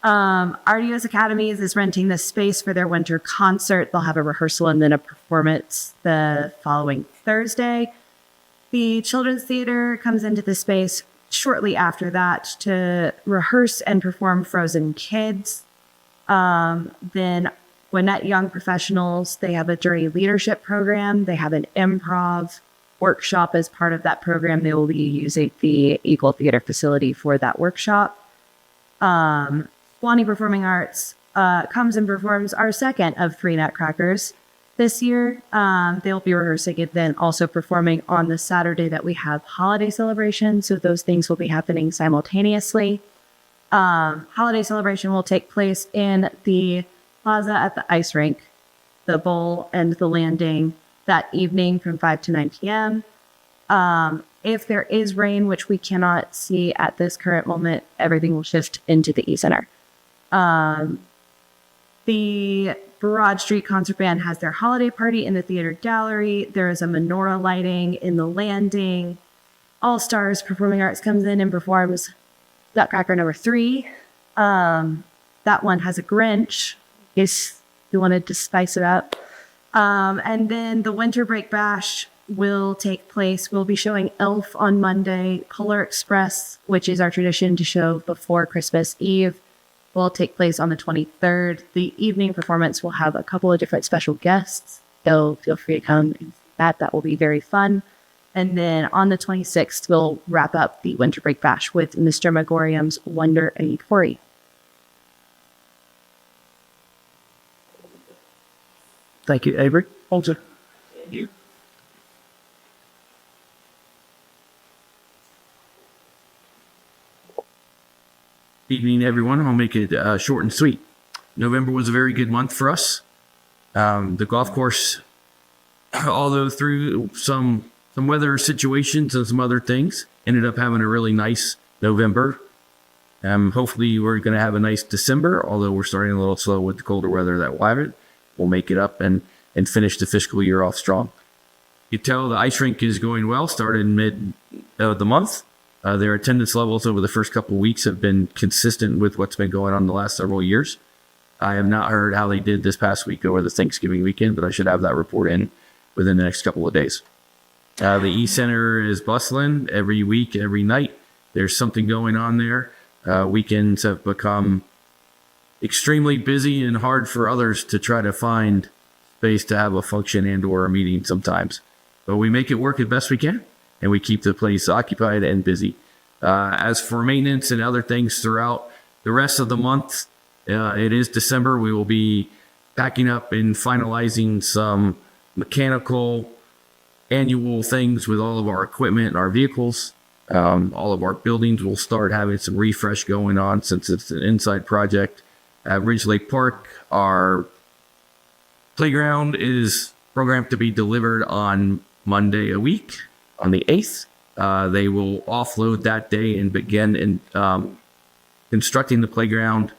RDO's Academies is renting the space for their winter concert. They'll have a rehearsal and then a performance the following Thursday. The Children's Theater comes into the space shortly after that to rehearse and perform Frozen Kids. Then Gwinnett Young Professionals, they have a jury leadership program. They have an improv workshop as part of that program. They will be using the Eagle Theater facility for that workshop. Swanee Performing Arts comes and performs our second of 3 Nutcrackers this year. They'll be rehearsing and then also performing on the Saturday that we have holiday celebration. So those things will be happening simultaneously. Holiday celebration will take place in the plaza at the ice rink, the bowl and the landing that evening from 5 to 9 p.m. If there is rain, which we cannot see at this current moment, everything will shift into the E-Center. The Broad Street Concert Band has their holiday party in the theater gallery. There is a menorah lighting in the landing. All Stars Performing Arts comes in and performs Nutcracker number 3. That one has a Grinch, in case you wanted to spice it up. And then the Winter Break Bash will take place. We'll be showing Elf on Monday. Polar Express, which is our tradition to show before Christmas Eve, will take place on the 23rd. The evening performance will have a couple of different special guests, so feel free to come and see that. That will be very fun. And then on the 26th, we'll wrap up the Winter Break Bash with Mr. Megorium's Wonder and Corey.
Thank you, Avery.
Also,
Evening, everyone. I'll make it short and sweet. November was a very good month for us. The golf course, although through some weather situations and some other things, ended up having a really nice November. Hopefully we're going to have a nice December, although we're starting a little slow with the colder weather that will have it. We'll make it up and finish the fiscal year off strong. You can tell the ice rink is going well, started in mid of the month. Their attendance levels over the first couple of weeks have been consistent with what's been going on the last several years. I have not heard how they did this past week over the Thanksgiving weekend, but I should have that report in within the next couple of days. The E-Center is bustling every week, every night. There's something going on there. Weekends have become extremely busy and hard for others to try to find space to have a function and or a meeting sometimes. But we make it work as best we can, and we keep the place occupied and busy. As for maintenance and other things throughout the rest of the month, it is December. We will be packing up and finalizing some mechanical annual things with all of our equipment and our vehicles. All of our buildings will start having some refresh going on since it's an inside project. At Ridge Lake Park, our playground is programmed to be delivered on Monday a week, on the 8th. They will offload that day and begin constructing the playground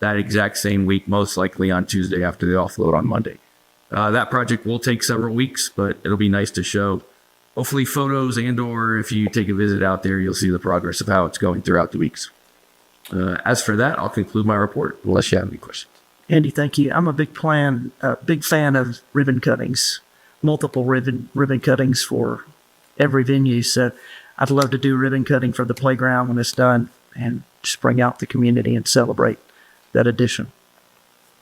that exact same week, most likely on Tuesday after the offload on Monday. That project will take several weeks, but it'll be nice to show hopefully photos, and or if you take a visit out there, you'll see the progress of how it's going throughout the weeks. As for that, I'll conclude my report unless you have any questions.
Andy, thank you. I'm a big fan of ribbon cuttings, multiple ribbon cuttings for every venue. So I'd love to do ribbon cutting for the playground when it's done and just bring out the community and celebrate that addition.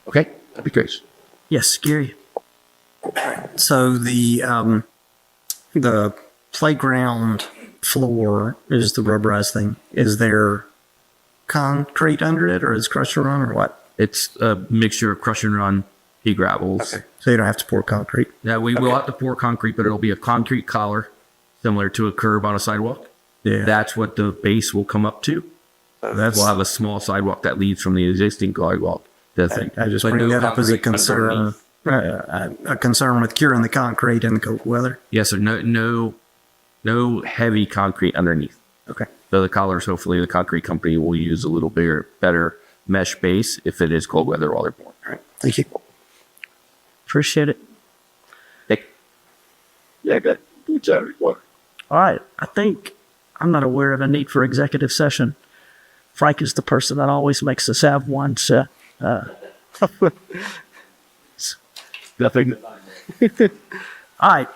Okay, that'd be great.
Yes, Gary.
So the playground floor is the rubberized thing. Is there concrete under it, or is crush and run, or what?
It's a mixture of crush and run, pea gravels.
Okay. So you don't have to pour concrete?
Yeah, we will have to pour concrete, but it'll be a concrete collar similar to a curb on a sidewalk.
Yeah.
That's what the base will come up to. We'll have a small sidewalk that leads from the existing sidewalk.
I just bring that up as a concern. A concern with curing the concrete in the cold weather.
Yes, sir. No heavy concrete underneath.
Okay.
So the collars, hopefully the concrete company will use a little better mesh base if it is cold weather while they're pouring.
All right. Thank you.
Appreciate it.
yeah, good. Good job.
All right. I think I'm not aware of a need for executive session. Frank is the person that always makes us have one. So,
Nothing.
all right.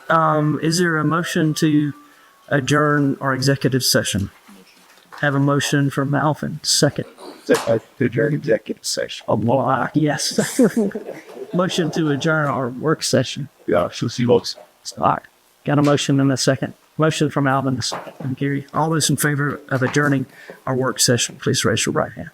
Is there a motion to adjourn our executive session. Have a motion from Alvin, second.
To adjourn executive session.
Oh, boy, yes. Motion to adjourn our work session.
Yeah, so see votes.
All right. Got a motion and a second. Motion from Alvin and Gary. All those in favor of adjourning our work session, please raise your right hand.